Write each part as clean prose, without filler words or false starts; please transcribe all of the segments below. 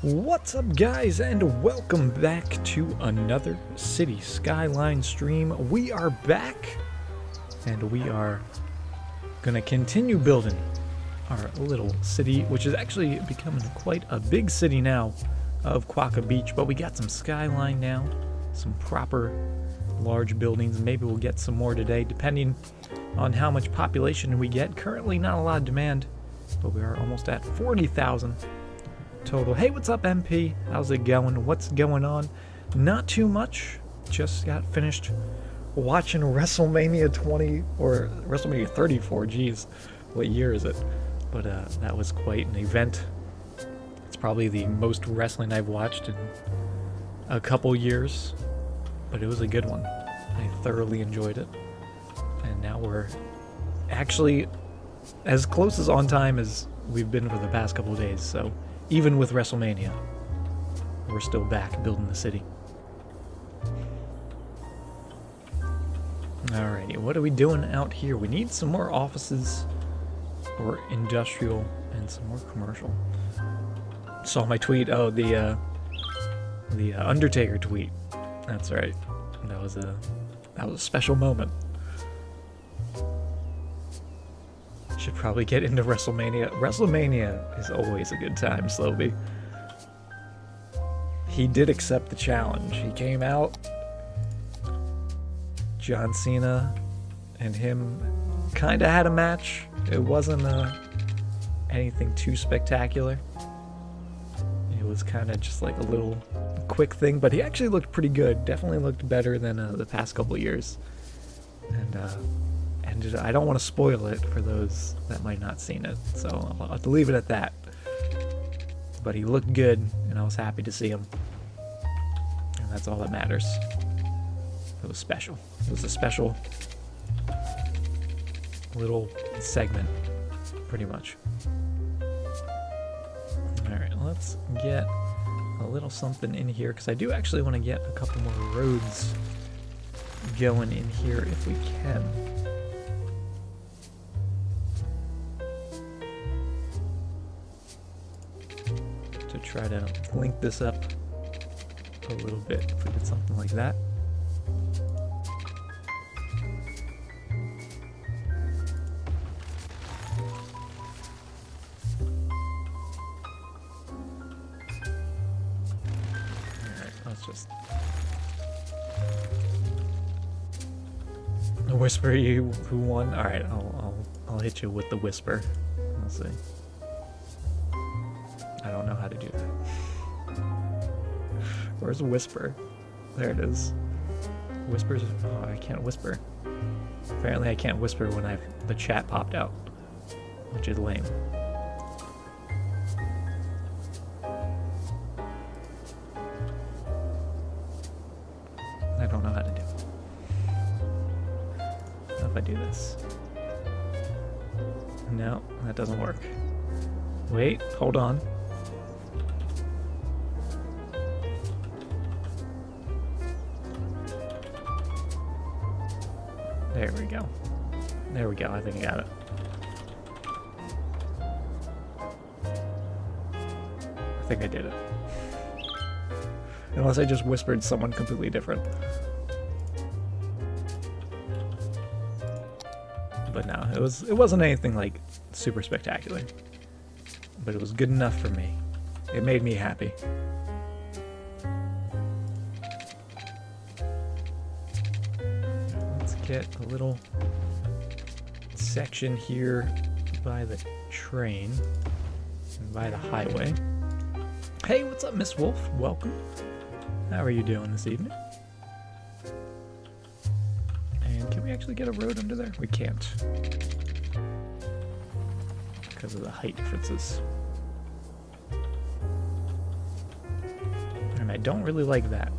What's up, guys, and welcome back to another City Skyline stream. We are back, and we are gonna continue building our little city, which is actually becoming quite a big city now of Quokka Beach. But we got some skyline now, some proper large buildings. Maybe we'll get some more today, depending on how much population we get. Currently, not a lot of demand, but we are almost at 40,000. Total. Hey, what's up, MP? How's it going? What's going on? Not too much. Just got finished watching WrestleMania 20 or WrestleMania 34. Geez, what year is it? But that was quite an event. It's probably the most wrestling I've watched in a couple years, but it was a good one. I thoroughly enjoyed it. And now we're actually as close as on time as we've been for the past couple of days, so even with WrestleMania, we're still back building the city. Alrighty, what are we doing out here? We need some more offices or industrial and some more commercial. Saw my tweet. Oh, the Undertaker tweet. That's right. That was a special moment. Should probably get into WrestleMania. WrestleMania is always a good time, Slowby. He did accept the challenge. He came out. John Cena and him kind of had a match. It wasn't anything too spectacular. It was kind of just like a little quick thing, but he actually looked pretty good. Definitely looked better than the past couple of years. And I don't want to spoil it for those that might not seen it, so I'll have to leave it at that. But he looked good, and I was happy to see him. And that's all that matters. It was special. It was a special little segment, pretty much. Alright, let's get a little something in here, because I do actually want to get a couple more roads going in here if we can. To try to link this up a little bit, if we did something like that. Alright, let's just whisper you who won. Alright, I'll hit you with the whisper. We'll see. I don't know how to do that. Where's Whisper? There it is. Whispers. Oh, I can't whisper. Apparently I can't whisper when the chat popped out, which is lame. I don't know how to do it. If I do this. No, that doesn't work. Wait, hold on. There we go. There we go. I think I got it. I think I did it. Unless I just whispered someone completely different. But no, it wasn't anything like super spectacular. But it was good enough for me. It made me happy. Get a little section here by the train and by the highway. Hey, what's up, Miss Wolf? Welcome. How are you doing this evening? And can we actually get a road under there? We can't, because of the height differences. And I don't really like that.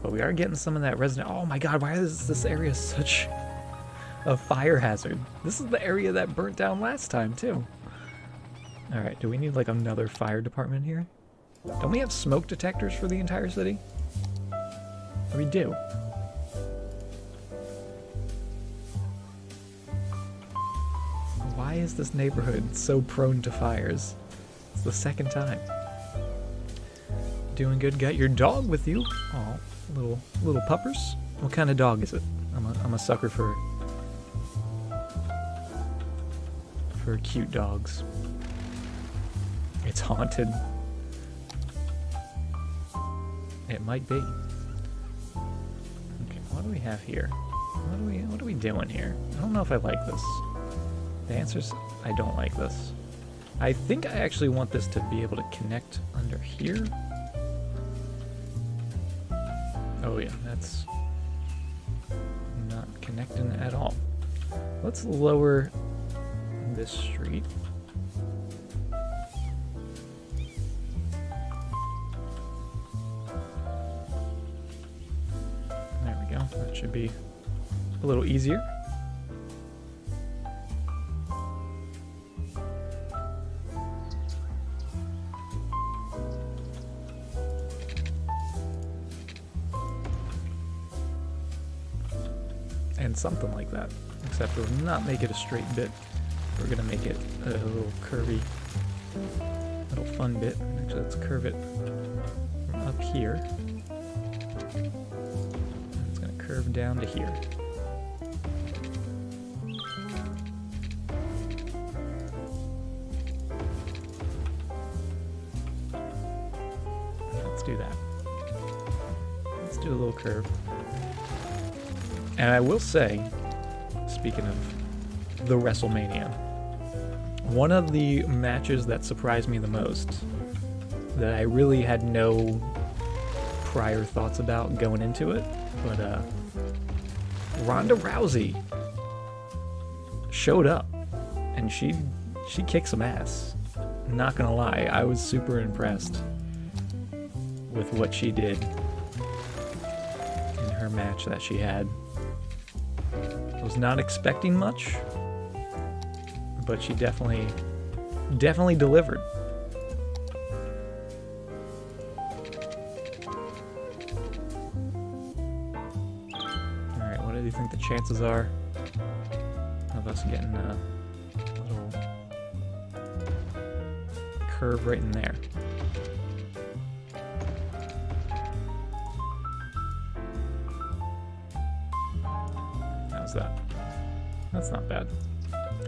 But we are getting some of that resident. Oh my god, why is this area such a fire hazard? This is the area that burnt down last time, too. Alright, do we need like another fire department here? Don't we have smoke detectors for the entire city? We do. Why Why is this neighborhood so prone to fires? It's the second time. Doing good. Got your dog with you. Oh, little puppers. What kind of dog is it? I'm a sucker for cute dogs. It's haunted. It might be. Okay, what do we have here? What are we doing here? I don't know if I like this. The answer's I don't like this. I think I actually want this to be able to connect under here. Oh yeah, that's not connecting at all. Let's lower this street. There we go. That should be a little easier. And something like that, except we'll not make it a straight bit. We're gonna make it a little curvy, little fun bit. Actually, let's curve it from up here. And it's gonna curve down to here. Let's do that. Let's do a little curve. And I will say, speaking of the WrestleMania, one of the matches that surprised me the most, that I really had no prior thoughts about going into it, but Ronda Rousey showed up, and she kicked some ass. Not gonna lie, I was super impressed with what she did in her match that she had. Was not expecting much, but she definitely delivered. Alright, what do you think the chances are of us getting a little curve right in there? How's that? That's not bad.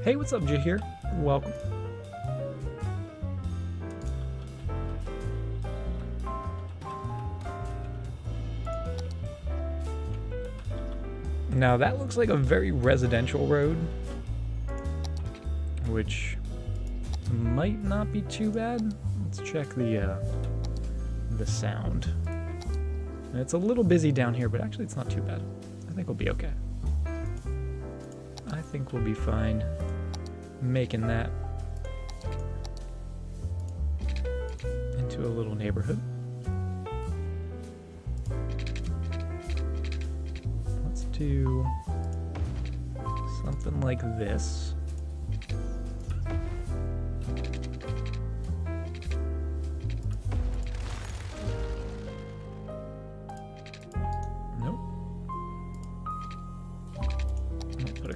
Hey, what's up, Jahir? Welcome. Now that looks like a very residential road, which might not be too bad. Let's check the sound. It's a little busy down here, but actually it's not too bad. I think we'll be okay. I think we'll be fine making that into a little neighborhood. Let's do something like this.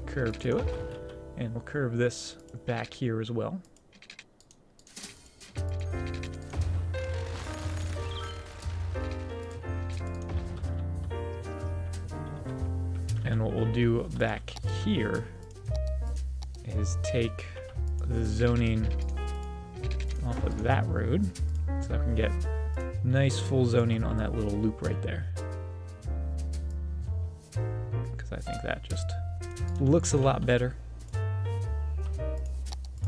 Curve to it, and we'll curve this back here as well. And what we'll do back here is take the zoning off of that road, so I can get nice full zoning on that little loop right there. Because I think that just looks a lot better.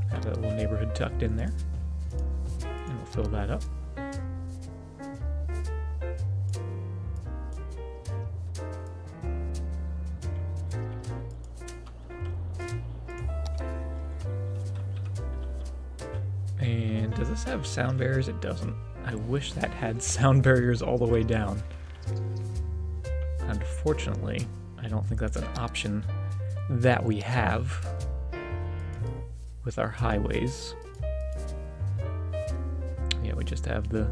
Have that little neighborhood tucked in there. And we'll fill that up. And does this have sound barriers? It doesn't. I wish that had sound barriers all the way down. Unfortunately, I don't think that's an option that we have with our highways. Yeah, we just have the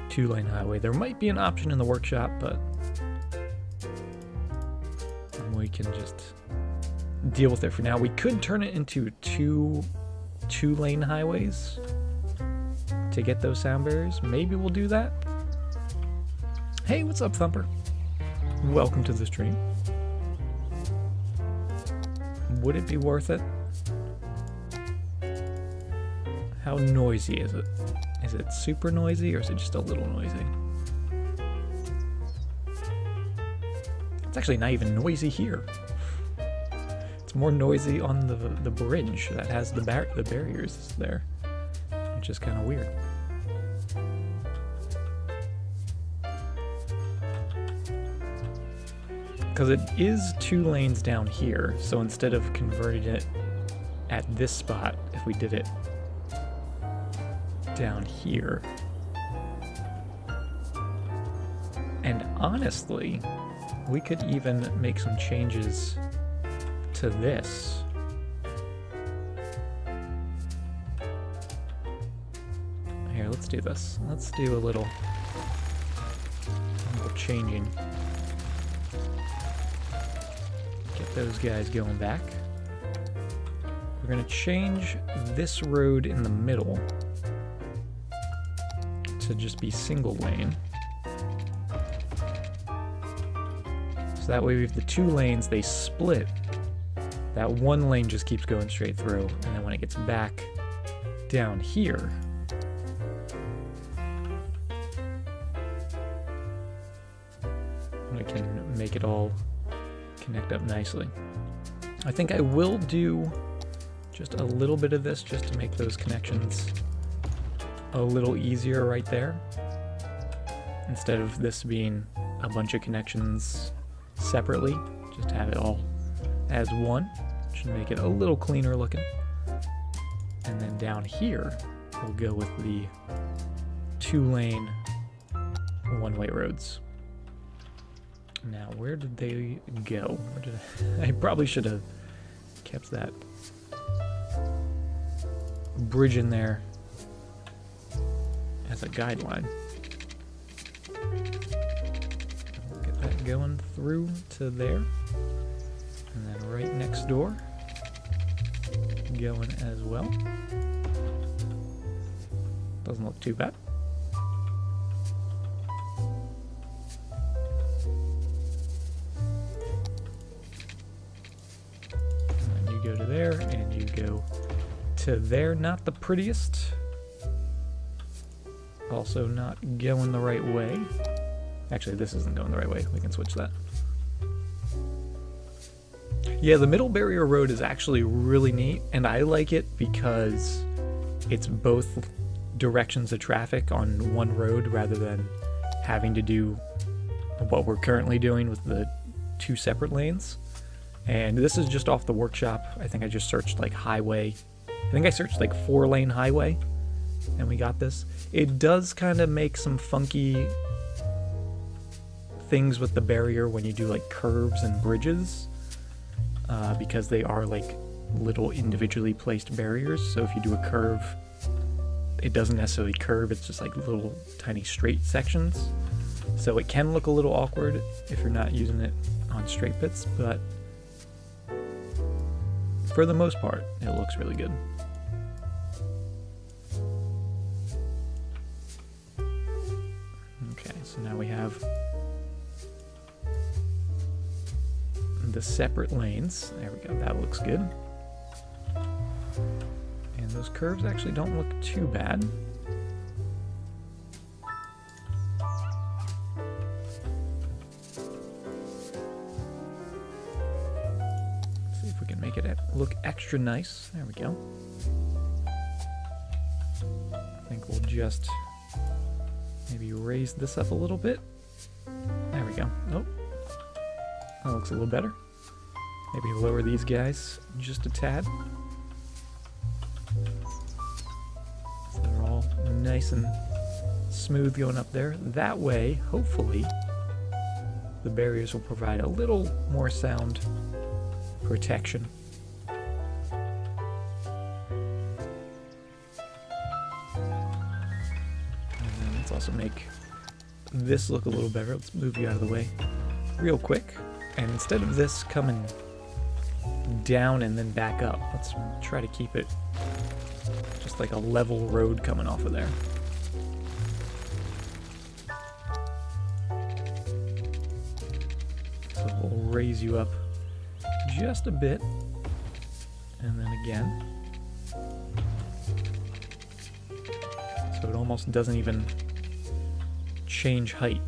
2-lane highway. There might be an option in the workshop, but we can just deal with it for now. We could turn it into two-lane highways to get those sound barriers. Maybe we'll do that. Hey, what's up, Thumper? Welcome to the stream. Would it be worth it? How noisy is it? Is it super noisy or is it just a little noisy? It's actually not even noisy here. It's more noisy on the bridge that has the barriers there, which is kind of weird. Because it is 2 lanes down here, so instead of converting it at this spot, if we did it down here. And honestly, we could even make some changes to this. Here, let's do this. Let's do a little changing. Get those guys going back. We're going to change this road in the middle to just be single lane. So that way we have the 2 lanes, they split. That 1 lane just keeps going straight through, and then when it gets back down here, we can make it all connect up nicely. I think I will do just a little bit of this just to make those connections a little easier right there. Instead of this being a bunch of connections separately, just have it all as one. Should make it a little cleaner looking. And then down here, we'll go with the 2-lane one-way roads. Now, where did they go? I probably should have kept that bridge in there as a guideline. We'll get that going through to there. And then right next door, going as well. Doesn't look too bad. Go to there, and you go to there. Not the prettiest. Also not going the right way. Actually, this isn't going the right way. We can switch that. Yeah, the middle barrier road is actually really neat, and I like it because it's both directions of traffic on one road rather than having to do what we're currently doing with the 2 separate lanes. And this is just off the workshop. I think I just searched like highway. I think I searched like 4-lane highway and we got this. It does kind of make some funky things with the barrier when you do like curves and bridges because they are like little individually placed barriers. So if you do a curve, it doesn't necessarily curve. It's just like little tiny straight sections. So it can look a little awkward if you're not using it on straight bits, but for the most part, it looks really good. Okay, so now we have the separate lanes. There we go, that looks good. And those curves actually don't look too bad. Make it look extra nice. There we go. I think we'll just maybe raise this up a little bit. There we go. Oh, that looks a little better. Maybe lower these guys just a tad. So they're all nice and smooth going up there. That way, hopefully, the barriers will provide a little more sound protection. Let's also make this look a little better. Let's move you out of the way real quick. And instead of this coming down and then back up. Let's try to keep it just like a level road coming off of there. So we'll raise you up just a bit, and then again. So it almost doesn't even change height.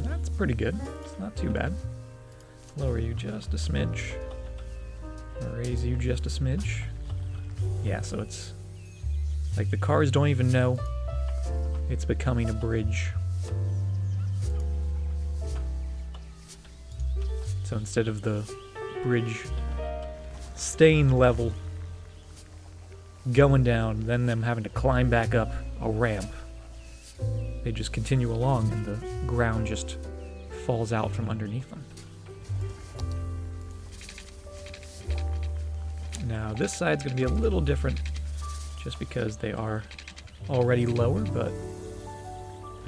That's pretty good. It's not too bad. Lower you just a smidge. Raise you just a smidge. Yeah, so it's like the cars don't even know it's becoming a bridge. So instead of the bridge staying level, going down, then them having to climb back up a ramp, they just continue along and the ground just falls out from underneath them. Now this side's going to be a little different just because they are already lower, but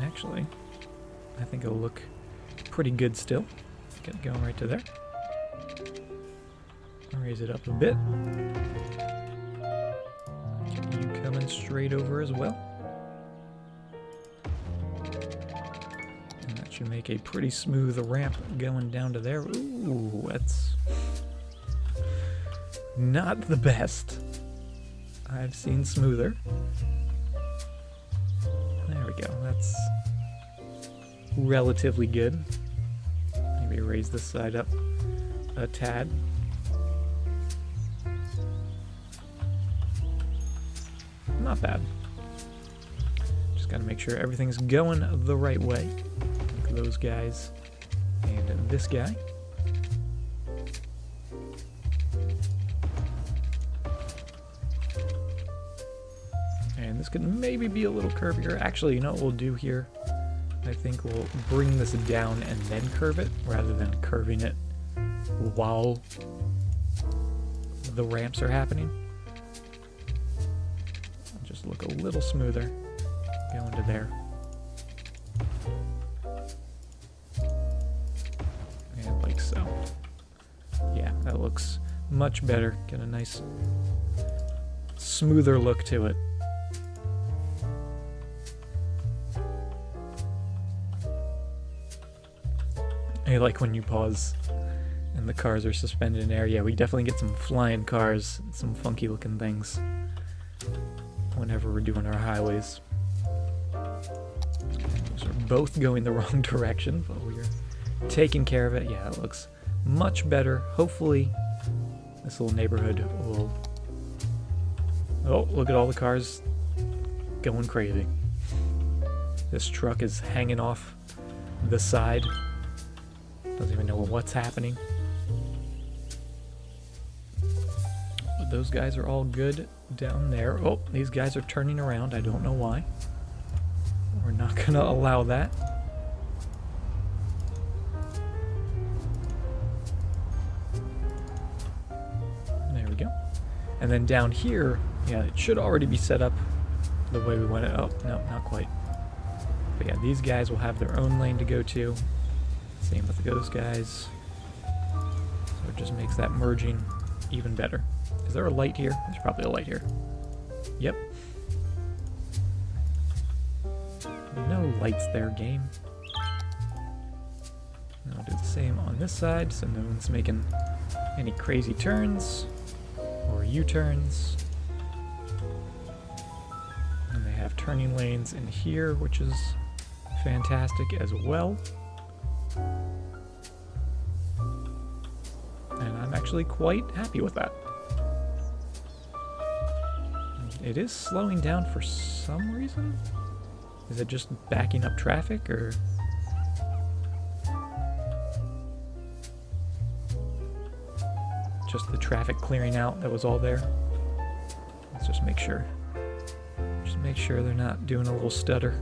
actually I think it'll look pretty good still. Get it going right to there. Raise it up a bit. Get you coming straight over as well. And that should make a pretty smooth ramp going down to there. Ooh, that's not the best. I've seen smoother. There we go. That's relatively good. Maybe raise this side up a tad. Not bad. Just gotta make sure everything's going the right way. Like those guys and this guy. And this could maybe be a little curvier. Actually, you know what we'll do here? I think we'll bring this down and then curve it, rather than curving it while the ramps are happening. Just look a little smoother going to there. And like so. Yeah, that looks much better. Get a nice smoother look to it. I like when you pause and the cars are suspended in air. Yeah, we definitely get some flying cars, some funky looking things whenever we're doing our highways. Those are both going the wrong direction, but we're taking care of it. Yeah, it looks much better. Hopefully this little neighborhood will... Oh, look at all the cars going crazy. This truck is hanging off the side. Doesn't even know what's happening. But those guys are all good down there. Oh, these guys are turning around. I don't know why. We're not going to allow that. There we go. And then down here, yeah, it should already be set up the way we want it. Oh, no, not quite. But yeah, these guys will have their own lane to go to. Same with those guys. So it just makes that merging even better. Is there a light here? There's probably a light here. Yep. No lights there, game. And I'll do the same on this side, so no one's making any crazy turns or U-turns. And they have turning lanes in here, which is fantastic as well. And I'm actually quite happy with that. It is slowing down for some reason. Is it just backing up traffic, or... just the traffic clearing out that was all there? Let's just make sure. Just make sure they're not doing a little stutter.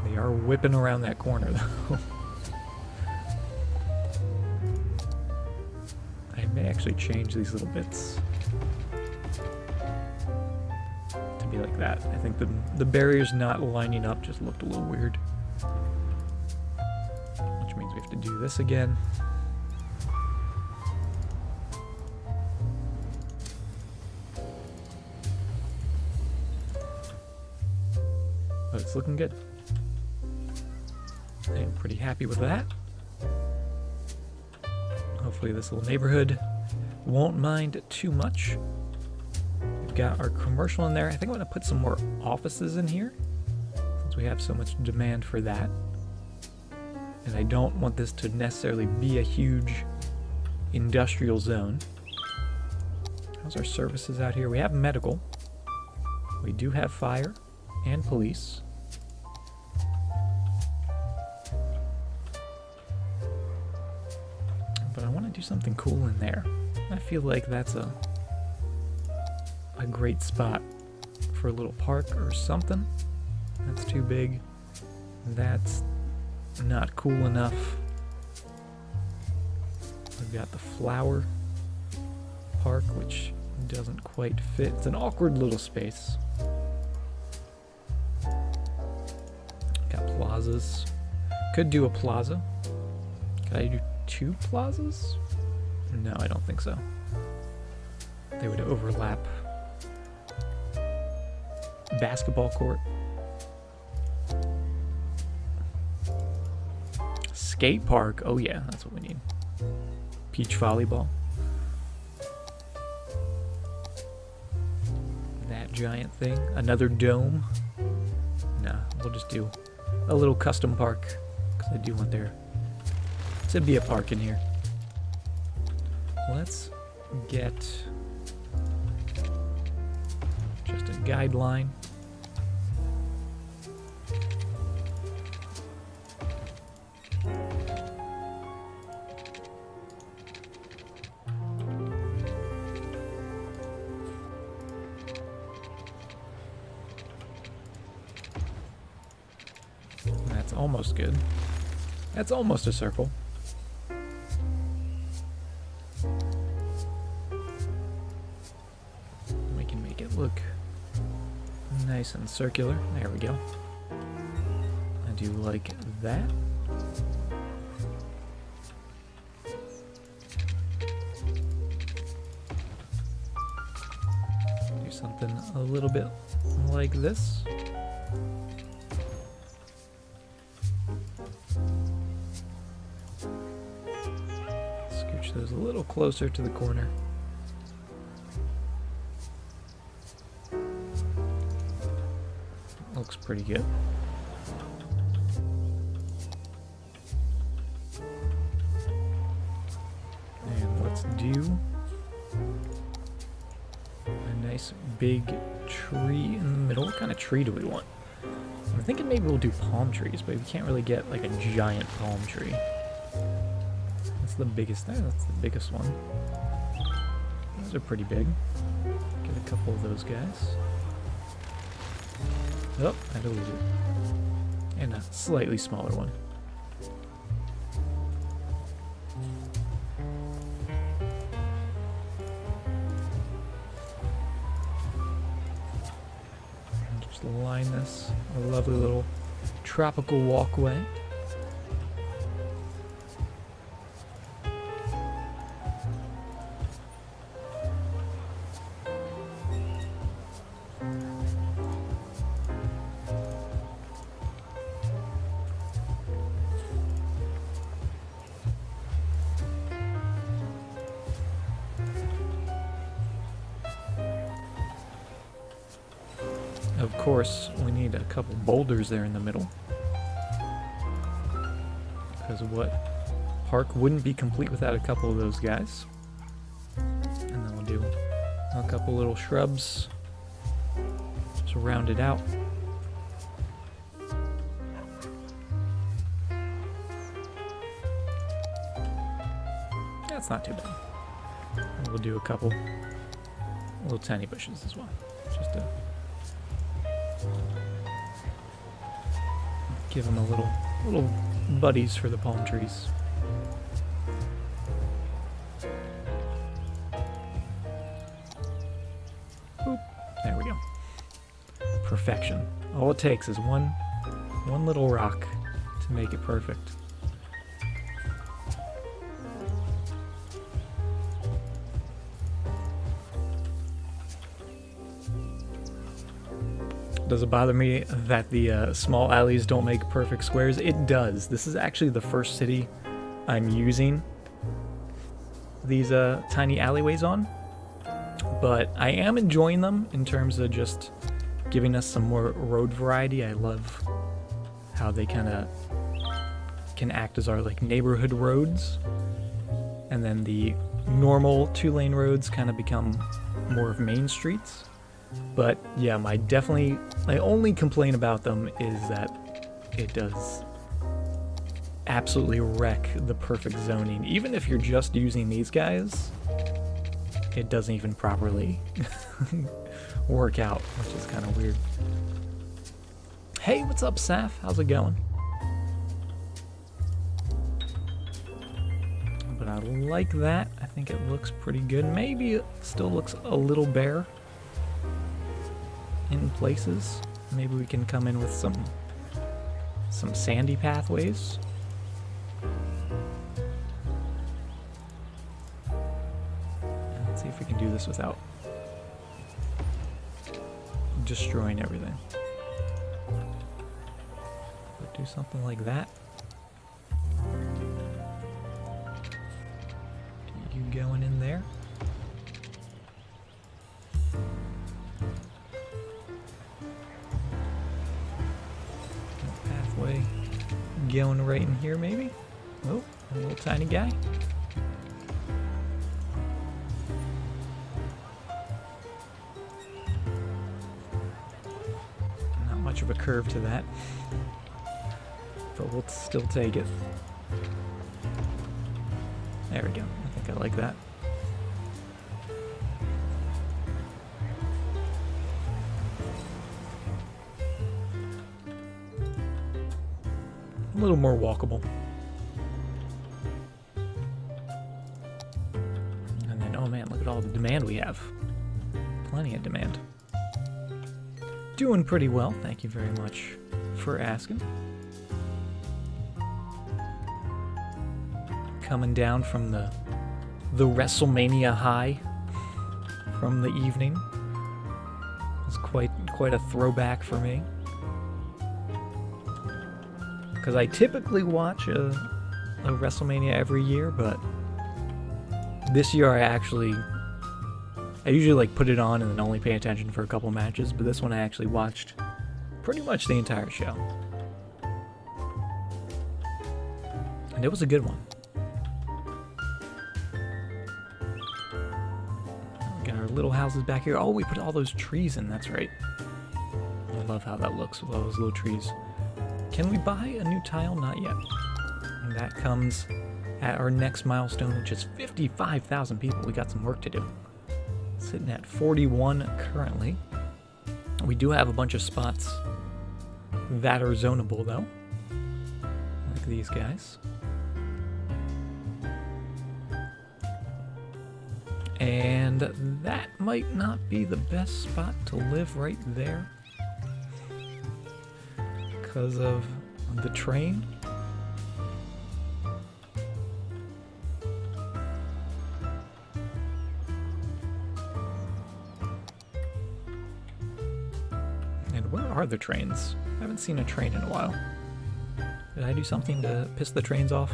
They are whipping around that corner, though. may actually change these little bits to be like that. I think the barriers not lining up just looked a little weird. Which means we have to do this again. But it's looking good. I am pretty happy with that. Hopefully this little neighborhood won't mind too much. We've got our commercial in there. I think I'm going to put some more offices in here, since we have so much demand for that. And I don't want this to necessarily be a huge industrial zone. How's our services out here? We have medical. We do have fire and police. But I want to do something cool in there. I feel like that's a great spot for a little park or something. That's too big. That's not cool enough. We've got the flower park, which doesn't quite fit. It's an awkward little space. Got plazas. Could do a plaza. Could I do 2 plazas? No, I don't think so. They would overlap. Basketball court. Skate park. Oh yeah, that's what we need. Beach volleyball. That giant thing. Another dome. Nah, we'll just do a little custom park, because I do want there to be a park in here. Let's get just a guideline. That's almost good. That's almost a circle. We can make it look nice and circular. There we go. I do like that. Do something a little bit like this. Scooch those a little closer to the corner. Looks pretty good. And let's do a nice big tree in the middle. What kind of tree do we want? I'm thinking maybe we'll do palm trees, but we can't really get like a giant palm tree. That's the biggest thing. That's the biggest one. Those are pretty big. Get a couple of those guys. Oh, I deleted it. And a slightly smaller one. And just line this. A lovely little tropical walkway. Of course, we need a couple boulders there in the middle. Because what park wouldn't be complete without a couple of those guys? And then we'll do a couple little shrubs. Just round it out. That's not too bad. And we'll do a couple little tiny bushes as well. Just to give them a little buddies for the palm trees. perfection. All it takes is one little rock to make it perfect. Does it bother me that the small alleys don't make perfect squares? It does. This is actually the first city I'm using these tiny alleyways on, but I am enjoying them in terms of just giving us some more road variety. I love how they kind of can act as our like neighborhood roads, and then the normal 2-lane roads kind of become more of main streets. But yeah, my only complaint about them is that it does absolutely wreck the perfect zoning. Even if you're just using these guys, it doesn't even properly work out, which is kind of weird. Hey, what's up, Saf? How's it going? But I like that. I think it looks pretty good. Maybe it still looks a little bare in places. Maybe we can come in with some sandy pathways. Let's see if we can do this without destroying everything. But do something like that. You going in there? Pathway going right in here, maybe? Oh, a little tiny guy. Not much of a curve to that, but we'll still take it. There we go. I think I like that. A little more walkable. And then, oh man, look at all the demand we have. Plenty of demand. Doing pretty well, thank you very much for asking. Coming down from the WrestleMania high from the evening. It's quite a throwback for me. Because I typically watch a WrestleMania every year, but this year I usually like put it on and then only pay attention for a couple matches, but this one I actually watched pretty much the entire show. And it was a good one. We got our little houses back here. Oh, we put all those trees in, that's right. I love how that looks with all those little trees. Can we buy a new tile? Not yet. And that comes at our next milestone, which is 55,000 people. We got some work to do. Sitting at 41 currently. We do have a bunch of spots that are zonable, though. Like these guys. And that might not be the best spot to live right there, because of the train. And where are the trains? I haven't seen a train in a while. Did I do something to piss the trains off?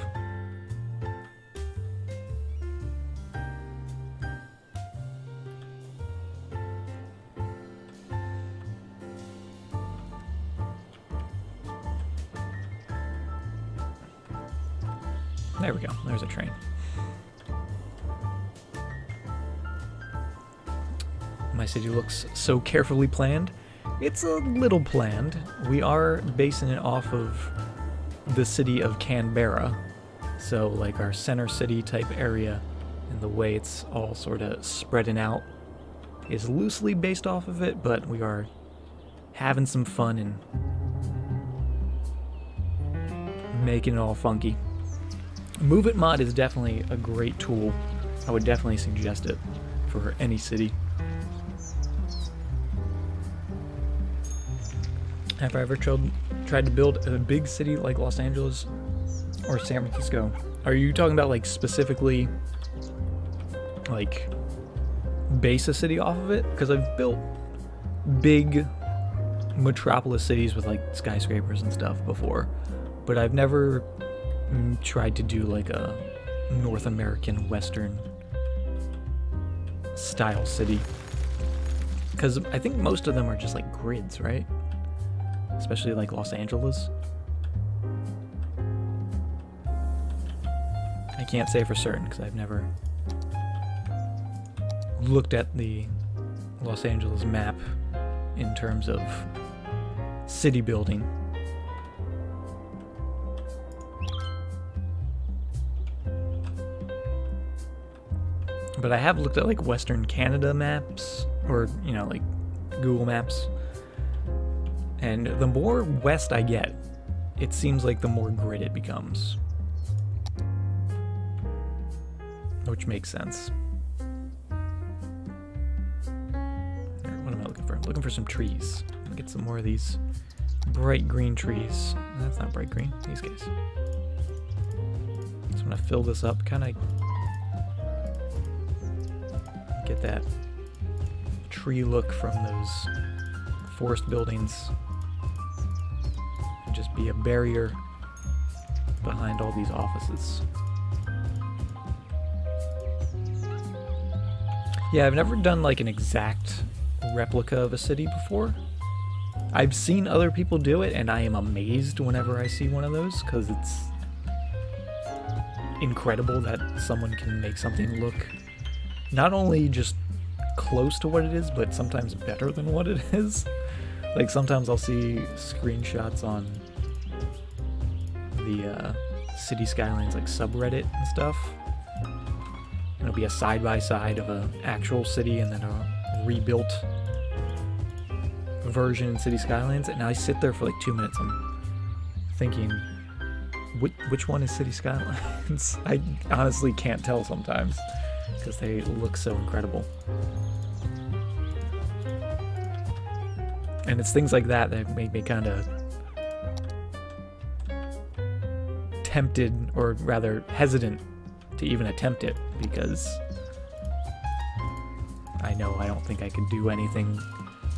There we go, there's a train. My city looks so carefully planned. It's a little planned. We are basing it off of the city of Canberra. So like our center city type area, and the way it's all sort of spreading out is loosely based off of it, but we are having some fun and making it all funky. Move It Mod is definitely a great tool. I would definitely suggest it for any city. Have I ever tried to build a big city like Los Angeles or San Francisco? Are you talking about like specifically like base a city off of it? Because I've built big metropolis cities with like skyscrapers and stuff before, but I've never tried to do like a North American Western style city, because I think most of them are just like grids, right? Especially like Los Angeles. I can't say for certain because I've never looked at the Los Angeles map in terms of city building. But I have looked at like Western Canada maps, or you know, like Google Maps. And the more west I get, it seems like the more grid it becomes. Which makes sense. What am I looking for? I'm looking for some trees. I'm gonna get some more of these bright green trees. That's not bright green, these guys. Just wanna fill this up, kinda get that tree look from those forest buildings. And just be a barrier behind all these offices. Yeah, I've never done like an exact replica of a city before. I've seen other people do it, and I am amazed whenever I see one of those, because it's incredible that someone can make something look not only just close to what it is, but sometimes better than what it is. Like sometimes I'll see screenshots on the City Skylines like subreddit and stuff. It'll be a side-by-side of an actual city and then a rebuilt version in City Skylines, and I sit there for like 2 minutes. I'm thinking, which one is City Skylines? I honestly can't tell sometimes because they look so incredible. And it's things like that that make me kind of tempted, or rather hesitant, to even attempt it, because I know I don't think I could do anything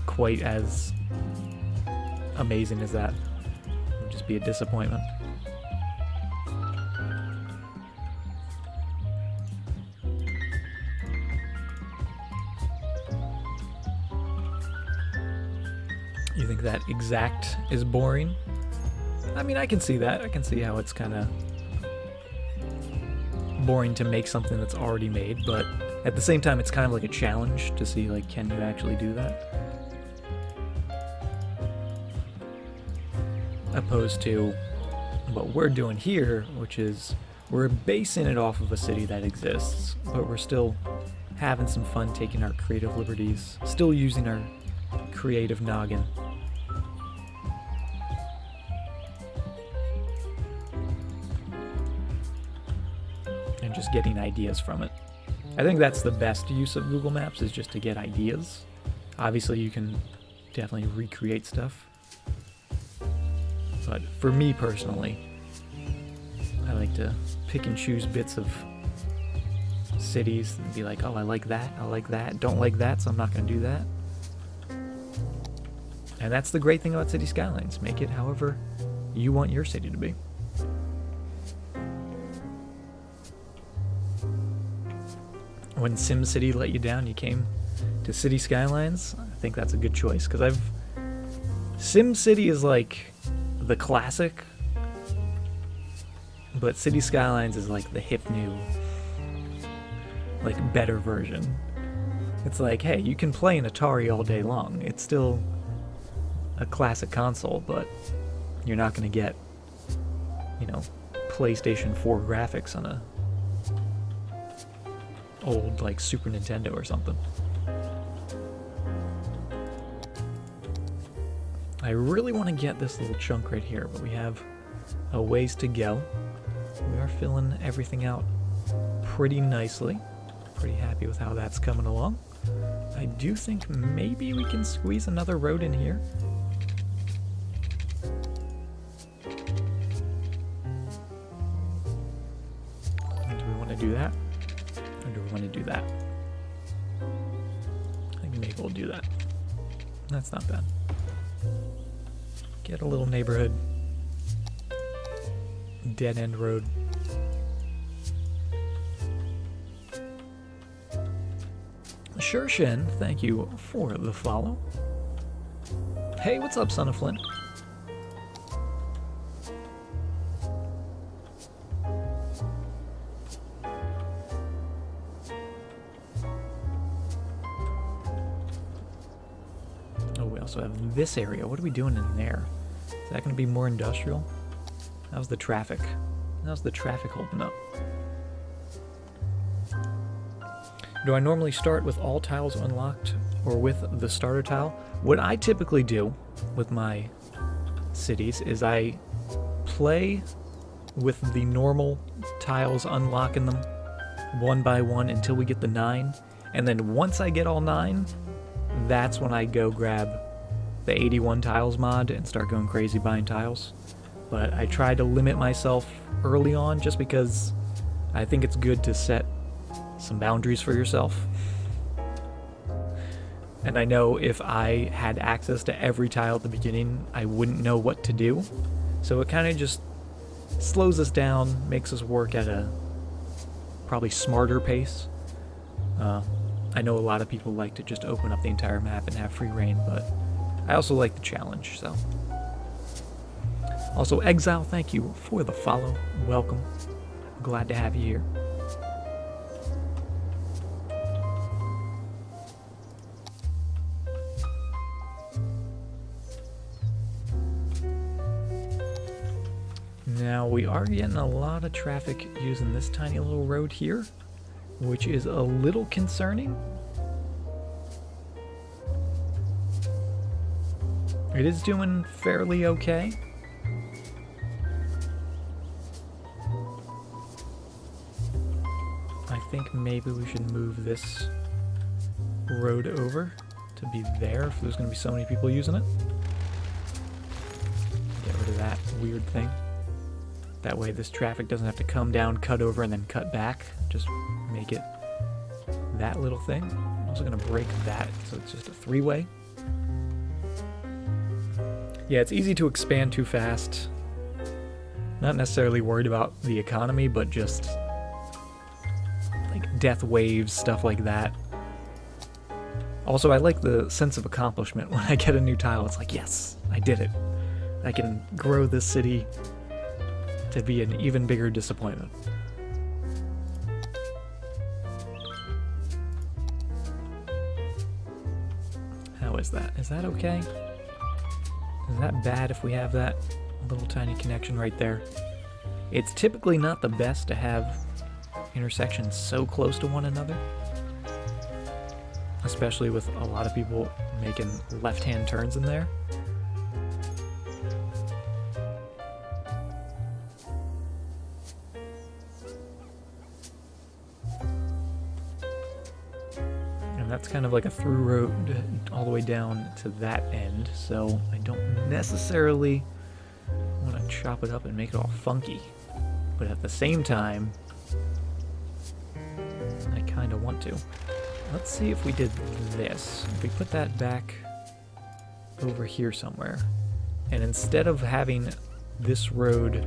quite as amazing as that. It would just be a disappointment. You think that exact is boring? I mean, I can see that. I can see how it's kind of boring to make something that's already made, but at the same time it's kind of like a challenge to see, like, can you actually do that? Opposed to what we're doing here, which is we're basing it off of a city that exists, but we're still having some fun taking our creative liberties, still using our creative noggin. And just getting ideas from it. I think that's the best use of Google Maps, is just to get ideas. Obviously you can definitely recreate stuff, but for me personally, I like to pick and choose bits of cities and be like, oh, I like that, don't like that, so I'm not going to do that. And that's the great thing about City Skylines. Make it however you want your city to be. When SimCity let you down, you came to City Skylines. I think that's a good choice, because SimCity is like the classic, but City Skylines is like the hip new, like better version. It's like, hey, you can play an Atari all day long. It's still a classic console, but you're not going to get, you know, PlayStation 4 graphics on a old, like, Super Nintendo or something. I really want to get this little chunk right here, but we have a ways to go. We are filling everything out pretty nicely. Pretty happy with how that's coming along. I do think maybe we can squeeze another road in here. Or do we want to do that? I think maybe we'll do that. That's not bad. Get a little neighborhood. Dead end road. Shurshin, thank you for the follow. Hey, what's up, Son of Flint? Oh, we also have this area. What are we doing in there? Is that going to be more industrial? How's the traffic? How's the traffic holding up? Do I normally start with all tiles unlocked or with the starter tile? What I typically do with my cities is I play with the normal tiles, unlocking them one by one until we get the 9. And then once I get all 9, that's when I go grab the 81 tiles mod and start going crazy buying tiles. But I try to limit myself early on just because I think it's good to set some boundaries for yourself. And I know if I had access to every tile at the beginning, I wouldn't know what to do. So it kind of just slows us down, makes us work at a probably smarter pace. I know a lot of people like to just open up the entire map and have free reign, but I also like the challenge, so. Also, Exile, thank you for the follow. Welcome. Glad to have you here. Now, we are getting a lot of traffic using this tiny little road here, which is a little concerning. It is doing fairly okay. I think maybe we should move this road over to be there if there's going to be so many people using it. Get rid of that weird thing. That way this traffic doesn't have to come down, cut over, and then cut back. Just make it that little thing. I'm also going to break that so it's just a 3-way. Yeah, it's easy to expand too fast. Not necessarily worried about the economy, but just like death waves, stuff like that. Also, I like the sense of accomplishment when I get a new tile. It's like, yes, I did it. I can grow this city to be an even bigger disappointment. How is that? Is that okay? Is that bad if we have that little tiny connection right there? It's typically not the best to have intersections so close to one another, especially with a lot of people making left-hand turns in there. That's kind of like a through road all the way down to that end, so I don't necessarily want to chop it up and make it all funky, but at the same time I kind of want to. Let's see if we did this. If we put that back over here somewhere, and instead of having this road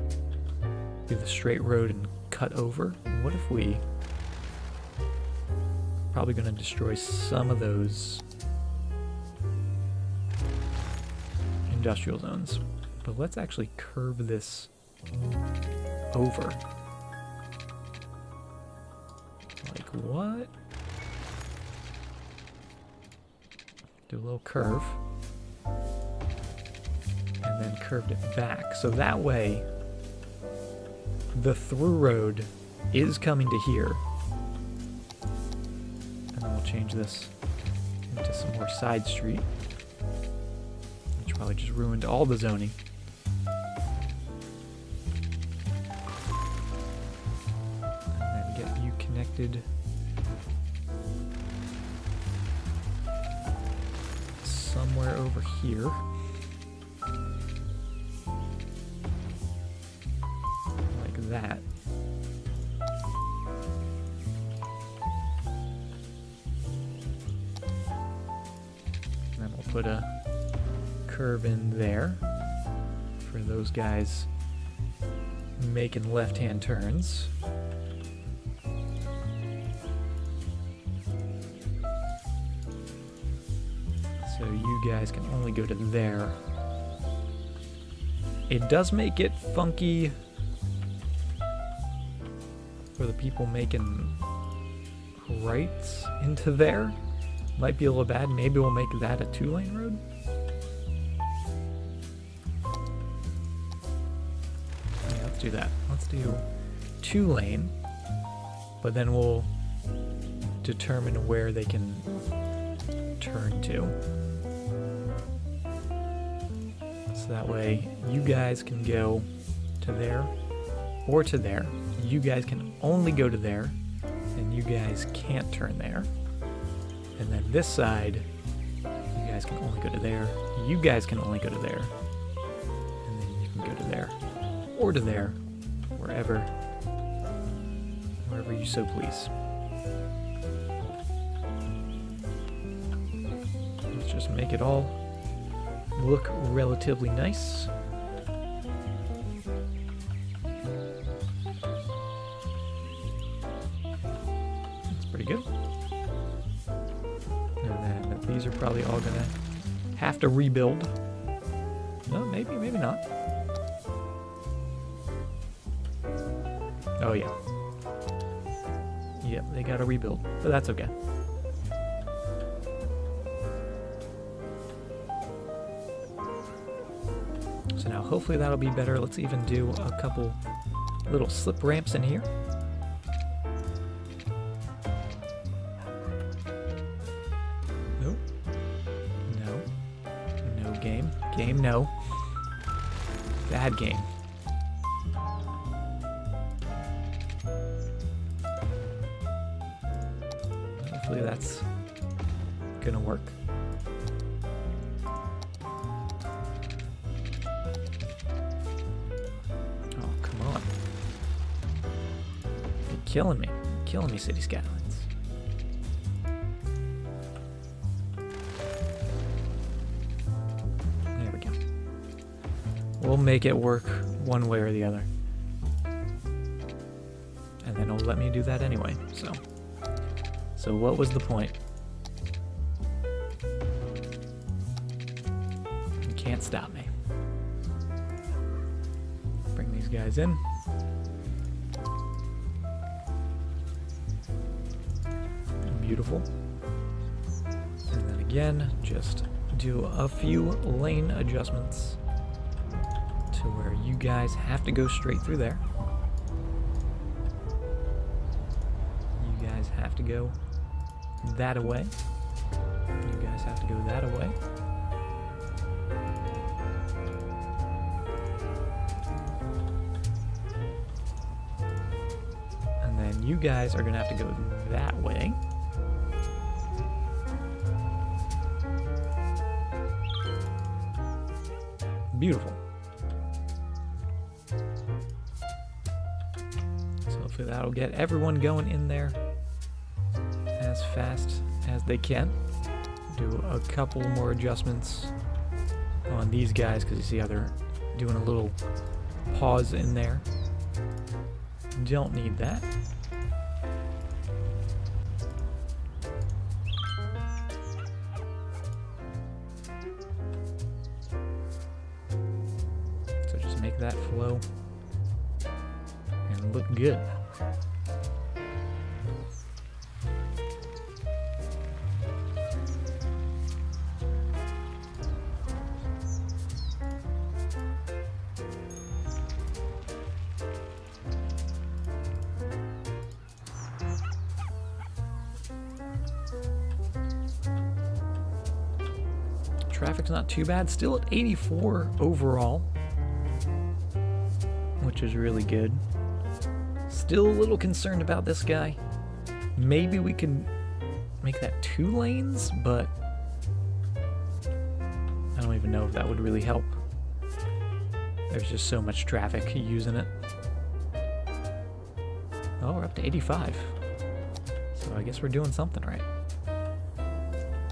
be the straight road and cut over, what if we probably going to destroy some of those industrial zones. But let's actually curve this over. Like what? Do a little curve. And then curved it back. So that way, the through road is coming to here. Change this into some more side street, which probably just ruined all the zoning. And then get you connected somewhere over here. Like that. put a curve in there for those guys making left-hand turns. So you guys can only go to there. It does make it funky for the people making rights into there. Might be a little bad. Maybe we'll make that a 2-lane road. Yeah, let's do that. Let's do 2-lane, but then we'll determine where they can turn to. So that way you guys can go to there or to there. You guys can only go to there, and you guys can't turn there. And then this side, you guys can only go to there. You guys can only go to there. And then you can go to there or to there, wherever you so please. Let's just make it all look relatively nice. That's pretty good. And then these are probably all gonna have to rebuild. No, maybe not. Oh yeah. Yep, they gotta rebuild, but that's okay. So now hopefully that'll be better. Let's even do a couple little slip ramps in here. Nope. No. No game. Game, no. Bad game. Hopefully that's gonna work. Killing me, City Skylines. There we go. We'll make it work one way or the other. And then it'll let me do that anyway, so what was the point? You can't stop me. Bring these guys in. Beautiful. And then again, just do a few lane adjustments to where you guys have to go straight through there. You guys have to go that away. You guys have to go that away. And then you guys are going to have to go that way. Beautiful. So hopefully that'll get everyone going in there as fast as they can. Do a couple more adjustments on these guys because you see how they're doing a little pause in there. Don't need that. Make that flow and look good. Traffic's not too bad, still at 84 overall, which is really good. Still a little concerned about this guy. Maybe we could make that 2 lanes, but I don't even know if that would really help. There's just so much traffic using it. Oh, we're up to 85. So I guess we're doing something right.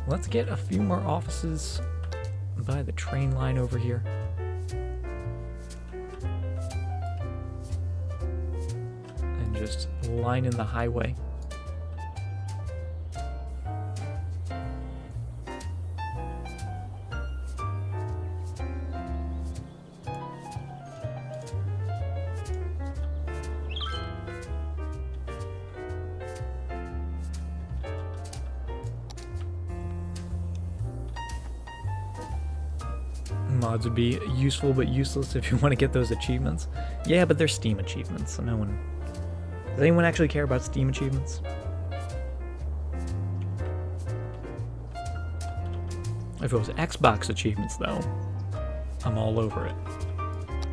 Let's get a few more offices by the train line over here. And just line in the highway. Mods would be useful but useless if you want to get those achievements. Yeah, but they're Steam achievements, so no one... Does anyone actually care about Steam achievements? If it was Xbox achievements, though, I'm all over it.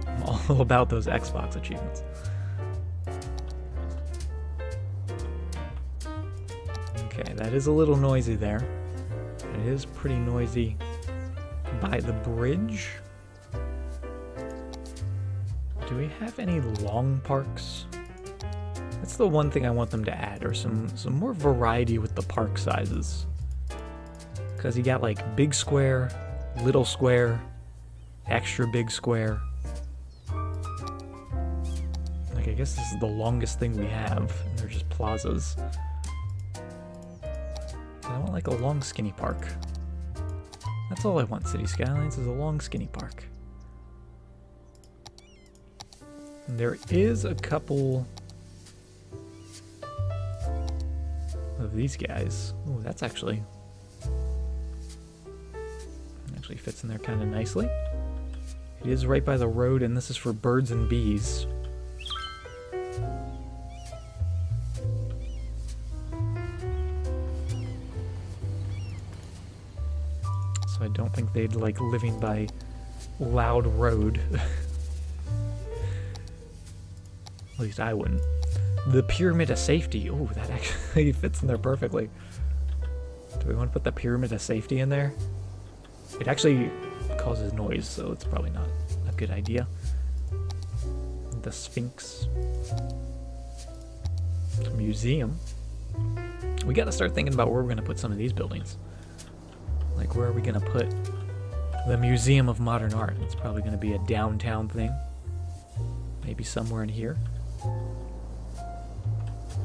I'm all about those Xbox achievements. Okay, that is a little noisy there. It is pretty noisy by the bridge. Do we have any long parks? That's the one thing I want them to add, or some more variety with the park sizes. Because you got like big square, little square, extra big square. Like, I guess this is the longest thing we have, and they're just plazas. I want like a long skinny park. That's all I want, City Skylines, is a long skinny park. And there is a couple of these guys. Oh, that's actually fits in there kind of nicely. It is right by the road, and this is for birds and bees. So I don't think they'd like living by loud road. At least I wouldn't. The Pyramid of Safety. Oh, that actually fits in there perfectly. Do we want to put the Pyramid of Safety in there? It actually causes noise, so it's probably not a good idea. The Sphinx. Museum. We gotta start thinking about where we're gonna put some of these buildings. Like, where are we gonna put the Museum of Modern Art? It's probably gonna be a downtown thing. Maybe somewhere in here.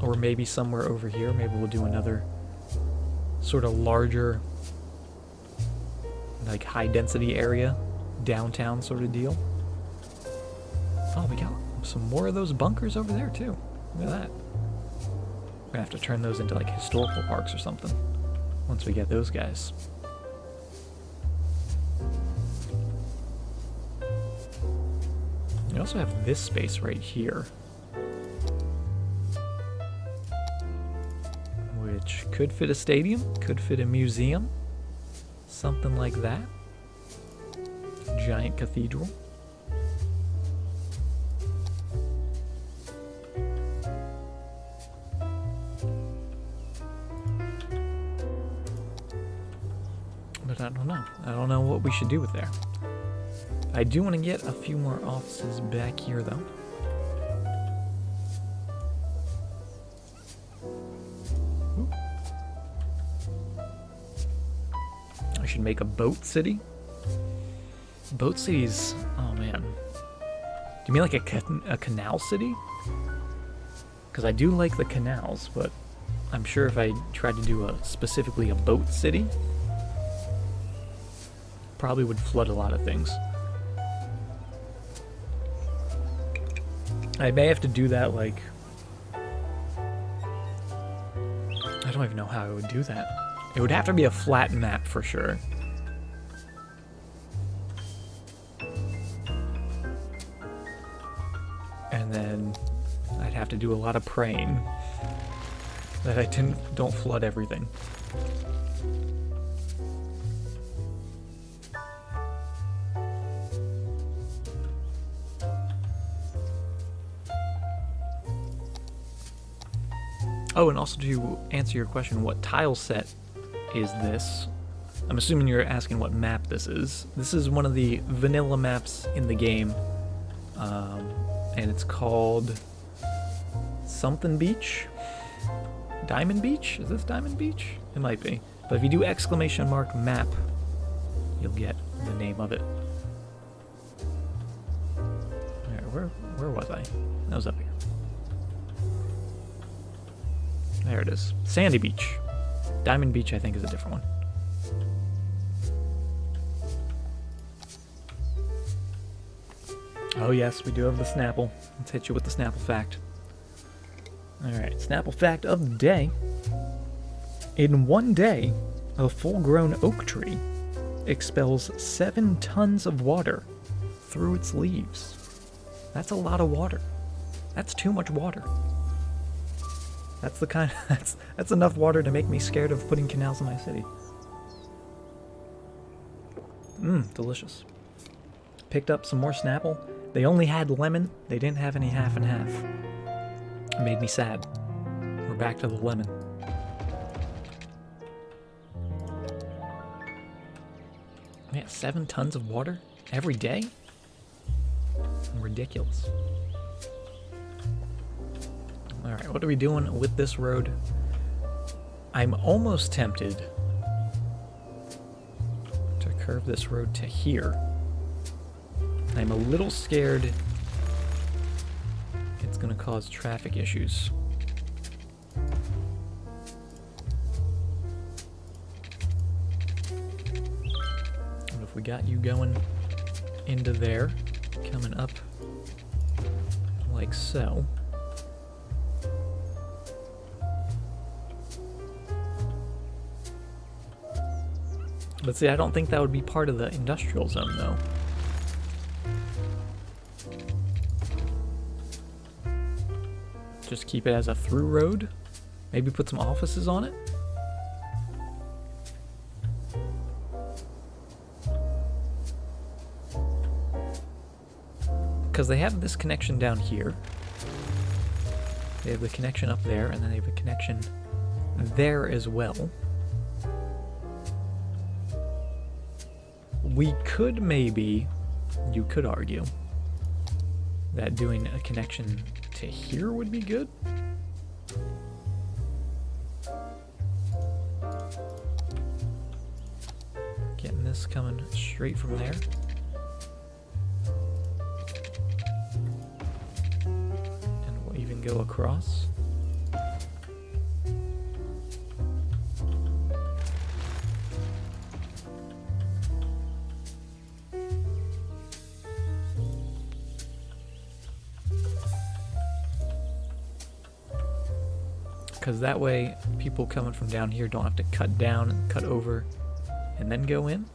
Or maybe somewhere over here. Maybe we'll do another sort of larger, like, high density area, downtown sort of deal. Oh, we got some more of those bunkers over there too. Look at that. We're gonna have to turn those into like historical parks or something once we get those guys. We also have this space right here, which could fit a stadium, could fit a museum. Something like that. Giant cathedral. But I don't know. I don't know what we should do with there. I do want to get a few more offices back here, though. I should make a boat city. Boat cities, oh man. Do you mean like a canal city? Because I do like the canals, but I'm sure if I tried to do specifically a boat city, probably would flood a lot of things. I may have to do that like... I don't even know how I would do that. It would have to be a flat map for sure. And then I'd have to do a lot of praying that I don't flood everything. Oh, and also to answer your question, what tile set is this? I'm assuming you're asking what map this is. This is one of the vanilla maps in the game, and it's called something beach? Diamond Beach? Is this Diamond Beach? It might be. But if you do !map, you'll get the name of it. Alright, where was I? That was up here. There it is. Sandy Beach. Diamond Beach, I think, is a different one. Oh yes, we do have the Snapple. Let's hit you with the Snapple fact. Alright, Snapple fact of the day. In one day, a full-grown oak tree expels 7 tons of water through its leaves. That's a lot of water. That's too much water. That's the kind of, that's enough water to make me scared of putting canals in my city. Delicious. Picked up some more Snapple. They only had lemon. They didn't have any half and half. It made me sad. We're back to the lemon. Man, 7 tons of water every day? Ridiculous. Alright, what are we doing with this road? I'm almost tempted to curve this road to here. I'm a little scared it's going to cause traffic issues. What if we got you going into there, coming up like so? But see, I don't think that would be part of the industrial zone, though. Just keep it as a through road. Maybe put some offices on it. Because they have this connection down here. They have the connection up there, and then they have a connection there as well. We could maybe, you could argue, that doing a connection to here would be good. Getting this coming straight from there. And we'll even go across. Because that way, people coming from down here don't have to cut down and cut over and then go in.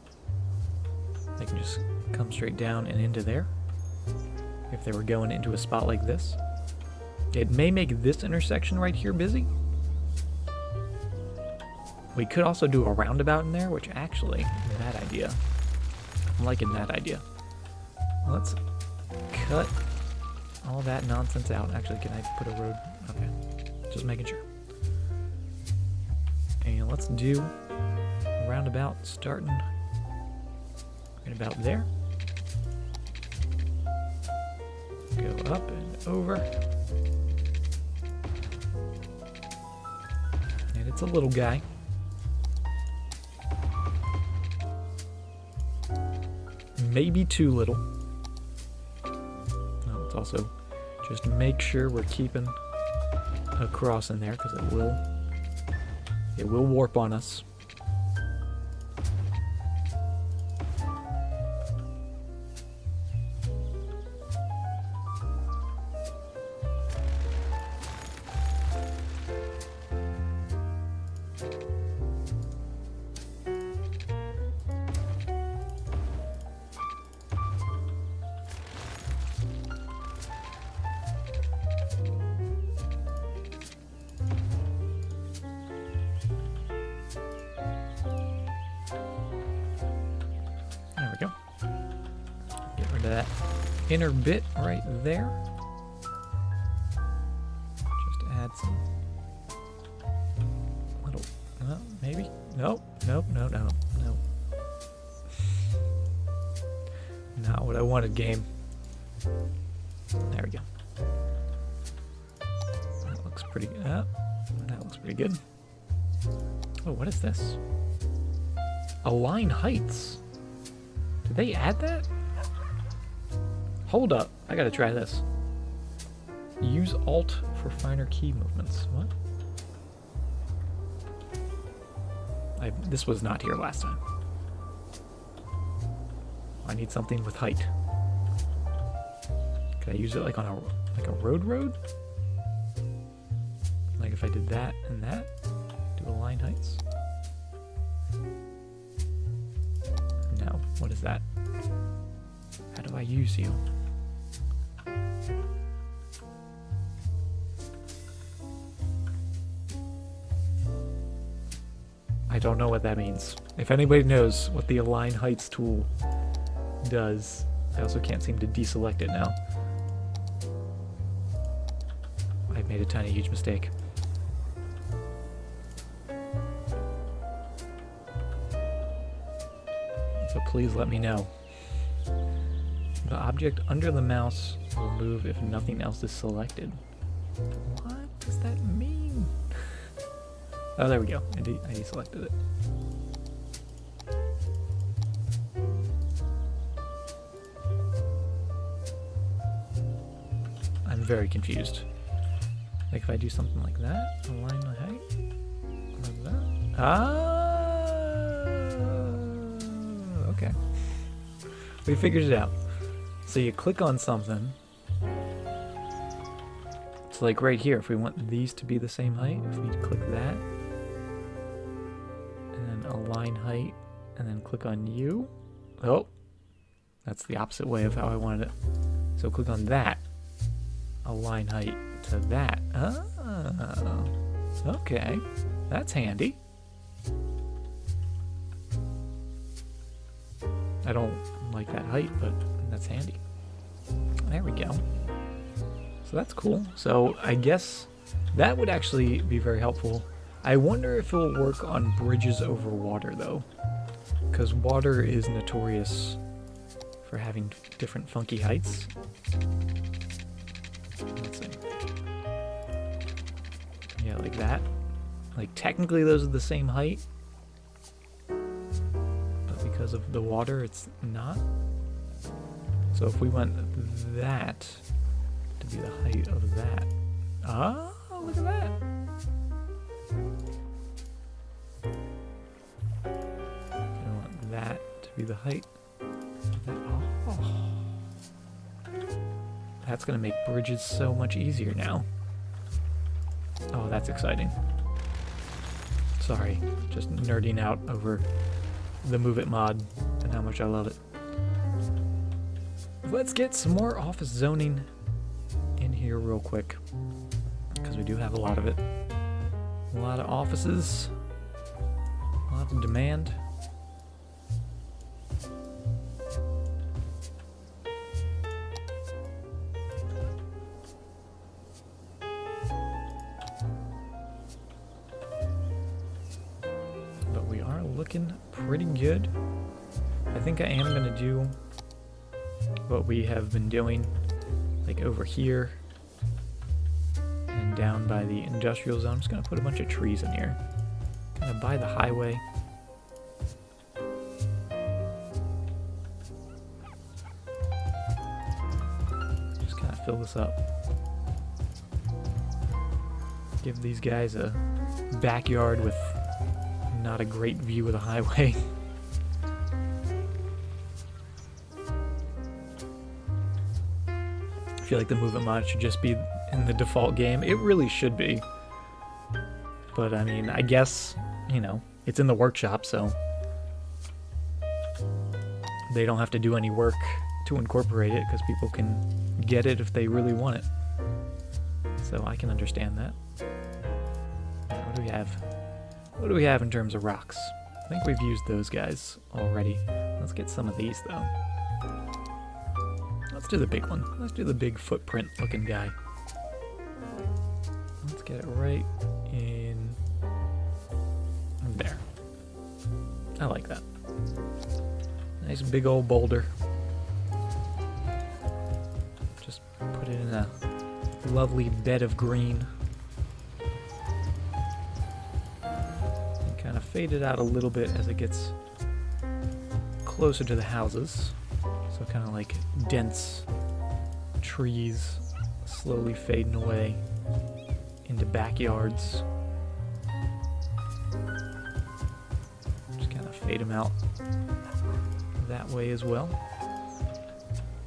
They can just come straight down and into there. If they were going into a spot like this. It may make this intersection right here busy. We could also do a roundabout in there, which actually, that idea. I'm liking that idea. Let's cut all that nonsense out. Actually, can I put a road? Okay, just making sure. And let's do a roundabout starting right about there. Go up and over. And it's a little guy. Maybe too little. No, let's also just make sure we're keeping a cross in there because it will warp on us. That inner bit right there. Just add some little, maybe? Nope. Not what I wanted, game. There we go. That looks pretty good. That looks pretty good. Oh, what is this? Align heights. Did they add that? Hold up. I gotta try this. Use Alt for finer key movements. What? This was not here last time. I need something with height. Could I use it like on a road? Like if I did that and that? Do align heights? No. What is that? How do I use you? I don't know what that means. If anybody knows what the Align Heights tool does, I also can't seem to deselect it now. I've made a tiny huge mistake. So please let me know. The object under the mouse will move if nothing else is selected. What does that mean? Oh, there we go. I deselected it. I'm very confused. Like if I do something like that, align my height, like that. Ah, okay. We figured it out. So you click on something. So like right here, if we want these to be the same height, if we click that, and then align height, and then click on you. Oh, that's the opposite way of how I wanted it. So click on that, align height to that. Oh, okay, that's handy. I don't like that height, but that's handy. There we go. So that's cool. So I guess that would actually be very helpful. I wonder if it'll work on bridges over water though, because water is notorious for having different funky heights. Let's see. Yeah, like that. Like technically those are the same height, but because of the water it's not. So if we want that to be the height of that. Ah, look at that. I want that to be the height of that. Oh. That's going to make bridges so much easier now. Oh, that's exciting. Sorry, just nerding out over the Move It mod and how much I love it. Let's get some more office zoning in here real quick, because we do have a lot of it. A lot of offices, a lot of demand. But we are looking pretty good. I think I am going to do what we have been doing, like over here and down by the industrial zone. I'm just gonna put a bunch of trees in here, kind of by the highway. Just kind of fill this up. Give these guys a backyard with not a great view of the highway. I feel like the movement mod should just be in the default game. It really should be. But I mean, I guess, you know, it's in the workshop, so they don't have to do any work to incorporate it because people can get it if they really want it. So I can understand that. What do we have? What do we have in terms of rocks? I think we've used those guys already. Let's get some of these though. Let's do the big one. Let's do the big footprint looking guy. Let's get it right in there. I like that. Nice big old boulder. Just put it in a lovely bed of green. And kind of fade it out a little bit as it gets closer to the houses. So kind of like dense trees slowly fading away into backyards. Just kind of fade them out that way as well.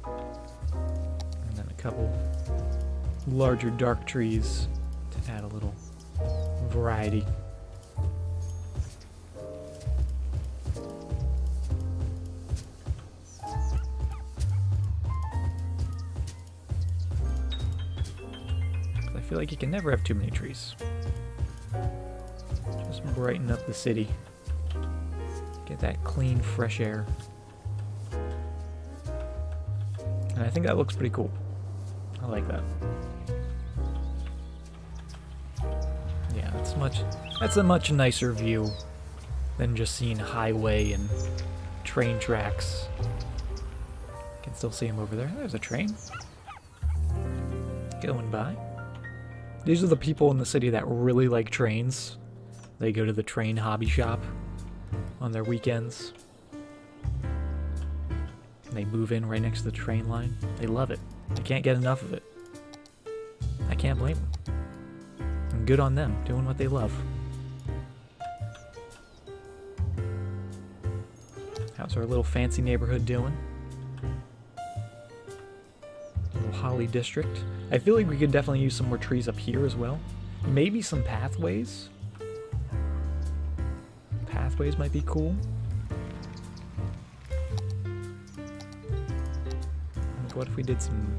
And then a couple larger dark trees to add a little variety. I feel like you can never have too many trees. Just brighten up the city. Get that clean, fresh air. And I think that looks pretty cool. I like that. Yeah, that's a much nicer view than just seeing highway and train tracks. You can still see them over there. There's a train going by. These are the people in the city that really like trains. They go to the train hobby shop on their weekends. And they move in right next to the train line. They love it. They can't get enough of it. I can't blame them. And good on them, doing what they love. How's our little fancy neighborhood doing? Little Holly district. I feel like we could definitely use some more trees up here as well. Maybe some pathways. Pathways might be cool. Like, what if we did some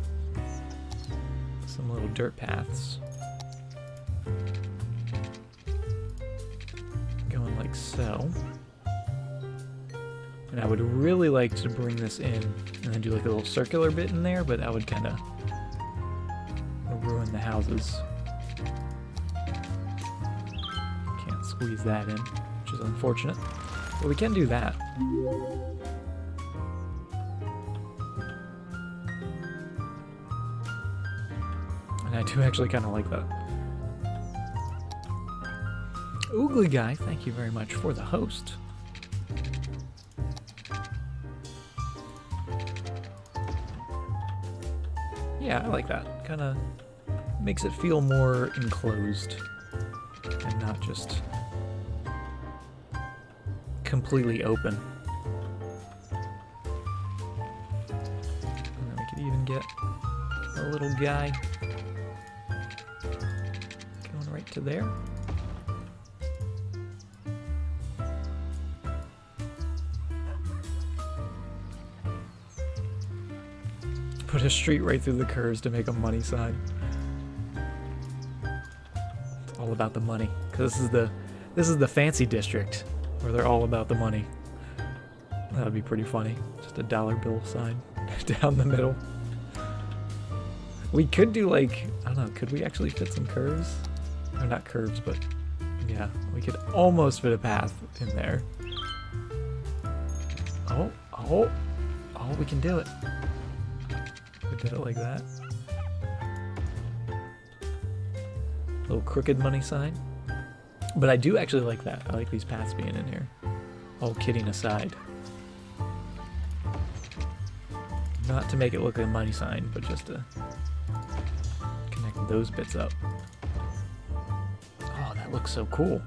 little dirt paths? Going like so. And I would really like to bring this in and then do like a little circular bit in there, but that would kind of ruin the houses. Can't squeeze that in, which is unfortunate. But we can do that. And I do actually kind of like that. Oogly Guy, thank you very much for the host. Yeah, I like that. Kind of makes it feel more enclosed and not just completely open. And then we could even get a little guy going right to there. Put a street right through the curves to make a money sign. It's all about the money, because this is the fancy district where they're all about the money. That would be pretty funny. Just a dollar bill sign down the middle. We could do like, I don't know, could we actually fit some curves? Or not curves, but yeah, we could almost fit a path in there. Oh, we can do it. We did it like that. Little crooked money sign. But I do actually like that. I like these paths being in here. All kidding aside. Not to make it look like a money sign, but just to connect those bits up. Oh, that looks so cool.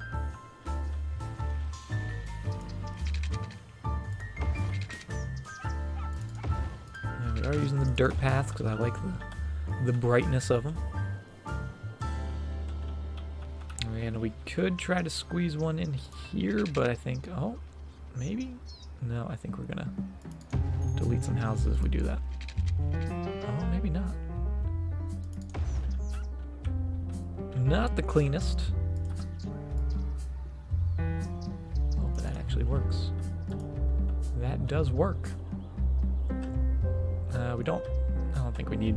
We are using the dirt paths because I like the brightness of them. And we could try to squeeze one in here, but I think, oh, maybe? No, I think we're gonna delete some houses if we do that. Oh, maybe not. Not the cleanest. Oh, but that actually works. That does work. I don't think we need,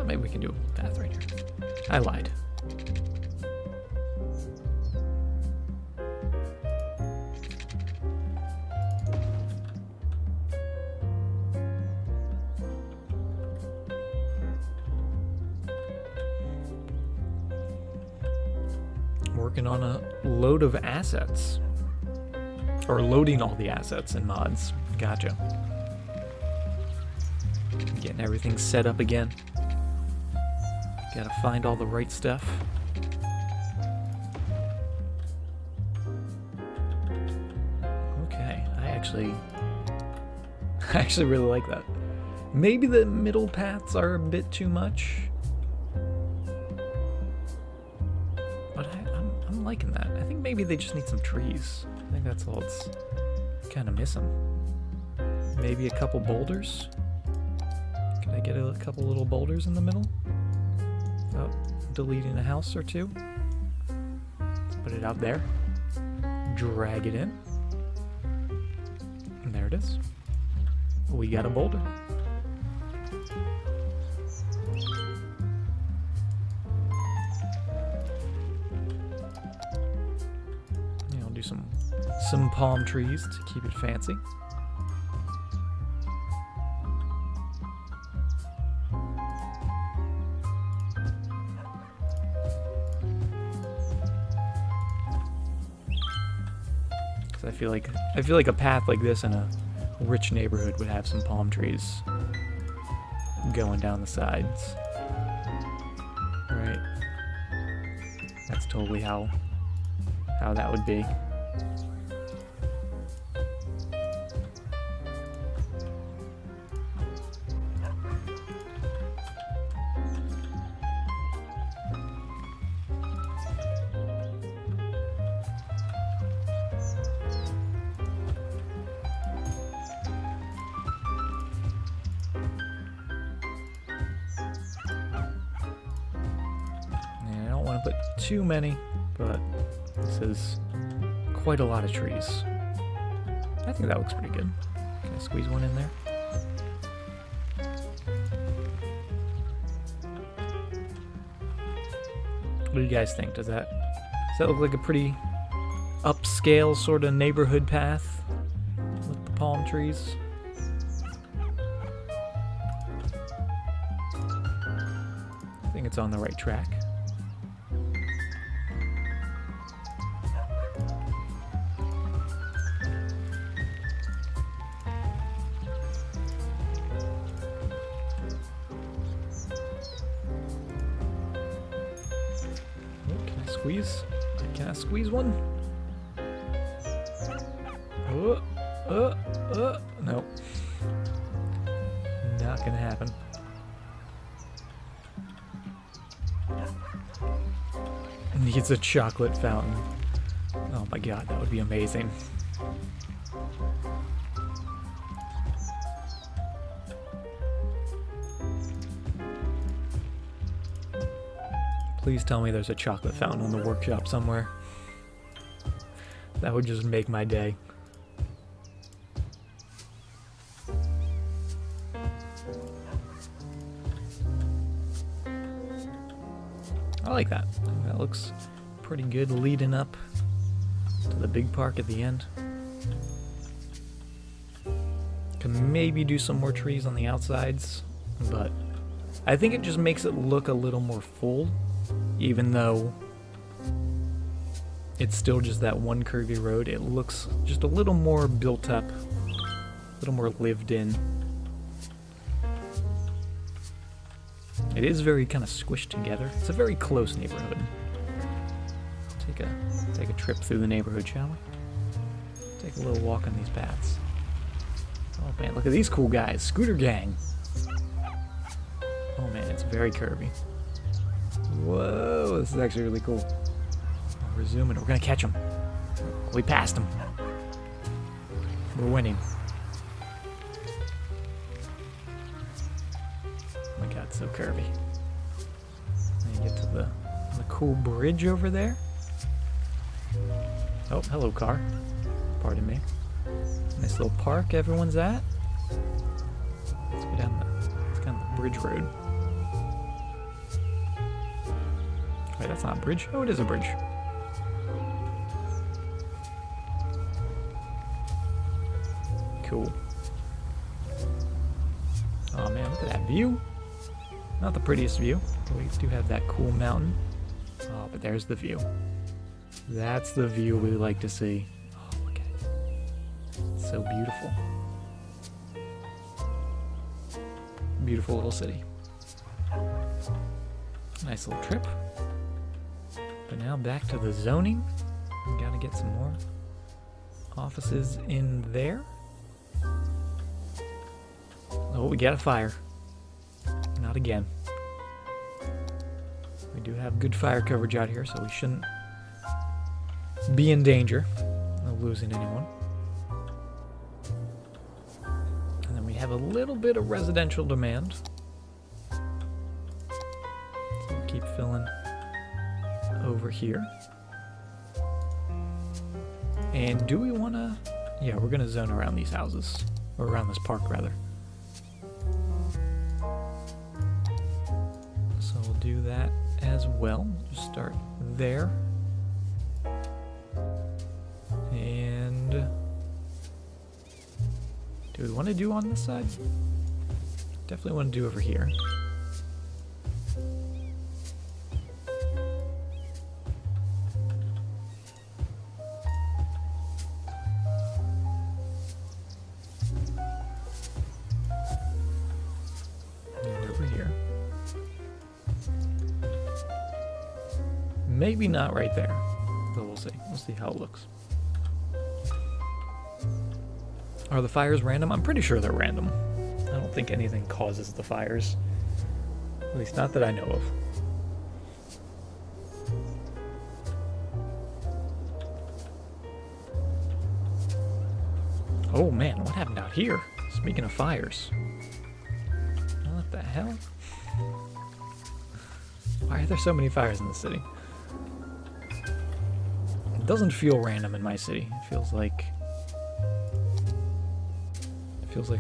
maybe we can do a path right here. I lied. Working on a load of assets. Or loading all the assets and mods Gotcha. Getting everything set up again. Gotta find all the right stuff. Okay, I actually really like that. Maybe the middle paths are a bit too much. But I'm liking that. I think maybe they just need some trees. I think that's all it's kind of missing. Maybe a couple boulders. Can I get a couple little boulders in the middle? Oh, deleting a house or two. Let's put it out there. Drag it in. And there it is. We got a boulder. Yeah, I'll do some palm trees to keep it fancy. I feel like a path like this in a rich neighborhood would have some palm trees going down the sides. Right? That's totally how that would be. Put too many, but this is quite a lot of trees. I think that looks pretty good. Can I squeeze one in there? What do you guys think? Does that look like a pretty upscale sort of neighborhood path with the palm trees? I think it's on the right track. Can I squeeze one? Nope. Not gonna happen. Needs a chocolate fountain. Oh my god, that would be amazing. Please tell me there's a chocolate fountain in the workshop somewhere. That would just make my day. I like that. That looks pretty good leading up to the big park at the end. Can maybe do some more trees on the outsides, but I think it just makes it look a little more full. Even though it's still just that one curvy road, it looks just a little more built up, a little more lived in. It is very kind of squished together. It's a very close neighborhood. Take a trip through the neighborhood, shall we? Take a little walk on these paths. Oh man, look at these cool guys. Scooter gang. Oh man, it's very curvy. Whoa, this is actually really cool. We're zooming. We're gonna catch him. We passed him. We're winning. Oh my god, it's so curvy. Then you get to the cool bridge over there. Oh, hello car. Pardon me. Nice little park everyone's at. Let's go down the bridge road. Wait, that's not a bridge. Oh, it is a bridge. Cool. Oh man, look at that view. Not the prettiest view, but we do have that cool mountain. Oh, but there's the view. That's the view we like to see. Oh, look at it. It's so beautiful. beautiful little city. Nice little trip. But now back to the zoning. Gotta get some more offices in there. Oh, we got a fire. Not again. We do have good fire coverage out here, so we shouldn't be in danger of losing anyone. And then we have a little bit of residential demand. So we'll keep filling over here. And do we want to... Yeah, we're going to zone around these houses. Or around this park, rather. So we'll do that as well. Just start there. And... do we want to do on this side? Definitely want to do over here. Maybe not right there, but we'll see. We'll see how it looks. Are the fires random? I'm pretty sure they're random. I don't think anything causes the fires. At least not that I know of. Oh man, what happened out here? Speaking of fires. What the hell? Why are there so many fires in the city? It doesn't feel random in my city. It feels like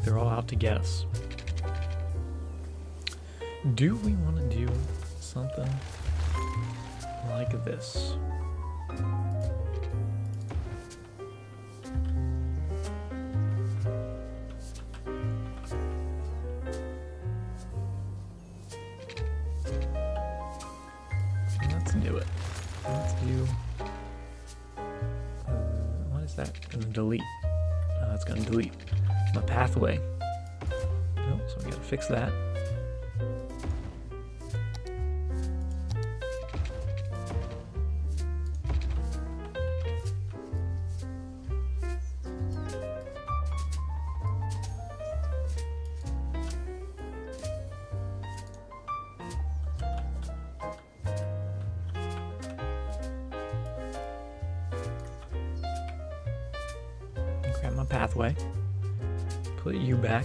they're all out to get us. Do we want to do something like this? Let's do it. Let's do... what is that? Delete. Oh, it's going to delete my pathway. Oh, so we got to fix that. Grab my pathway. Put you back.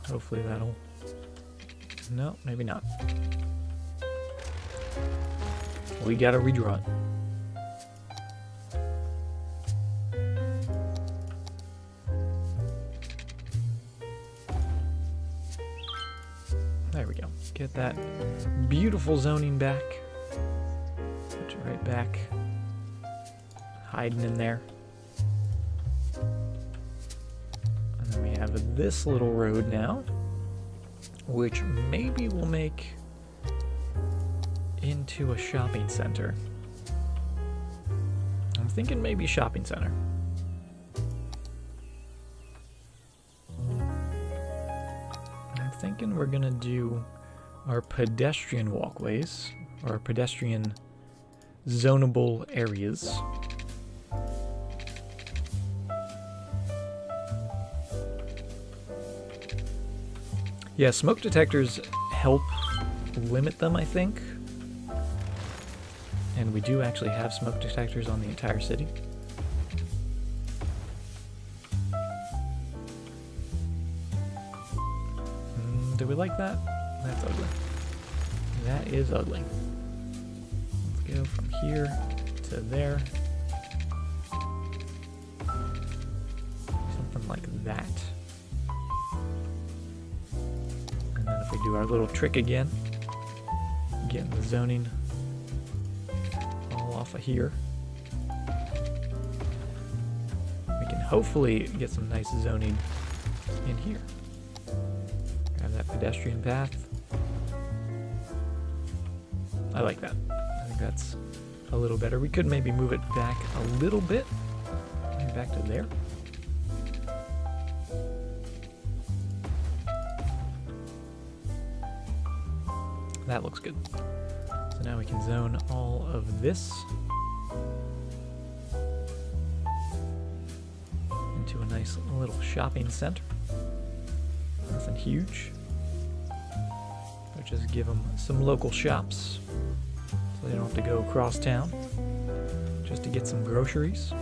Hopefully that'll... no, maybe not. We gotta redraw it. There we go. Get that beautiful zoning back. Put you right back. Hiding in there. And then we have this little road now, which maybe we'll make into a shopping center. I'm thinking maybe shopping center. I'm thinking we're gonna do our pedestrian walkways, or pedestrian zonable areas. Yeah, smoke detectors help limit them, I think. And we do actually have smoke detectors on the entire city. Do we like that? That's ugly. That is ugly. Let's go from here to there. Something like that. And then if we do our little trick again, getting the zoning all off of here, we can hopefully get some nice zoning in here. Grab that pedestrian path. I like that. I think that's a little better. We could maybe move it back a little bit. Maybe back to there. that looks good. So now we can zone all of this into a nice little shopping center. Nothing huge. But just give them some local shops so they don't have to go across town just to get some groceries.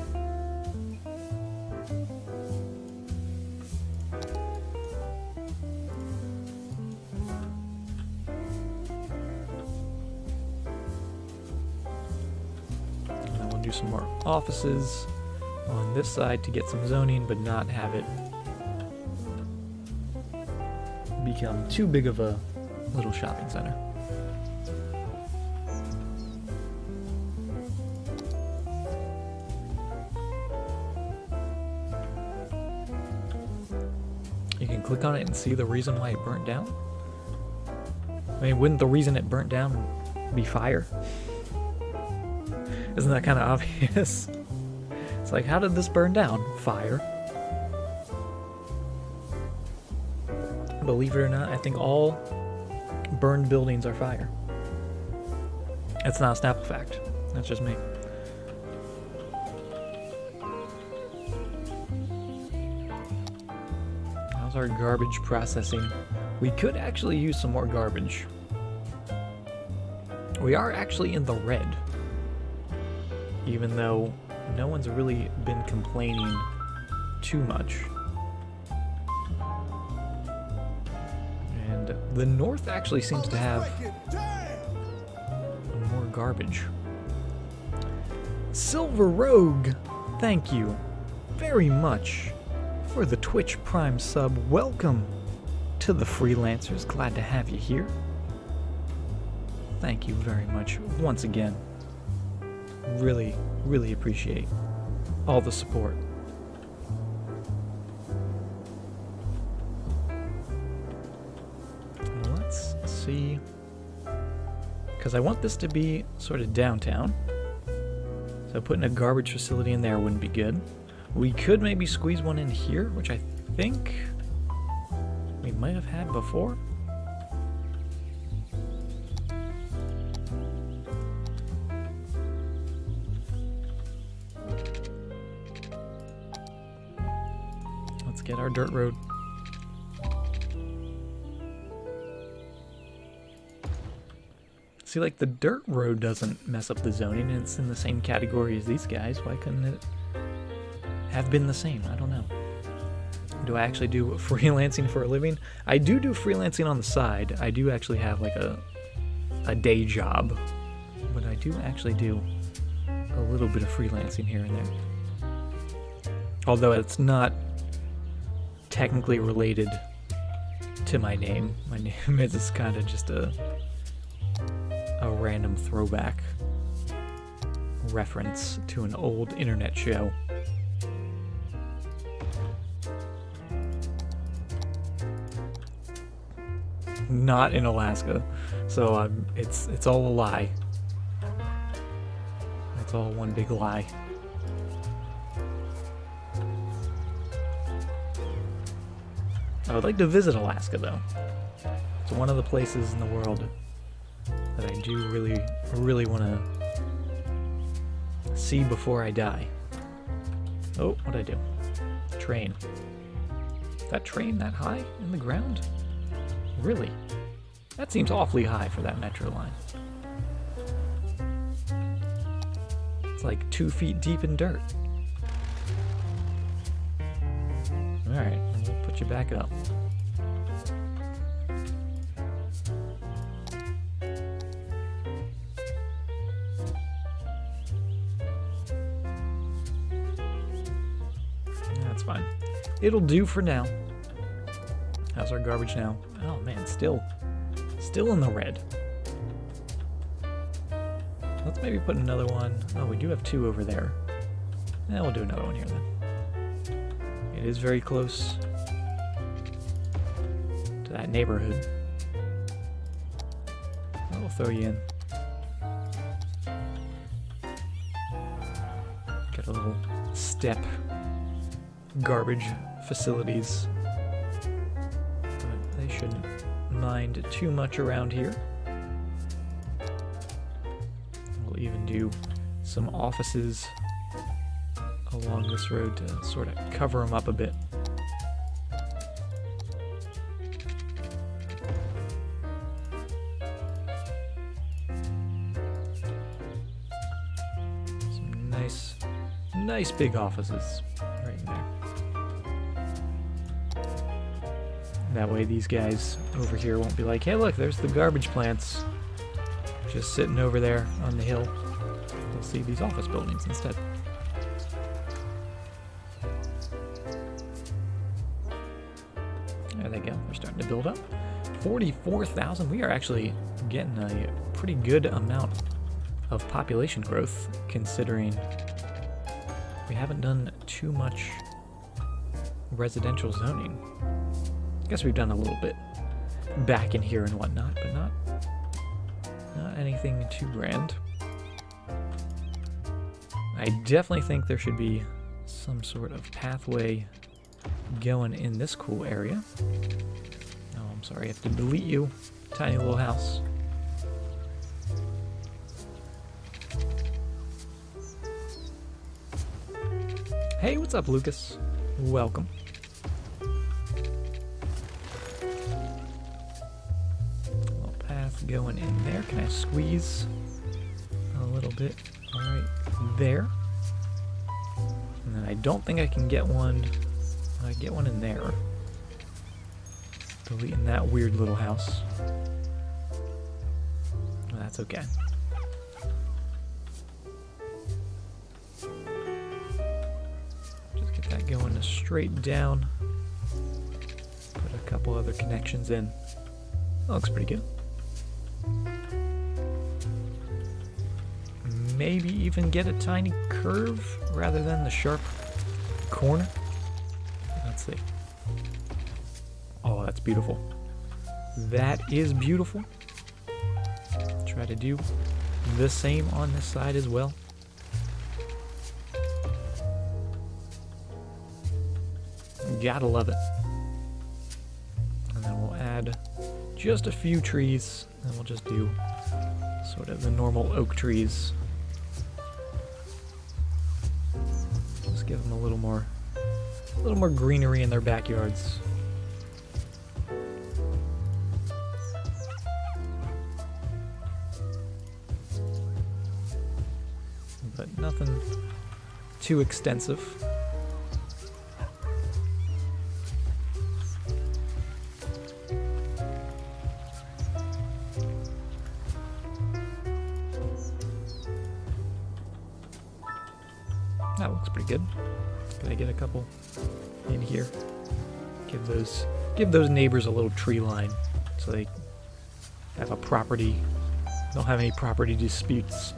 And then we'll do some more offices on this side to get some zoning, but not have it become too big of a little shopping center. You can click on it and see the reason why it burnt down. I mean, wouldn't the reason it burnt down be fire? Isn't that kind of obvious? It's like, how did this burn down? Fire. Believe it or not, I think all burned buildings are fire. That's not a Snapple fact. That's just me. How's our garbage processing? We could actually use some more garbage. We are actually in the red, even though no one's really been complaining too much. And the north actually seems to have more garbage. Silver Rogue, thank you very much for the Twitch Prime sub. Welcome to the Freelancers. Glad to have you here. Thank you very much once again. Really, really appreciate all the support. Let's see, because I want this to be sort of downtown, so putting a garbage facility in there wouldn't be good. We could maybe squeeze one in here, which I think we might have had before. Let's get our dirt road. See, like, the dirt road doesn't mess up the zoning, and it's in the same category as these guys. Why couldn't it have been the same? I don't know. Do I actually do freelancing for a living? I do freelancing on the side. I do actually have, like, a day job. But I do actually do a little bit of freelancing here and there. Although it's not technically related to my name. My name is kind of just a random throwback reference to an old internet show. Not in Alaska, so it's all a lie. It's all one big lie. I would like to visit Alaska, though. It's one of the places in the world that I do really want to see before I die. Oh, what'd I do? Train. That train that high in the ground? Really? That seems awfully high for that metro line. It's like 2 feet deep in dirt. Alright, we'll put you back up. That's fine. It'll do for now. How's our garbage now? Oh man, still in the red. Let's maybe put another one. Oh, we do have 2 over there. Yeah, we'll do another one here then. It is very close to that neighborhood. I'll throw you in. Get a little step garbage facilities. But they shouldn't mind too much around here. do some offices along this road to sort of cover them up a bit. Some nice big offices right there. That way these guys over here won't be like, hey look, there's the garbage plants just sitting over there on the hill. They'll see these office buildings instead. There they go, they're starting to build up. 44,000, we are actually getting a pretty good amount of population growth considering we haven't done too much residential zoning. I guess we've done a little bit back in here and whatnot, but not anything too grand. I definitely think there should be some sort of pathway going in this cool area. Oh, I'm sorry, I have to delete you. Tiny little house. Hey, what's up, Lucas? Welcome. Going in there. Can I squeeze a little bit? Alright, there. And then I don't think I can get one. I get one in there. Deleting that weird little house. Well, that's okay. Just get that going straight down. Put a couple other connections in. That looks pretty good. Maybe even get a tiny curve rather than the sharp corner. Let's see. Oh, that's beautiful. That is beautiful. Try to do the same on this side as well. Gotta love it. And then we'll add just a few trees, and we'll just do sort of the normal oak trees. Give them a little more greenery in their backyards. But nothing too extensive. That looks pretty good. Can I get a couple in here? Give those neighbors a little tree line so they have a property. Don't have any property disputes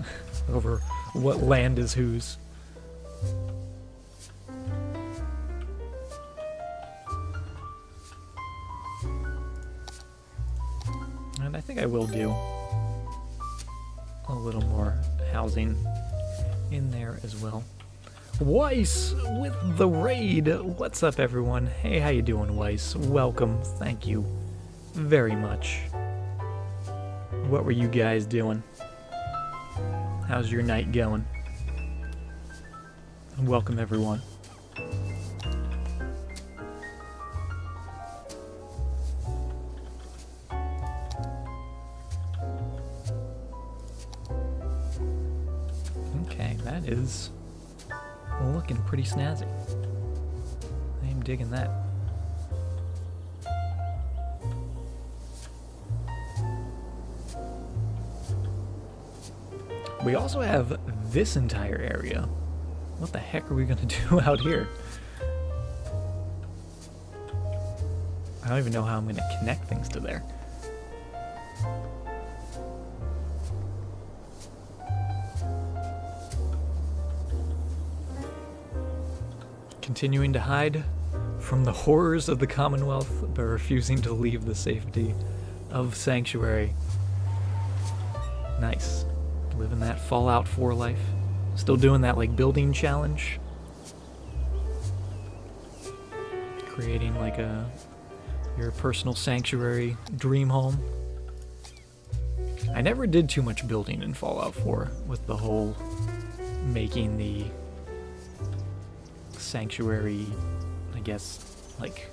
over what land is whose. And I think I will do a little more housing in there as well. Weiss with the raid. What's up, everyone? Hey, how you doing, Weiss? Welcome. Thank you very much. What were you guys doing? How's your night going? Welcome, everyone. Okay, that is looking pretty snazzy. I am digging that. We also have this entire area. What the heck are we gonna do out here? I don't even know how I'm gonna connect things to there. Continuing to hide from the horrors of the Commonwealth, but refusing to leave the safety of Sanctuary. Nice. Living that Fallout 4 life. Still doing that like building challenge. Creating like your personal sanctuary dream home. I never did too much building in Fallout 4 with the whole making the sanctuary, I guess, like...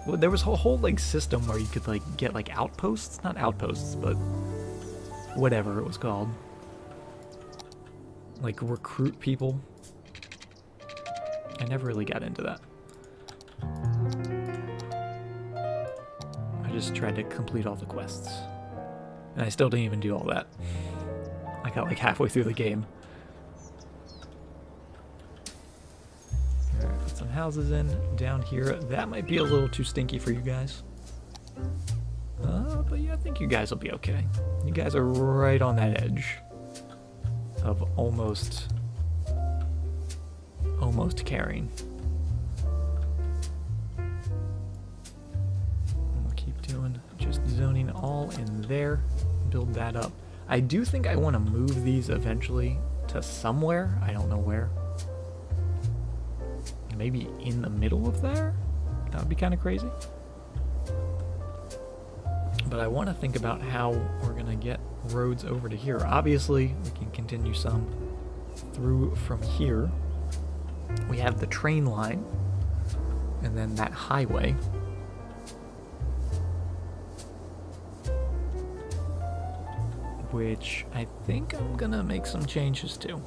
Well, there was a whole like system where you could like get like outposts, not outposts, but whatever it was called. Like recruit people. I never really got into that. I just tried to complete all the quests. And I still didn't even do all that. I got like halfway through the game. Alright, put some houses in down here. That might be a little too stinky for you guys. But yeah, I think you guys will be okay. You guys are right on that edge of almost carrying. We'll keep doing just zoning all in there. Build that up. I do think I want to move these eventually to somewhere. I don't know where. Maybe in the middle of there? That would be kind of crazy. But I want to think about how we're going to get roads over to here. Obviously, we can continue some through from here. We have the train line, and then that highway. Which I think I'm going to make some changes to.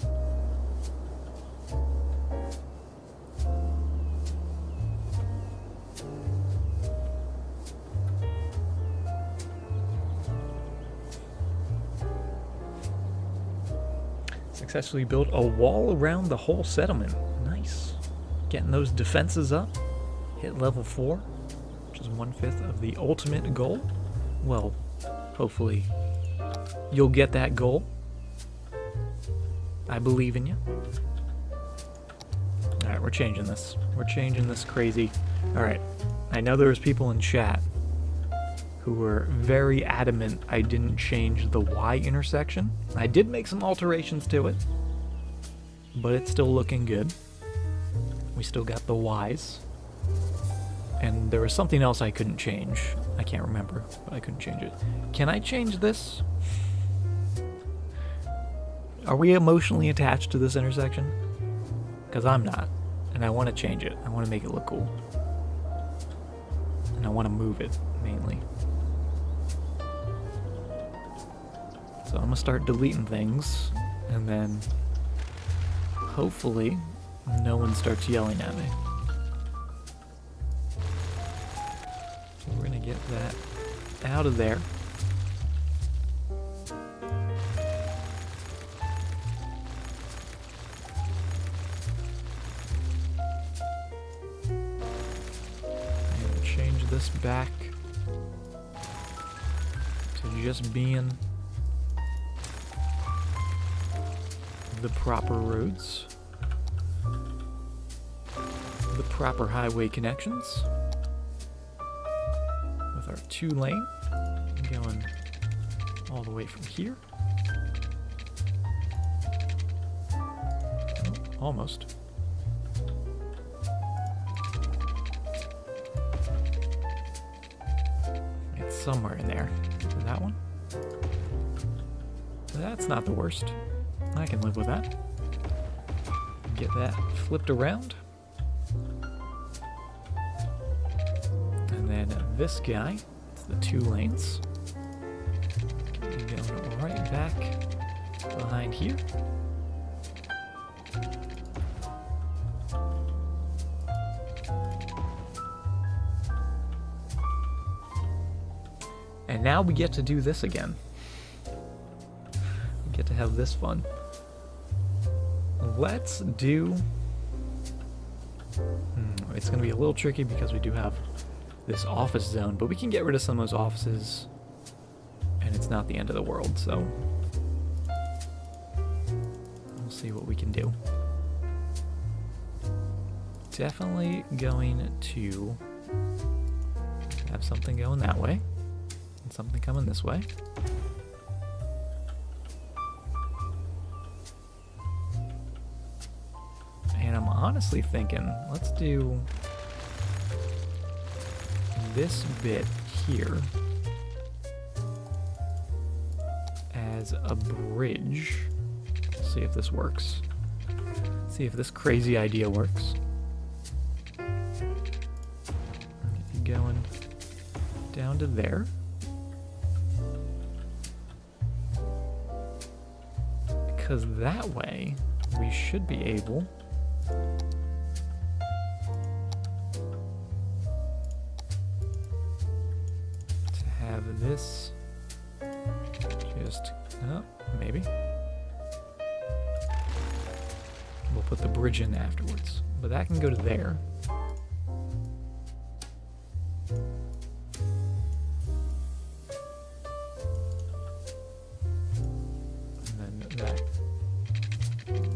Successfully built a wall around the whole settlement. Nice. Getting those defenses up. Hit level 4, which is 1/5 of the ultimate goal. Well, hopefully you'll get that goal. I believe in you. Alright, we're changing this. We're changing this crazy. Alright, I know there was people in chat who were very adamant I didn't change the Y intersection. I did make some alterations to it, but it's still looking good. We still got the Ys. And there was something else I couldn't change. I can't remember, but I couldn't change it. Can I change this? Are we emotionally attached to this intersection? Because I'm not, and I want to change it. I want to make it look cool. And I want to move it, mainly. So I'm going to start deleting things, and then hopefully no one starts yelling at me. So we're going to get that out of there. And we'll change this back to just being the proper roads, the proper highway connections, with our 2-lane going all the way from here. Oh, almost. It's somewhere in there. Is that one? That's not the worst. I can live with that. Get that flipped around. And then this guy, it's the 2 lanes. Going right back behind here. And now we get to do this again. We get to have this fun. Let's do... It's going to be a little tricky because we do have this office zone, but we can get rid of some of those offices, and it's not the end of the world, so we'll see what we can do. Definitely going to have something going that way, and something coming this way. And I'm honestly thinking, let's do this bit here as a bridge. Let's see if this works. See if this crazy idea works. Get you going down to there. Because that way we should be able to have this just, maybe. We'll put the bridge in afterwards, but that can go to there. And then that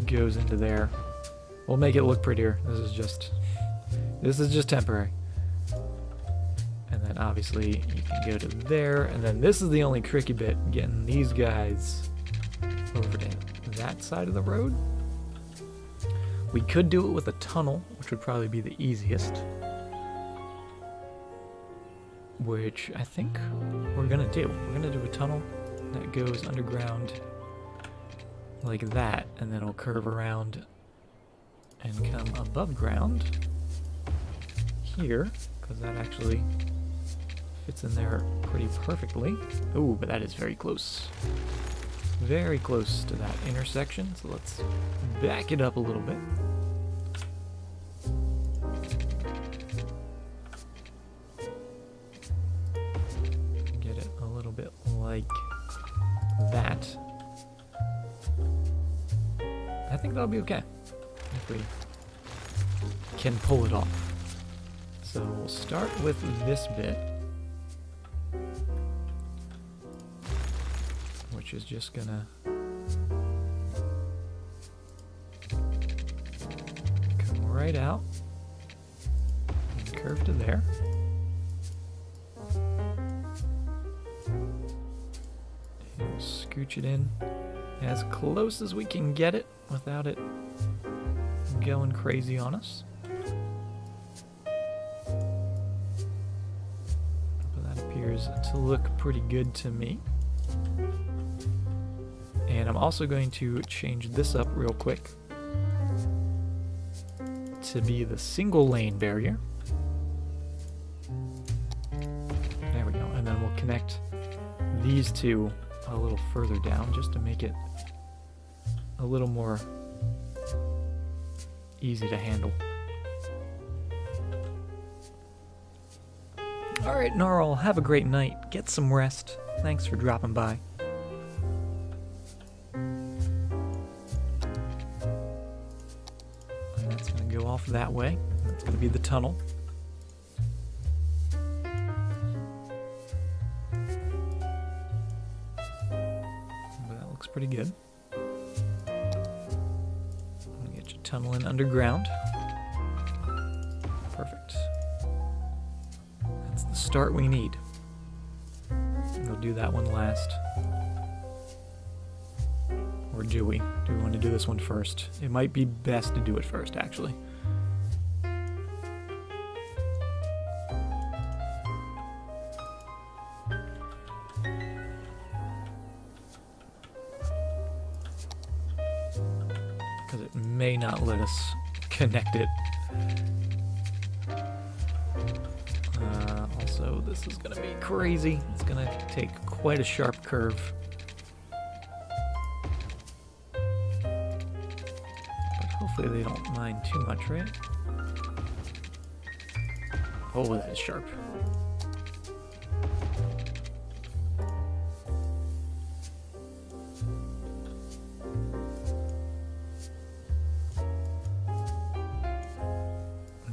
goes into there. We'll make it look prettier. This is just temporary. And then obviously you can go to there, and then this is the only tricky bit, getting these guys over to that side of the road. We could do it with a tunnel, which would probably be the easiest. Which I think we're gonna do. We're gonna do a tunnel that goes underground like that, and then it'll curve around and come above ground here, because that actually fits in there pretty perfectly. Ooh, but that is very close. Very close to that intersection, so let's back it up a little bit. Get it a little bit like that. I think that'll be okay if we can pull it off. So we'll start with this bit, which is just gonna come right out and curve to there. And we'll scooch it in as close as we can get it without it going crazy on us. But that appears to look pretty good to me. And I'm also going to change this up real quick to be the single lane barrier. There we go. And then we'll connect these two a little further down just to make it a little more easy to handle. Alright, Gnarl, have a great night. Get some rest. Thanks for dropping by. Off that way. That's going to be the tunnel. But that looks pretty good. Get your tunnel in underground. Perfect. That's the start we need. We'll do that one last. Or do we? Do we want to do this one first? It might be best to do it first, actually. May not let us connect it. Also, this is going to be crazy. It's going to take quite a sharp curve. But hopefully they don't mind too much, right? Oh, that is sharp.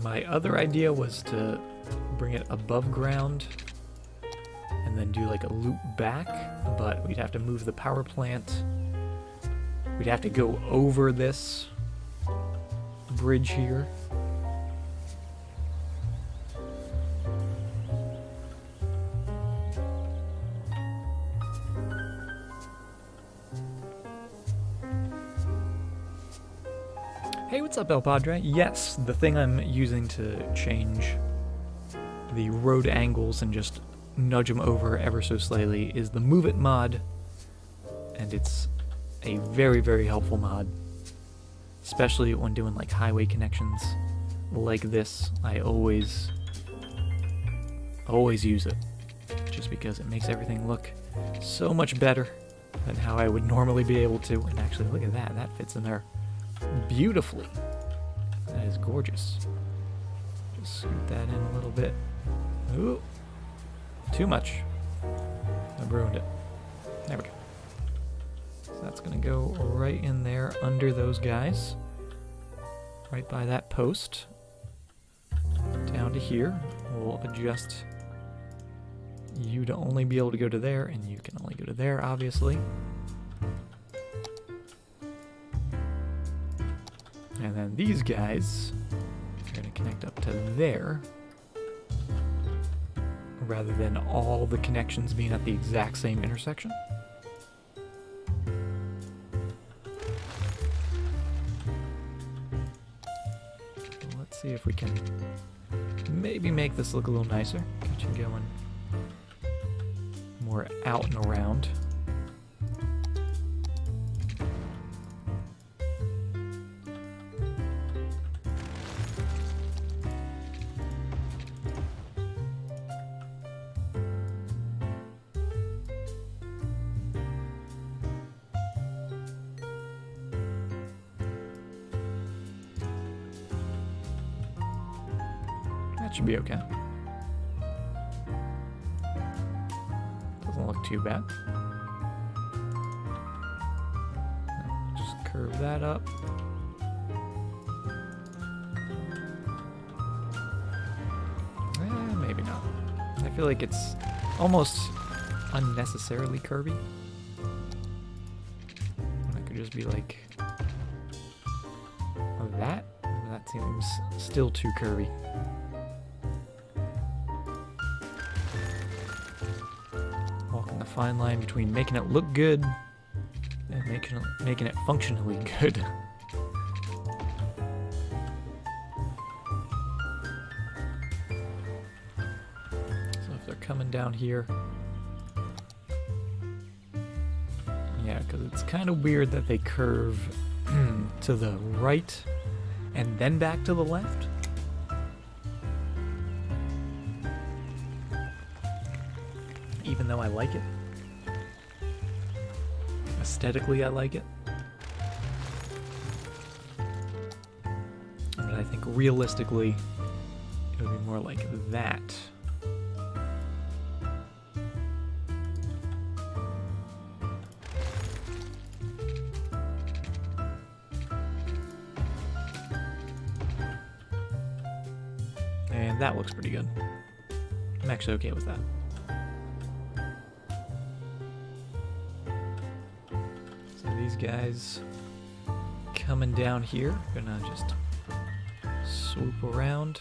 My other idea was to bring it above ground and then do like a loop back, but we'd have to move the power plant. We'd have to go over this bridge here. Hey, what's up, El Padre? Yes, the thing I'm using to change the road angles and just nudge them over ever so slightly is the Move It mod. and it's a very, very helpful mod, especially when doing like highway connections like this. I always use it, just because it makes everything look so much better than how I would normally be able to. And actually, look at that. That fits in there beautifully. That is gorgeous. Just scoot that in a little bit. Ooh, too much. I've ruined it. There we go. So that's going to go right in there under those guys. Right by that post. Down to here. We'll adjust you to only be able to go to there, and you can only go to there, obviously. And then these guys are going to connect up to there, rather than all the connections being at the exact same intersection. Let's see if we can maybe make this look a little nicer. Get you going more out and around. That should be okay. Doesn't look too bad. Just curve that up. Maybe not. I feel like it's almost unnecessarily curvy. I could just be like that. That seems still too curvy. Fine line between making it look good and making it functionally good. So if they're coming down here, yeah, because it's kind of weird that they curve to the right and then back to the left. Even though I like it. Aesthetically, I like it. But I think realistically, it would be more like that. And that looks pretty good. I'm actually okay with that. Guys coming down here, gonna just swoop around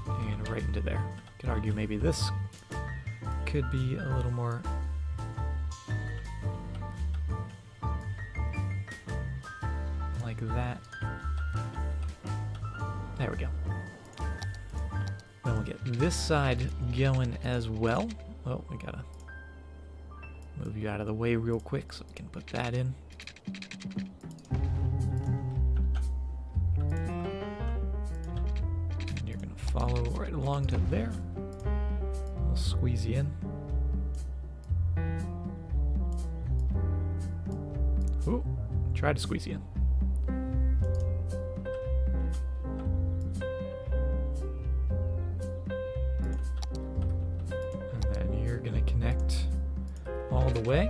and right into there. Could argue maybe this could be a little more like that. There we go. Then we'll get this side going as well. Oh, we gotta move you out of the way real quick so we can put that in. And you're going to follow right along to there. We'll squeeze you in. Ooh, try to squeeze you in. And then you're going to connect all the way.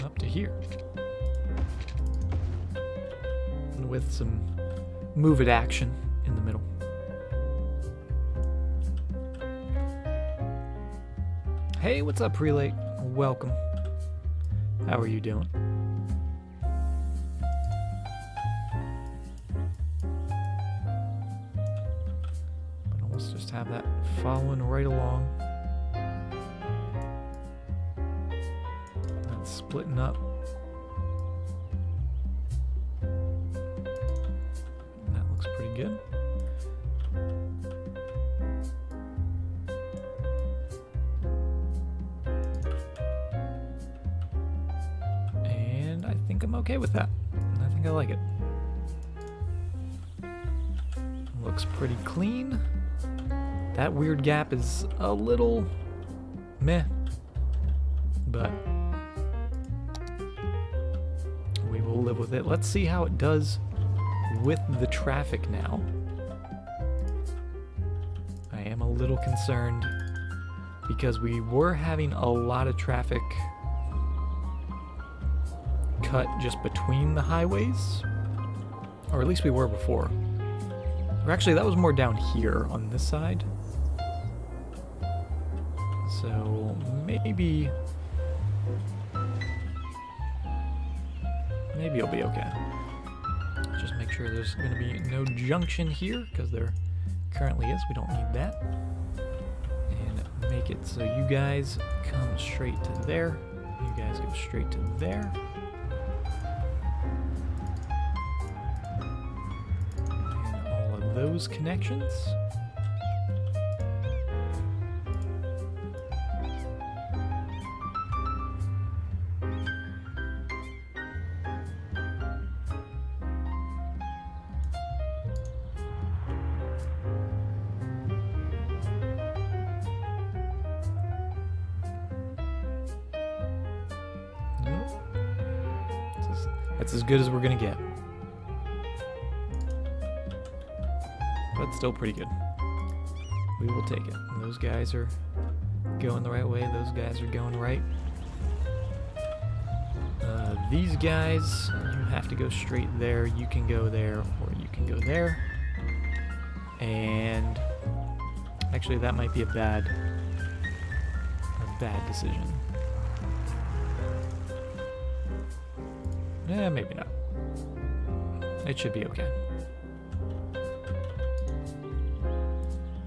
Up to here. And with some move it action in the middle. Hey, what's up, Prelate? Welcome. How are you doing? Have that following right along. And splitting up. And that looks pretty good. think I'm okay with that. I think I like it. Looks pretty clean. That weird gap is a little meh, but we will live with it. Let's see how it does with the traffic now. I am a little concerned because we were having a lot of traffic cut just between the highways, or at least we were before. Or actually, that was more down here on this side. So maybe it'll be okay. Just make sure there's going to be no junction here, because there currently is. We don't need that. And make it so you guys come straight to there. You guys go straight to there. And all of those connections. That's as good as we're gonna get. But still pretty good. We will take it. Those guys are going the right way. Those guys are going right. These guys, you have to go straight there. You can go there, or you can go there. And actually, that might be a bad decision. Maybe not. It should be okay.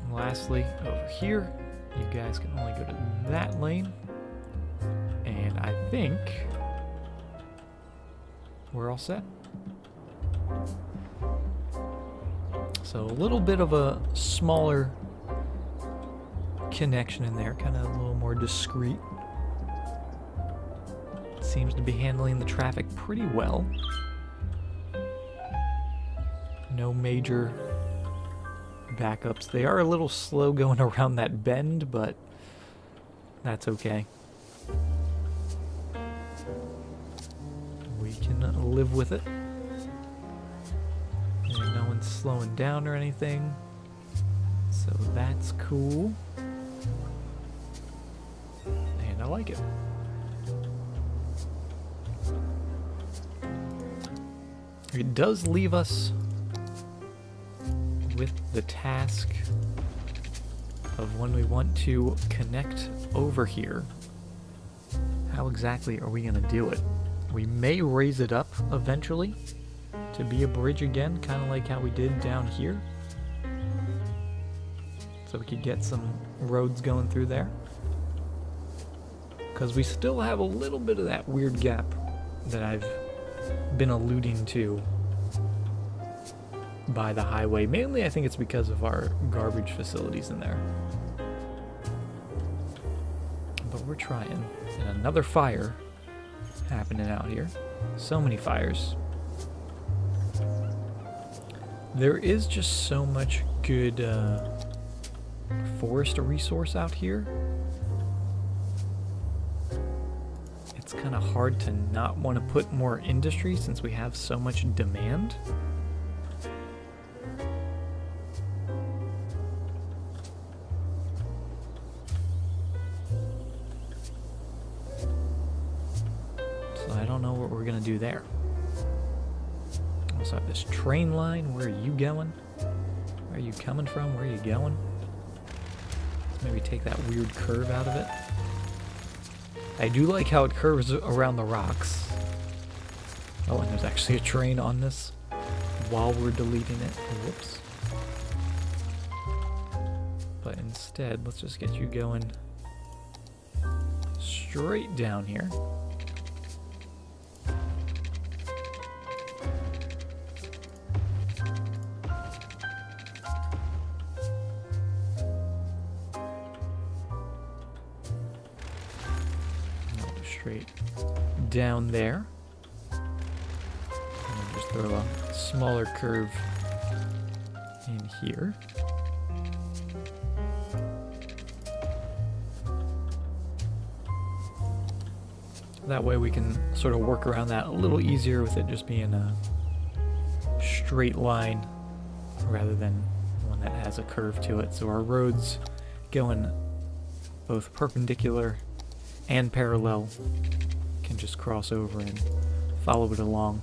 And lastly, over here, you guys can only go to that lane. And I think we're all set. So a little bit of a smaller connection in there, kind of a little more discreet. Seems to be handling the traffic pretty well. No major backups. They are a little slow going around that bend, but that's okay. We can live with it. And no one's slowing down or anything. So that's cool. And I like it. It does leave us with the task of when we want to connect over here. How exactly are we going to do it? We may raise it up eventually to be a bridge again, kind of like how we did down here. So we could get some roads going through there. Because we still have a little bit of that weird gap that I've been alluding to by the highway. Mainly I think it's because of our garbage facilities in there. But we're trying. And another fire happening out here. So many fires. There is just so much good forest resource out here. It's kind of hard to not want to put more industry since we have so much demand. So I don't know what we're going to do there. Also have this train line. Where are you going? Where are you coming from? Where are you going? Let's maybe take that weird curve out of it. I do like how it curves around the rocks. Oh, and there's actually a train on this while we're deleting it. Whoops. But instead, let's just get you going straight down here. Straight down there. just throw a smaller curve in here. That way we can sort of work around that a little easier with it just being a straight line rather than one that has a curve to it. So our roads going both perpendicular and parallel can just cross over and follow it along.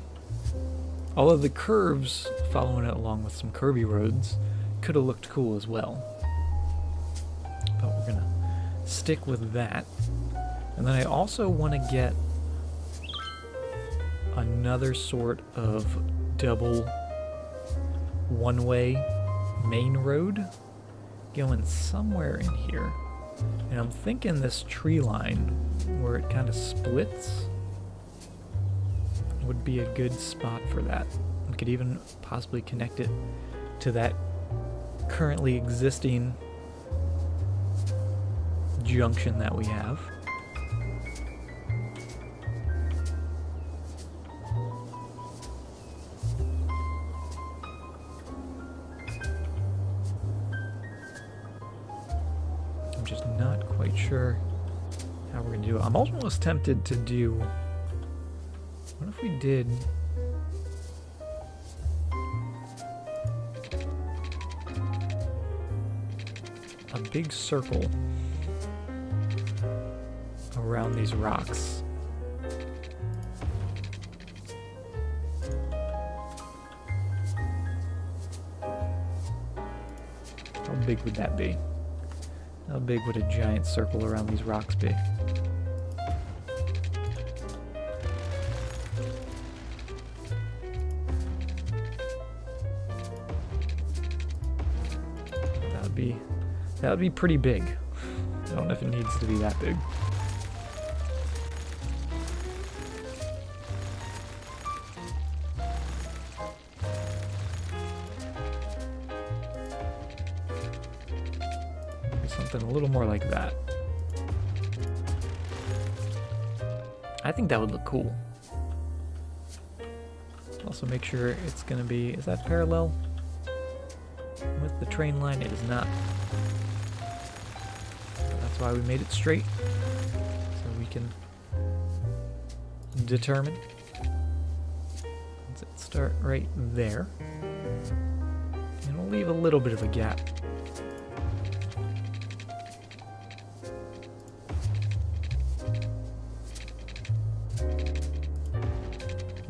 Although the curves following it along with some curvy roads could have looked cool as well. But we're gonna stick with that. And then I also want to get another sort of double one-way main road going somewhere in here. And I'm thinking this tree line where it kind of splits would be a good spot for that. We could even possibly connect it to that currently existing junction that we have. I'm just not quite sure how we're going to do it. I'm almost tempted to do... What if we did... a big circle around these rocks? How big would that be? How big would a giant circle around these rocks be? That would be pretty big. I don't know if it needs to be that big. Maybe something a little more like that. I think that would look cool. Also make sure it's gonna be, is that parallel with the train line? It is not. That's why we made it straight, so we can determine. Let's start right there, and we'll leave a little bit of a gap.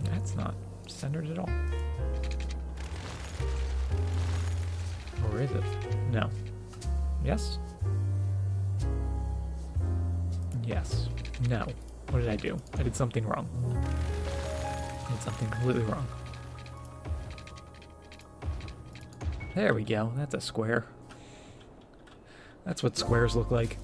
That's not centered at all. Or is it? No. Yes? Yes. No. What did I do? I did something wrong. I did something completely wrong. There we go. That's a square. That's what squares look like.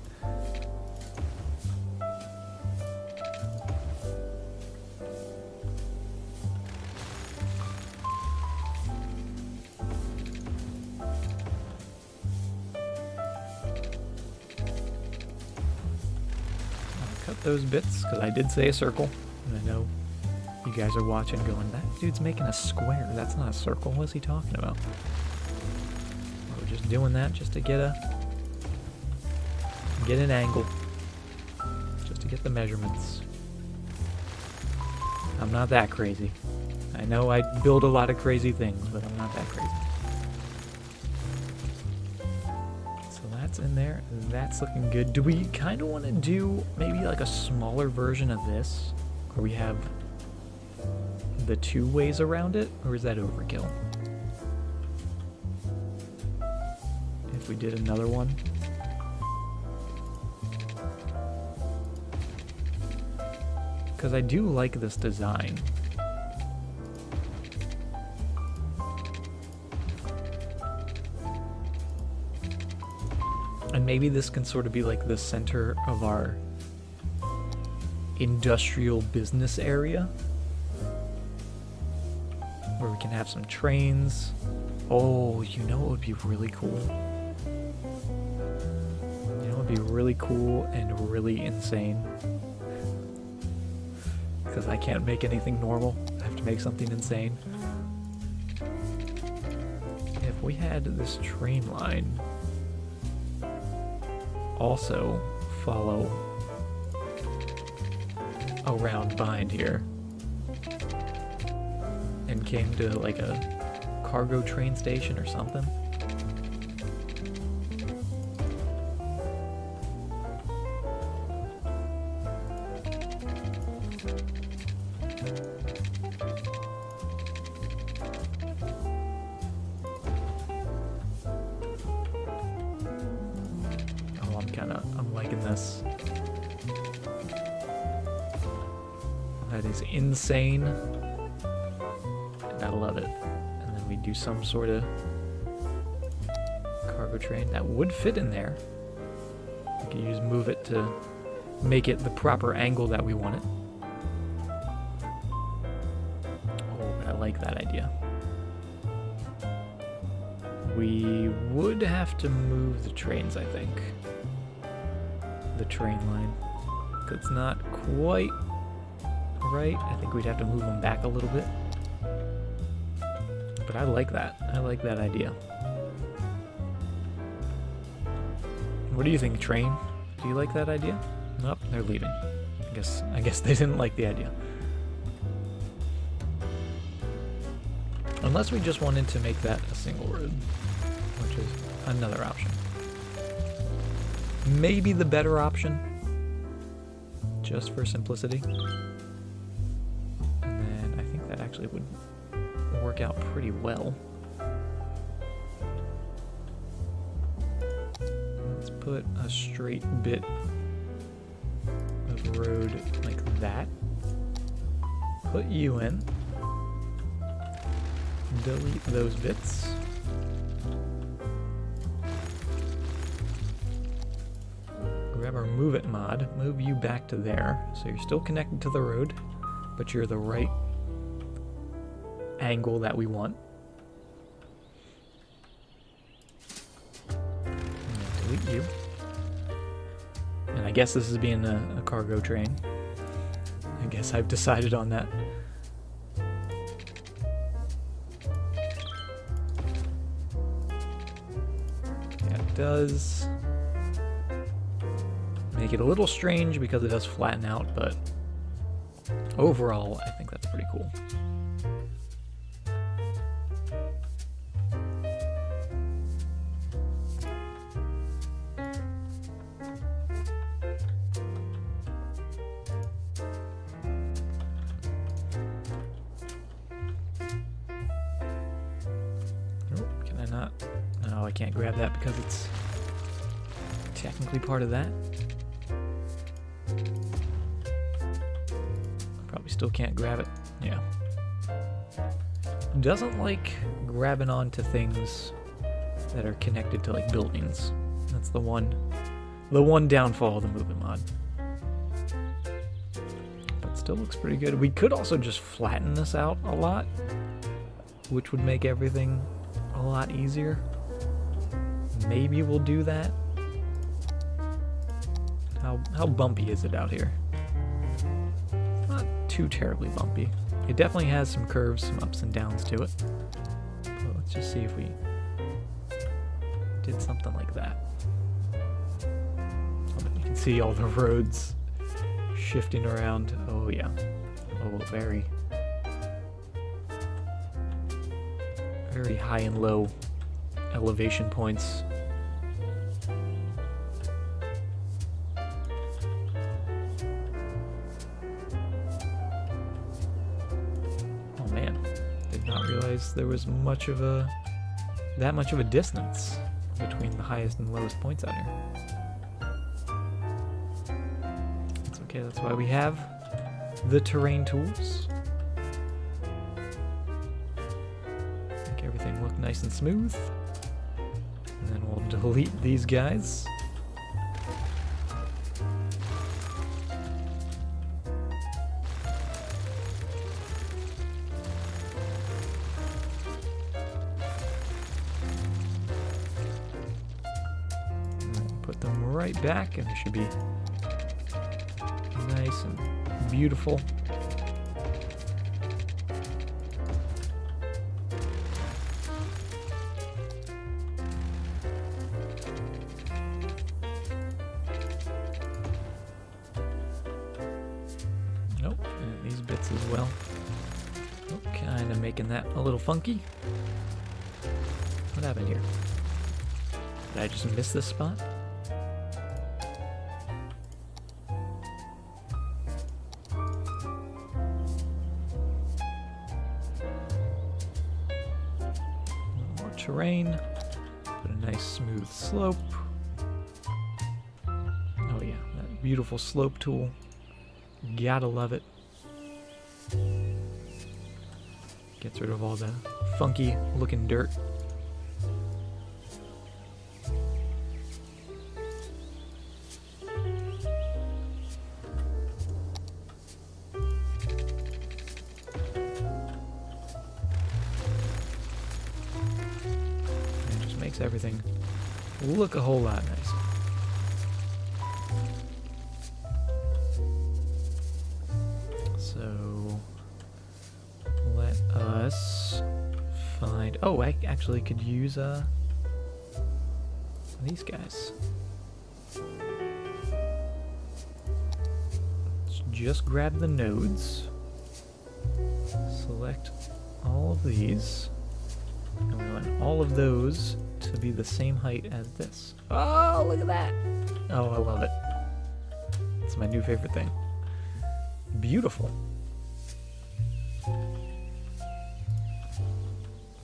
Those bits, because I did say a circle, and I know you guys are watching going, that dude's making a square, that's not a circle, what's he talking about? We're just doing that just to get an angle, just to get the measurements. I'm not that crazy. I know I build a lot of crazy things, but I'm not that crazy. That's in there. That's looking good. Do we kind of want to do maybe like a smaller version of this, where we have the two ways around it, or is that overkill? If we did another one. Because I do like this design. And maybe this can sort of be like the center of our industrial business area, where we can have some trains. Oh, you know what would be really cool? You know what would be really cool and really insane? Because I can't make anything normal. I have to make something insane. if we had this train line also follow around behind here and came to like a cargo train station or something. I'm liking this. That is insane. Gotta love it. And then we do some sort of cargo train that would fit in there. We could just move it to make it the proper angle that we want it. Oh, I like that idea. We would have to move the trains, I think. The train line. It's not quite right. I think we'd have to move them back a little bit. But I like that. I like that idea. What do you think, train? Do you like that idea? Nope, they're leaving. I guess they didn't like the idea. Unless we just wanted to make that a single road, which is another option. Maybe the better option, just for simplicity. And then I think that actually would work out pretty well. Let's put a straight bit of road like that. Put you in. Delete those bits. Grab our move it mod, move you back to there. So you're still connected to the road, but you're the right angle that we want. Delete you. And I guess this is being a cargo train. I guess I've decided on that. That does make it a little strange because it does flatten out, but overall I think that's pretty cool. Can I not? No, I can't grab that because it's technically part of that. Probably still can't grab it. Yeah. Doesn't like grabbing onto things that are connected to like buildings. That's the one downfall of the movement mod. But still looks pretty good. We could also just flatten this out a lot, which would make everything a lot easier. Maybe we'll do that. How bumpy is it out here? Not too terribly bumpy. It definitely has some curves, some ups and downs to it. But let's just see if we did something like that. You can see all the roads shifting around. Oh yeah. Oh, very high and low elevation points. There was that much of a distance between the highest and lowest points out here. That's okay, that's why we have the terrain tools. Make everything look nice and smooth. And then we'll delete these guys. Right back, and it should be nice and beautiful. these bits as well. Oh, kind of making that a little funky. What happened here? Did I just miss this spot? More terrain. Put a nice smooth slope. Oh yeah, that beautiful slope tool. Gotta love it. Gets rid of all the funky looking dirt. And just makes everything look a whole lot nicer. So let us find. Oh, I actually could use these guys. Let's just grab the nodes. Select all of these. And we want all of those to be the same height as this. Oh, look at that! Oh, I love it. It's my new favorite thing. Beautiful.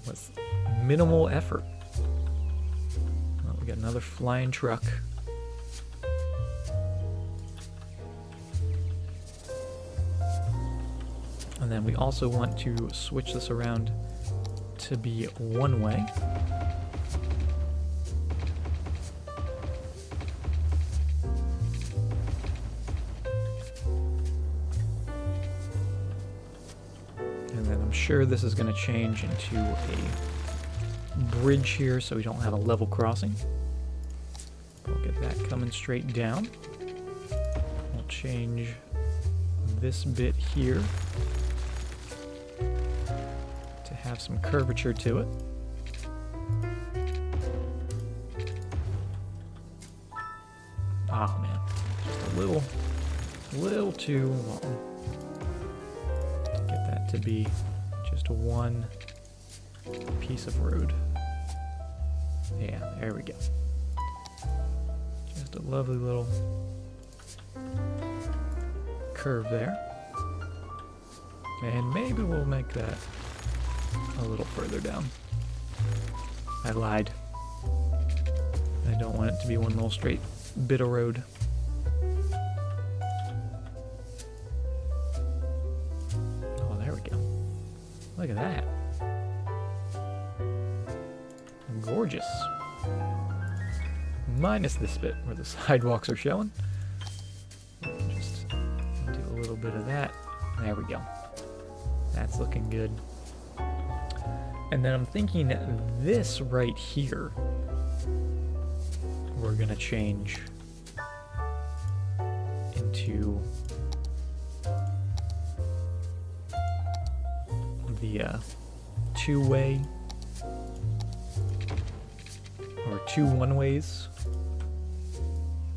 With minimal effort. Oh, we got another flying truck. And then we also want to switch this around to be one way. And then I'm sure this is going to change into a bridge here so we don't have a level crossing. We'll get that coming straight down. We'll change this bit here to have some curvature to it. Oh man, just a little too long. Get that to be just one piece of road. Yeah, there we go. Just a lovely little curve there. And maybe we'll make that a little further down. I lied. I don't want it to be one little straight bit of road. Oh, there we go. Look at that. Gorgeous. Minus this bit where the sidewalks are showing. Just do a little bit of that. There we go. That's looking good. And then I'm thinking this right here, we're gonna change into the two-way or two one-ways.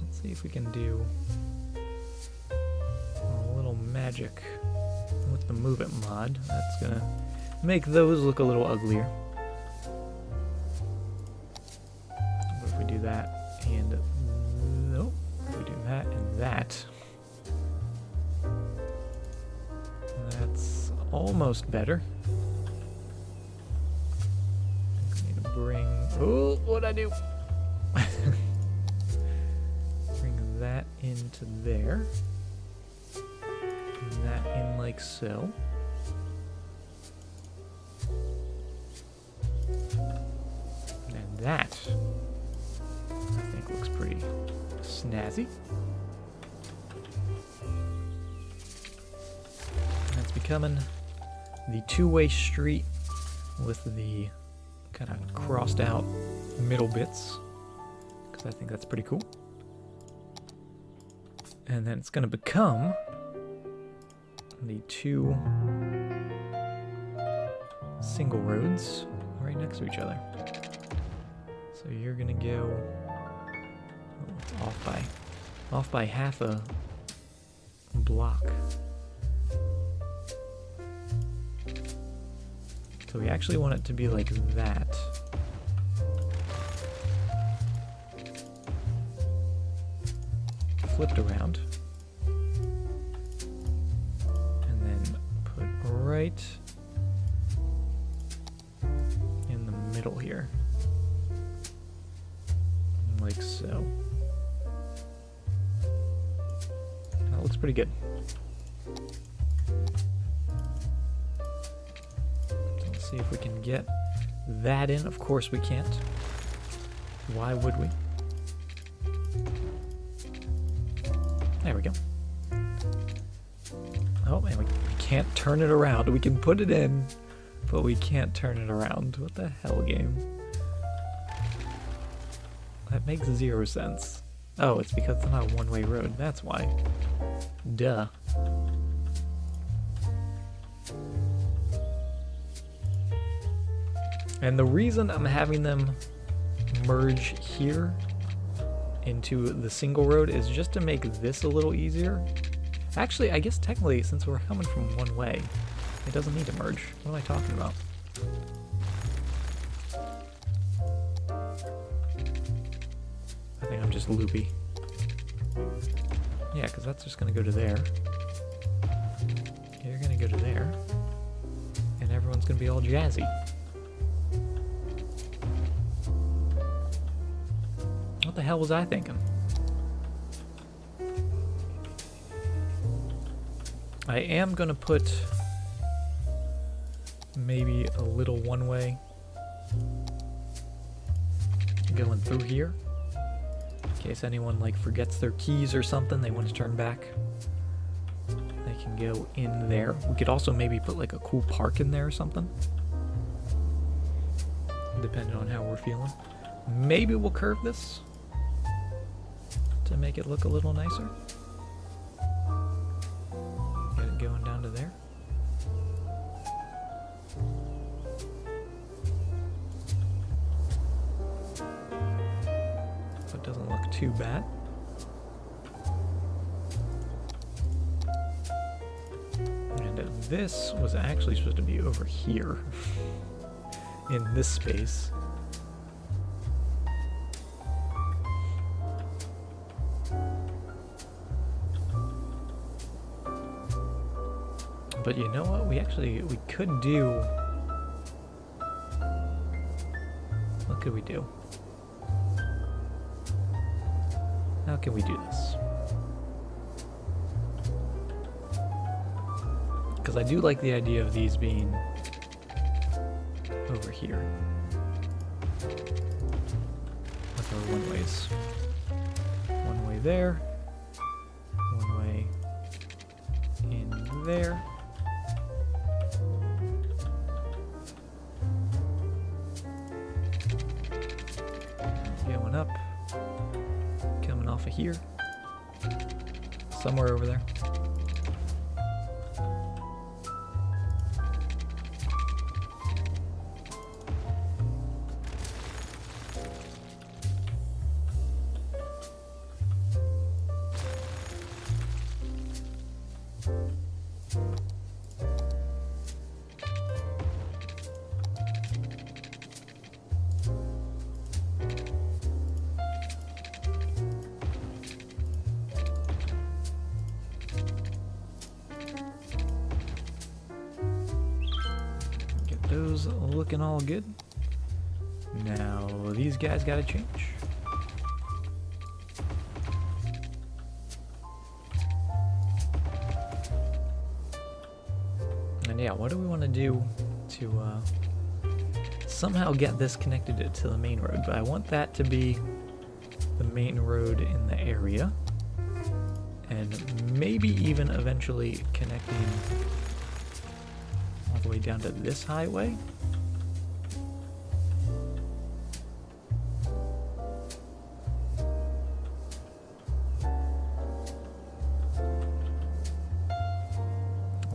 Let's see if we can do a little magic with the Move It mod. That's gonna make those look a little uglier. What if we do that and nope, if we do that and that. That's almost better. I need to bring, oh, what'd I do? Bring that into there. And that in like so. And that, I think, looks pretty snazzy. That's becoming the two-way street with the kind of crossed out middle bits, because I think that's pretty cool. And then it's going to become the two single roads right next to each other. So you're gonna go off by half a block. So we actually want it to be like that. Flipped around. And then put right in the middle here. Like so. That looks pretty good. See if we can get that in. Of course we can't. Why would we? There we go. Oh, and we can't turn it around. We can put it in, but we can't turn it around. What the hell, game? That makes 0 sense. Oh, it's because it's not a one-way road. That's why. Duh. And the reason I'm having them merge here into the single road is just to make this a little easier. Actually, I guess technically, since we're coming from one way, it doesn't need to merge. What am I talking about? I think I'm just loopy. Yeah, because that's just going to go to there. You're going to go to there. And everyone's going to be all jazzy. What the hell was I thinking? I am gonna put maybe a little one-way going through here in case anyone like forgets their keys or something, they want to turn back. They can go in there. We could also maybe put like a cool park in there or something, depending on how we're feeling. Maybe we'll curve this to make it look a little nicer. Get it going down to there. So it doesn't look too bad. And this was actually supposed to be over here in this space. But you know what? We could do... What could we do? How can we do this? Because I do like the idea of these being over here. With our one-ways. One way there. One way in there. Going up, coming off of here, somewhere over there. Those looking all good. Now these guys gotta change. And yeah, what do we want to do to somehow get this connected to the main road? But I want that to be the main road in the area, and maybe even eventually connecting all the way down to this highway.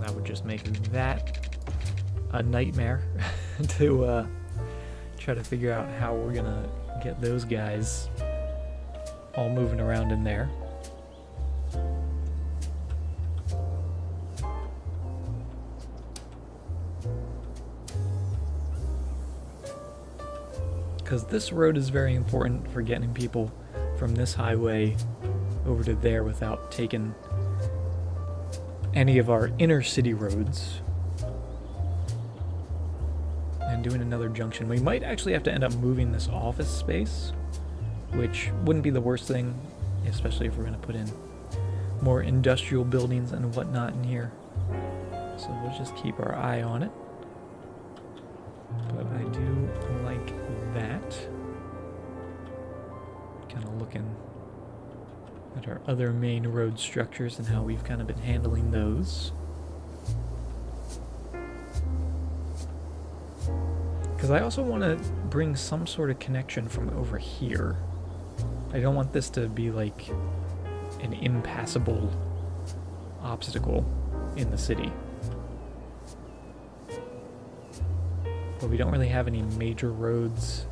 That would just make that a nightmare to try to figure out how we're gonna get those guys all moving around in there. because this road is very important for getting people from this highway over to there without taking any of our inner city roads. And doing another junction. We might actually have to end up moving this office space, which wouldn't be the worst thing, especially if we're going to put in more industrial buildings and whatnot in here. So we'll just keep our eye on it. But I do like that. Kind of looking at our other main road structures and how we've kind of been handling those. Because I also want to bring some sort of connection from over here. I don't want this to be like an impassable obstacle in the city. But we don't really have any major roads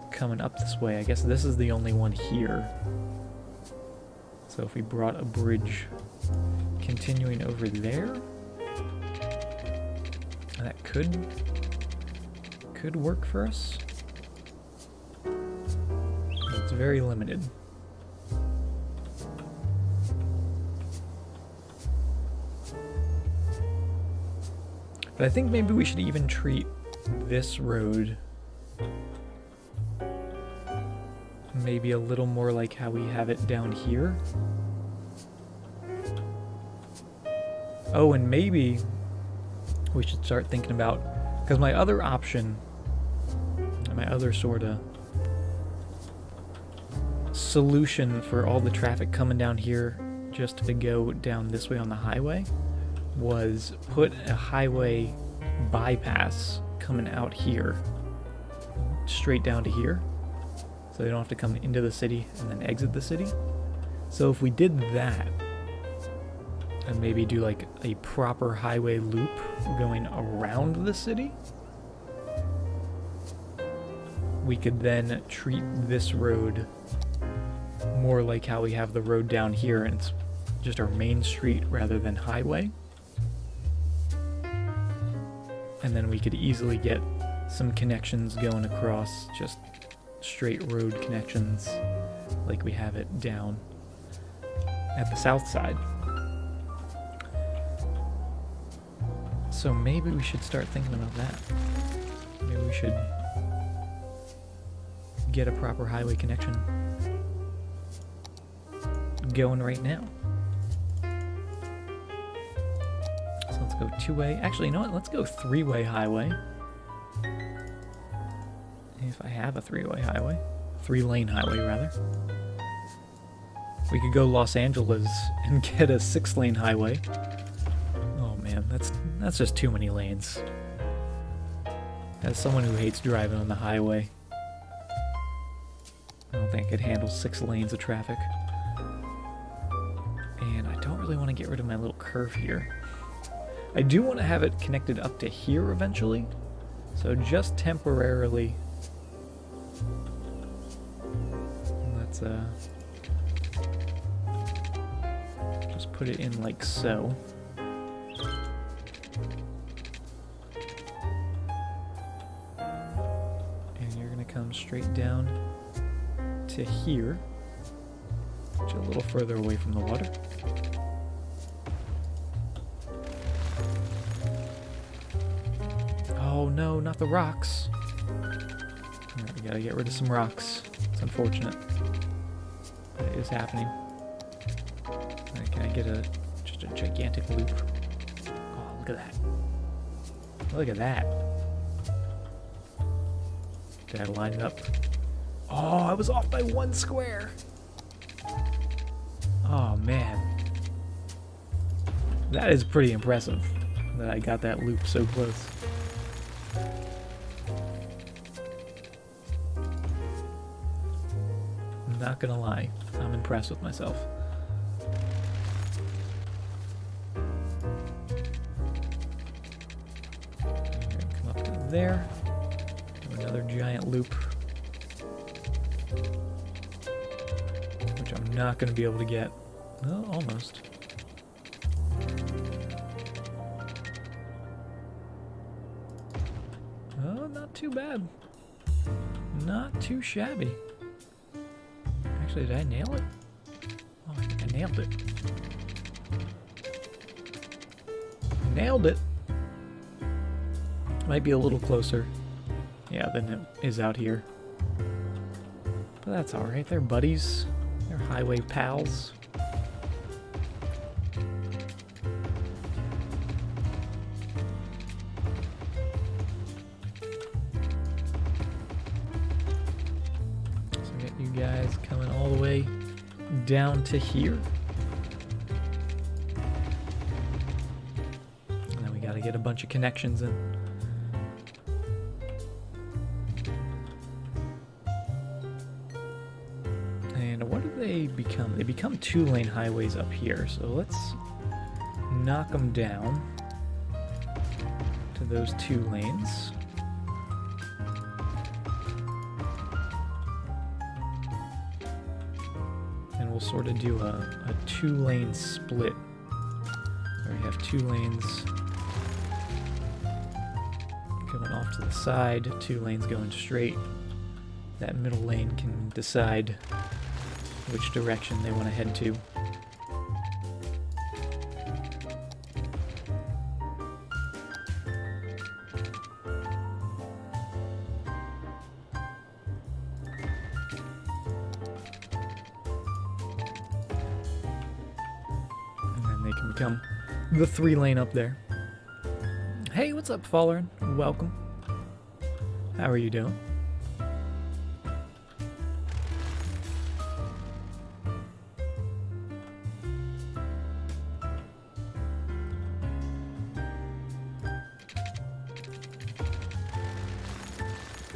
coming up this way. I guess this is the only one here. So if we brought a bridge continuing over there, that could work for us. It's very limited. But I think maybe we should even treat this road maybe a little more like how we have it down here. Oh, and maybe we should start thinking about, because my other option, my other sort of solution for all the traffic coming down here just to go down this way on the highway was put a highway bypass coming out here straight down to here, so they don't have to come into the city and then exit the city. So if we did that and maybe do like a proper highway loop going around the city, we could then treat this road more like how we have the road down here, and it's just our main street rather than highway. And then we could easily get some connections going across, just straight road connections like we have it down at the south side. So maybe we should start thinking about that. Maybe we should get a proper highway connection going right now. So let's go two-way. Actually, you know what? Let's go three-way highway. If I have a three-way highway. Three-lane highway, rather. We could go Los Angeles and get a six-lane highway. Oh man, that's just too many lanes. As someone who hates driving on the highway, I don't think I could handle 6 lanes of traffic. And I don't really want to get rid of my little curve here. I do want to have it connected up to here eventually. So just temporarily, let's just put it in like so. And you're going to come straight down to here, which is a little further away from the water. Oh no, not the rocks. Alright, we gotta get rid of some rocks. It's unfortunate, but it is happening. Alright, can I get just a gigantic loop? Oh, look at that. Look at that. Did I line it up? Oh, I was off by 1 square. Oh man. That is pretty impressive that I got that loop so close. I'm not gonna lie, I'm impressed with myself. Come up to there. Do another giant loop, which I'm not gonna be able to get. Well, almost. Oh, not too bad. Not too shabby. Actually, did I nail it? Oh, I think I nailed it. Nailed it! Might be a little closer. Yeah, than it is out here. But that's alright, they're buddies. They're highway pals. So we got you guys coming all the way down to here. And then we gotta get a bunch of connections in. And what do they become? They become 2-lane highways up here. So let's knock them down to those 2 lanes. And we'll sort of do a 2-lane split. Where we have 2 lanes going off to the side, 2 lanes going straight. That middle lane can decide which direction they want to head to. And then they can become the 3-lane up there. Hey, what's up, Fallerin? Welcome. How are you doing?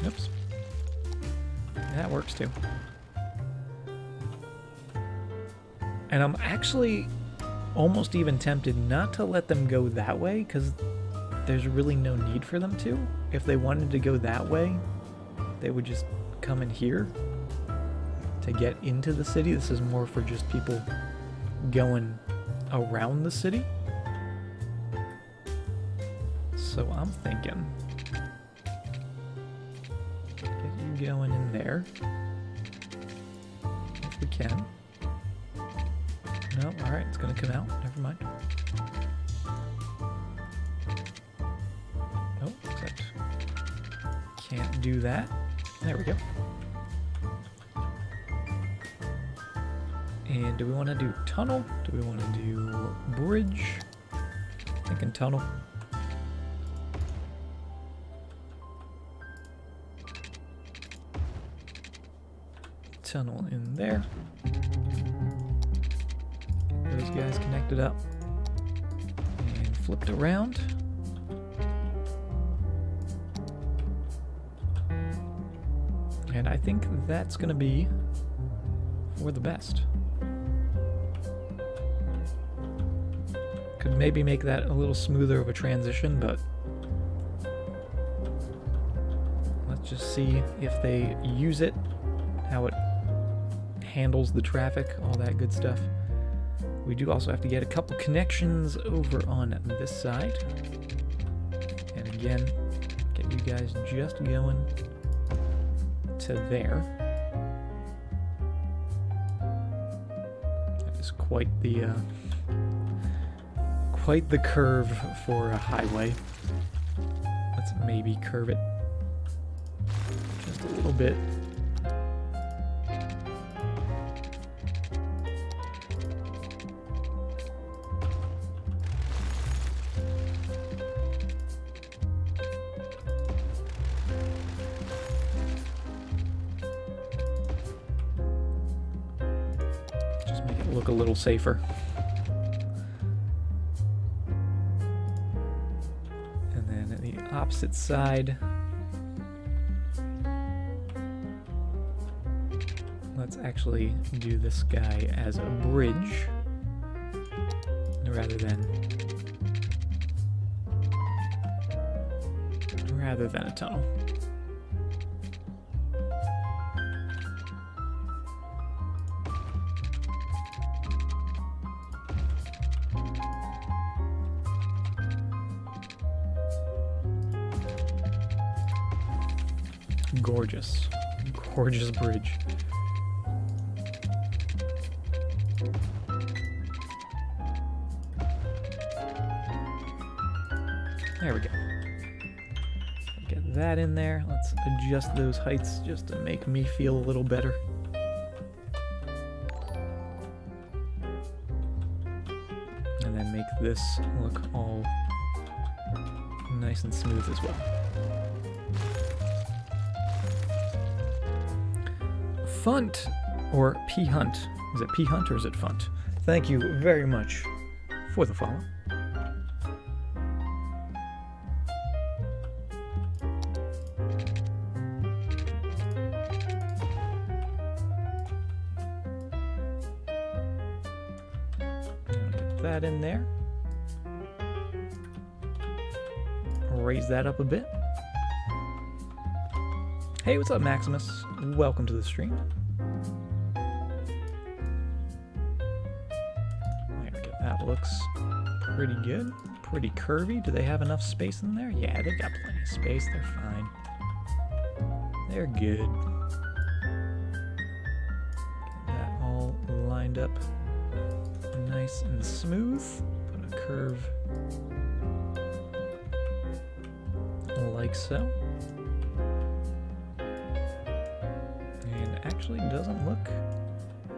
Oops. That works too. And I'm actually almost even tempted not to let them go that way, because there's really no need for them to. If they wanted to go that way, they would just come in here to get into the city. This is more for just people going around the city. So I'm thinking, get you going in there, if we can. No, alright, it's gonna come out, never mind. Oh, except can't do that. There we go. And do we want to do tunnel? Do we want to do bridge? Thinking tunnel. Tunnel in there. Get those guys connected up and flipped around. And I think that's going to be for the best. Could maybe make that a little smoother of a transition, but let's just see if they use it, how it handles the traffic, all that good stuff. We do also have to get a couple connections over on this side. And again, get you guys just going to there. That is quite the curve for a highway. Let's maybe curve it just a little bit. Look a little safer. And then at the opposite side, let's actually do this guy as a bridge rather than a tunnel. Gorgeous. Gorgeous bridge. There we go. Get that in there. Let's adjust those heights just to make me feel a little better. And then make this look all nice and smooth as well. Funt, or P-Hunt. Is it P-Hunt or is it Funt? Thank you very much for the follow. Get that in there. Raise that up a bit. Hey, what's up, Maximus? Welcome to the stream. There we go. That looks pretty good. Pretty curvy. Do they have enough space in there? Yeah, they've got plenty of space. They're fine. They're good. Get that all lined up nice and smooth. Put a curve like so. And actually doesn't look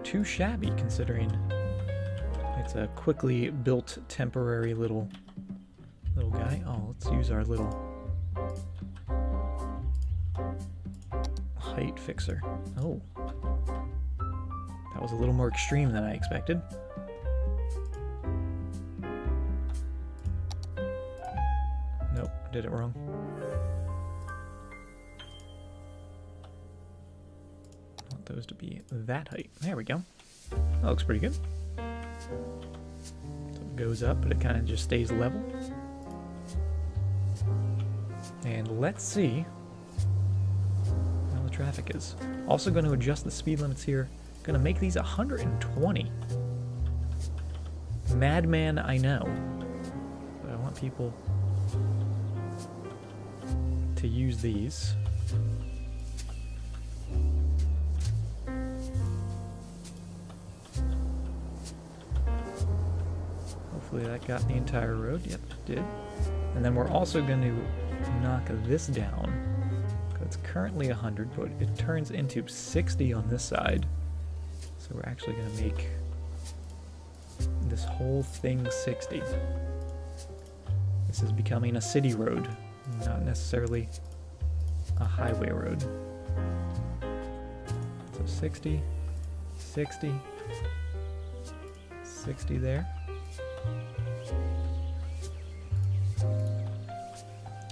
too shabby considering it's a quickly built temporary little guy. Oh, let's use our little height fixer. Oh, that was a little more extreme than I expected. Nope, did it wrong. Want those to be that height. There we go. That looks pretty good. So it goes up, but it kind of just stays level. And let's see how the traffic is. Also going to adjust the speed limits here. Going to make these 120. Madman, I know. But I want people to use these. Hopefully that got the entire road. Yep, it did. And then we're also going to knock this down. It's currently 100, but it turns into 60 on this side. So we're actually going to make this whole thing 60. This is becoming a city road, not necessarily a highway road. So 60, 60, 60 there.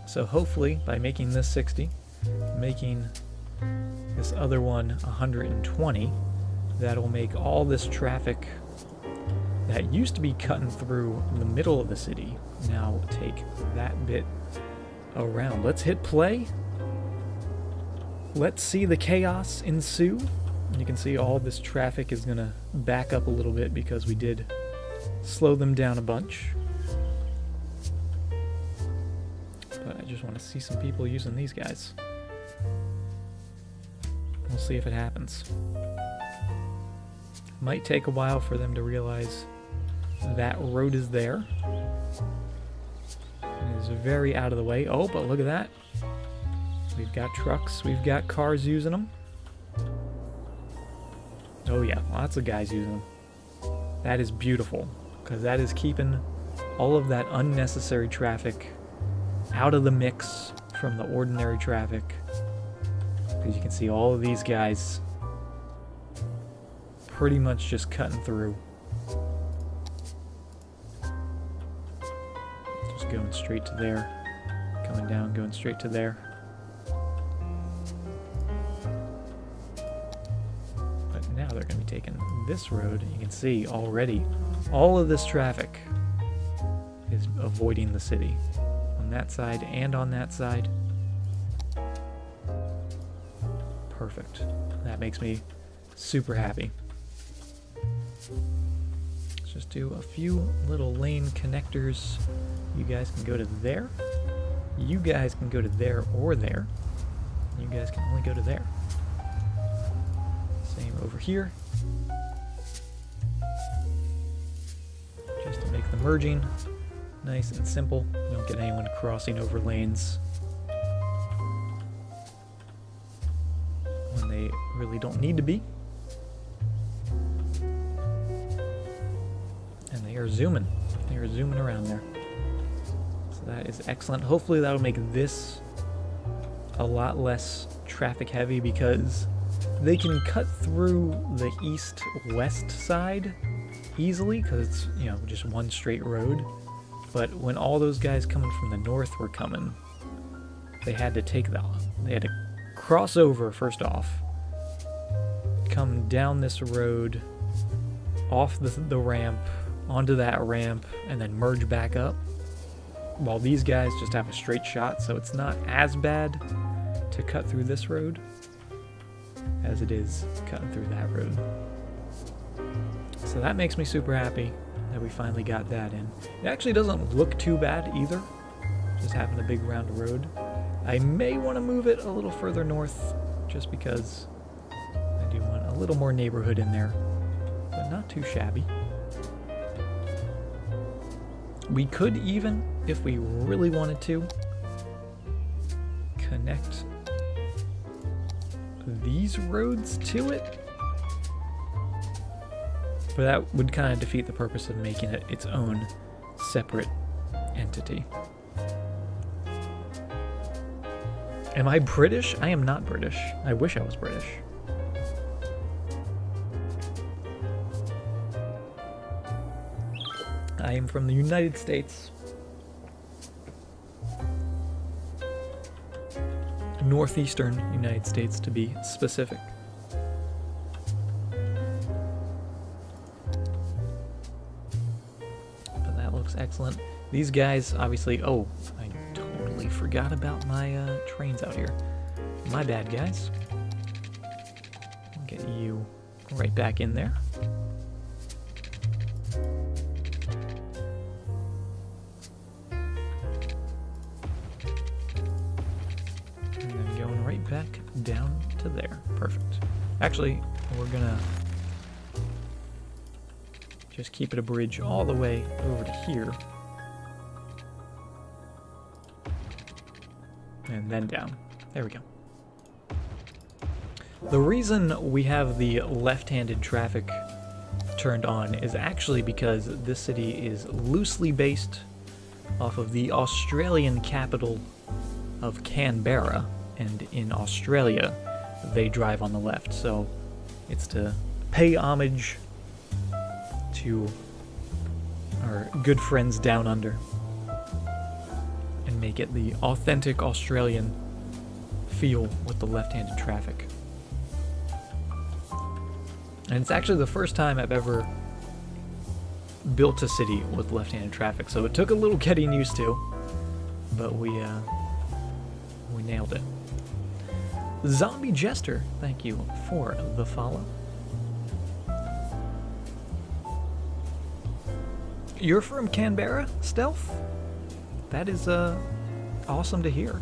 So hopefully by making this 60, making this other one 120, that'll make all this traffic that used to be cutting through the middle of the city now take that bit around. Let's hit play. Let's see the chaos ensue. You can see all this traffic is going to back up a little bit because we did slow them down a bunch. But I just want to see some people using these guys. We'll see if it happens. Might take a while for them to realize that road is there. It is very out of the way. Oh, but look at that. We've got trucks, we've got cars using them. Oh yeah, lots of guys using them. That is beautiful, because that is keeping all of that unnecessary traffic out of the mix from the ordinary traffic. Because you can see all of these guys pretty much just cutting through. Just going straight to there. Coming down, going straight to there. But now they're going to be taking this road. You can see already all of this traffic is avoiding the city. On that side and on that side. Perfect. That makes me super happy. Let's just do a few little lane connectors. You guys can go to there. You guys can go to there or there. You you guys can only go to there. Same over here. Just to make the merging nice and simple. You don't get anyone crossing over lanes when they really don't need to be. And they are zooming. They are zooming around there. So that is excellent. Hopefully that'll make this a lot less traffic heavy, because they can cut through the east-west side easily because it's, you know, just one straight road. But when all those guys coming from the north were coming, they had to take that. They had to cross over first off, come down this road, off the ramp, onto that ramp, and then merge back up. While these guys just have a straight shot, so it's not as bad to cut through this road as it is cutting through that road. So that makes me super happy that we finally got that in. It actually doesn't look too bad either, just having a big round road. I may want to move it a little further north, just because I do want a little more neighborhood in there, but not too shabby. We could even, if we really wanted to, connect these roads to it, but that would kind of defeat the purpose of making it its own separate entity. Am I British? I am not British. I wish I was British. I am from the United States. Northeastern United States, to be specific. But that looks excellent. These guys, obviously... Oh, I totally forgot about my trains out here. My bad, guys. I'll get you right back in there. Back down to there. Perfect. Actually, we're gonna just keep it a bridge all the way over to here. And then down. There we go. The reason we have the left-handed traffic turned on is actually because this city is loosely based off of the Australian capital of Canberra. And in Australia, they drive on the left. So it's to pay homage to our good friends down under and make it the authentic Australian feel with the left-handed traffic. And it's actually the first time I've ever built a city with left-handed traffic. So it took a little getting used to, but we nailed it. Zombie Jester, thank you for the follow. You're from Canberra, Stealth? That is awesome to hear.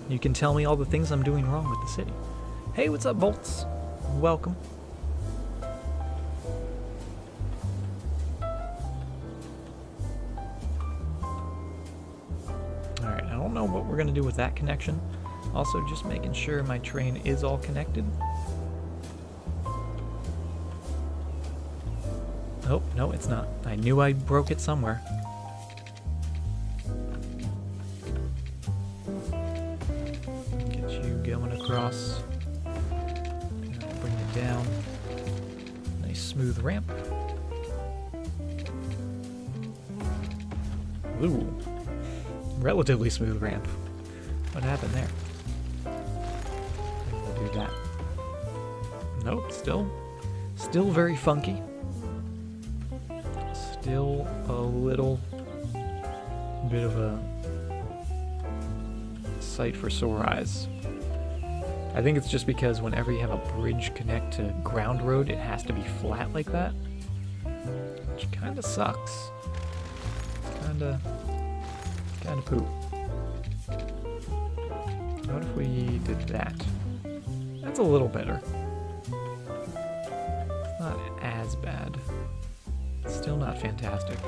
You can tell me all the things I'm doing wrong with the city. Hey, what's up, Bolts? Welcome. Alright, I don't know what we're going to do with that connection. Also, just making sure my train is all connected. Oh, no, it's not. I knew I broke it somewhere. Get you going across. Bring it down. Nice smooth ramp. Ooh. Relatively smooth ramp. What happened there? We'll do that. Nope, still very funky. Still a little bit of a sight for sore eyes. I think it's just because whenever you have a bridge connect to ground road, it has to be flat like that, which kind of sucks. Kind of poop. What if we did that? That's a little better. It's not as bad. Still not fantastic.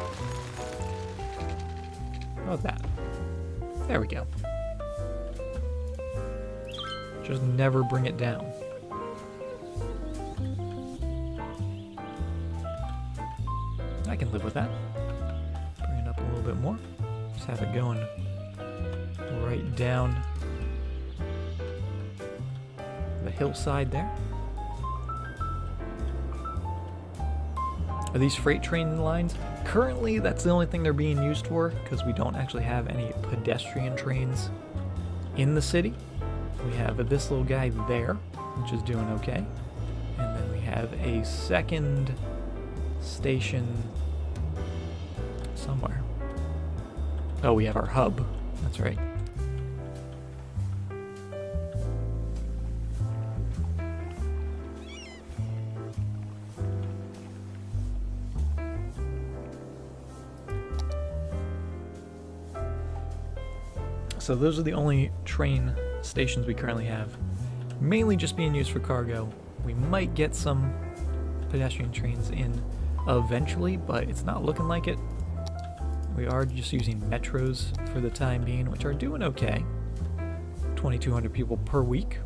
How about that? There we go. Just never bring it down. I can live with that. Bring it up a little bit more. Just have it going right down the hillside there. Are these freight train lines? Currently, that's the only thing they're being used for, because we don't actually have any pedestrian trains in the city. We have this little guy there, which is doing okay. And then we have a second station somewhere. Oh, we have our hub. That's right. So those are the only train stations we currently have. Mainly just being used for cargo. We might get some pedestrian trains in eventually, but it's not looking like it. We are just using metros for the time being, which are doing okay. 2,200 people per week.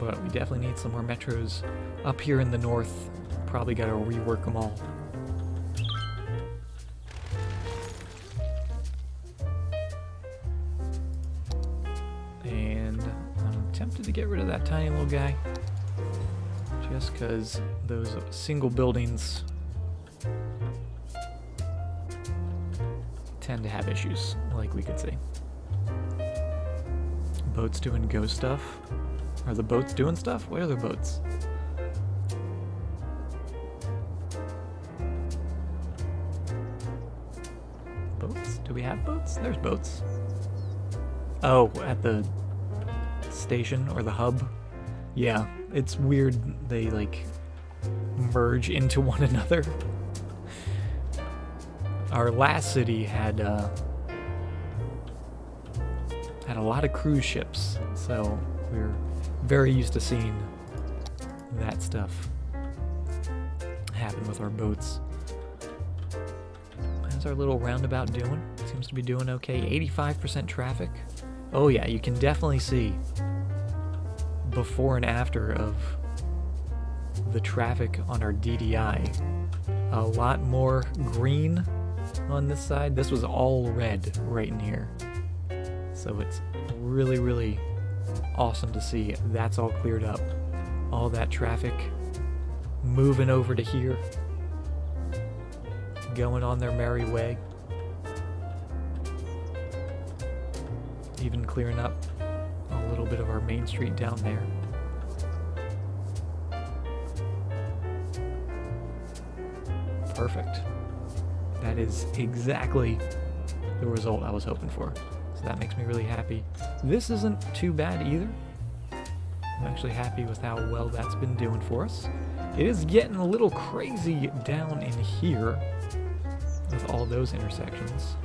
But we definitely need some more metros up here in the north. Probably got to rework them all. And I'm tempted to get rid of that tiny little guy. Just because those single buildings tend to have issues, like we could see. Boats doing ghost stuff. Are the boats doing stuff? Where are the boats? Boats? Do we have boats? There's boats. Oh, at the station or the hub? Yeah, it's weird they like merge into one another. Our last city had a lot of cruise ships, so we're very used to seeing that stuff happen with our boats. How's our little roundabout doing? Seems to be doing okay. 85% traffic. Oh yeah, you can definitely see before and after of the traffic on our DDI. A lot more green on this side. This was all red right in here. So it's really, really awesome to see that's all cleared up. All that traffic moving over to here, going on their merry way. Even clearing up a little bit of our main street down there. Perfect. That is exactly the result I was hoping for. So that makes me really happy. This isn't too bad either. I'm actually happy with how well that's been doing for us. It is getting a little crazy down in here with all those intersections.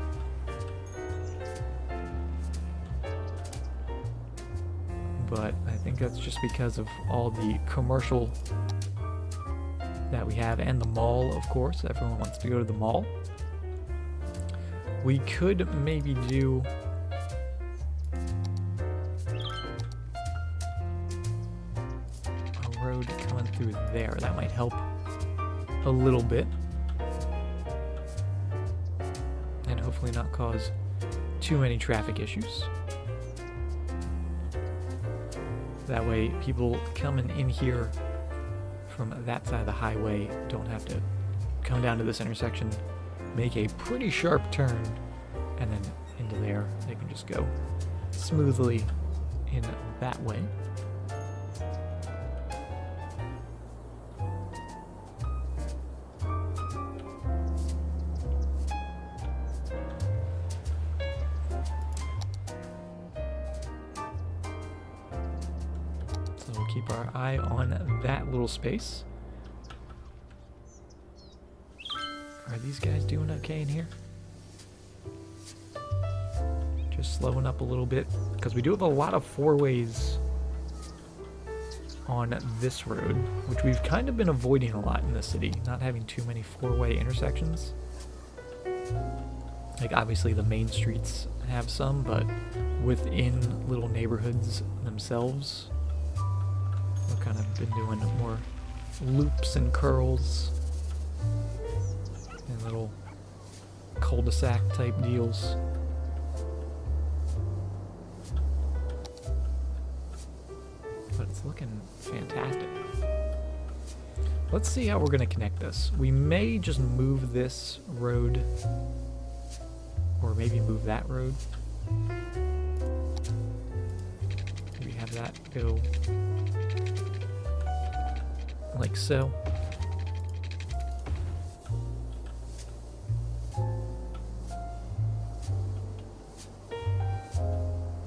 But I think that's just because of all the commercial that we have, and the mall, of course. Everyone wants to go to the mall. We could maybe do a road coming through there. That might help a little bit. And hopefully not cause too many traffic issues. That way people coming in here from that side of the highway don't have to come down to this intersection, make a pretty sharp turn, and then into there. They can just go smoothly in that way. we'll keep our eye on that little space. Are these guys doing okay in here? Just slowing up a little bit, because we do have a lot of four-ways on this road, which we've kind of been avoiding a lot in the city, not having too many four-way intersections. Like, obviously the main streets have some, but within little neighborhoods themselves, we've kind of been doing more loops and curls and little cul-de-sac type deals. But it's looking fantastic. Let's see how we're going to connect this. We may just move this road, or maybe move that road. We have that go like so.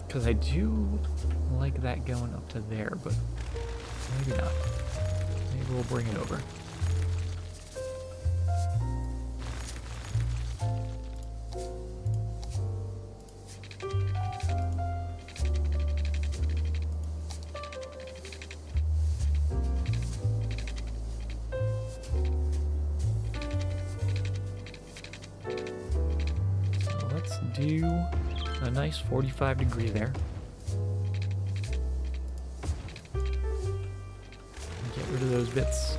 Because I do like that going up to there, but maybe not. Maybe we'll bring it over. So let's do a nice 45-degree there. Get rid of those bits.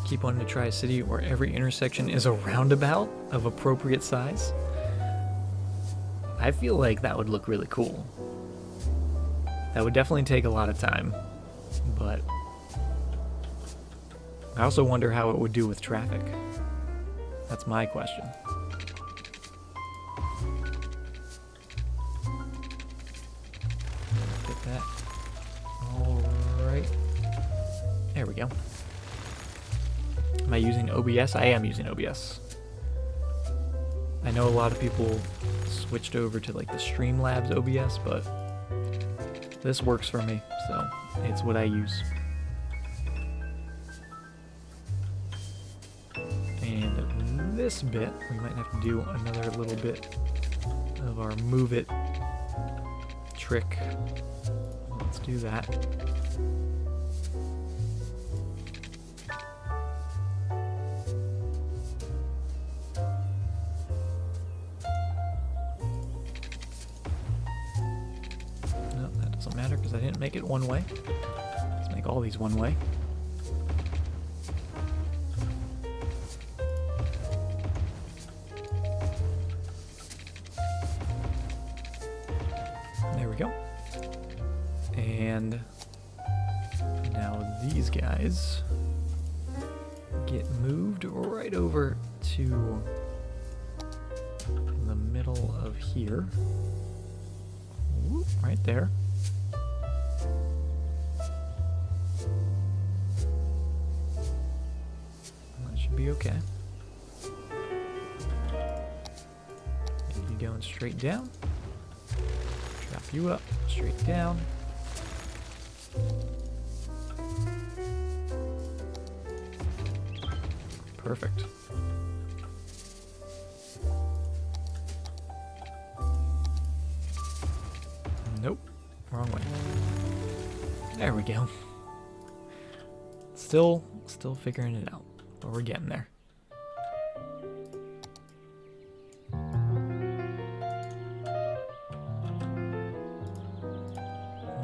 Keep wanting to try a city where every intersection is a roundabout of appropriate size. I feel like that would look really cool. That would definitely take a lot of time, but I also wonder how it would do with traffic. That's my question. Get that. All right. There we go. Am I using OBS? I am using OBS. I know a lot of people switched over to like the Streamlabs OBS, but this works for me, so it's what I use. And this bit, we might have to do another little bit of our move it trick. Let's do that. Matter because I didn't make it one way. Let's make all these one way. There we go. And now these guys get moved right over to the middle of here. Whoop, right there. Be okay. And you going straight down. Drop you up, straight down. Perfect. Nope, wrong way. There we go. Still figuring it out. But we're getting there. A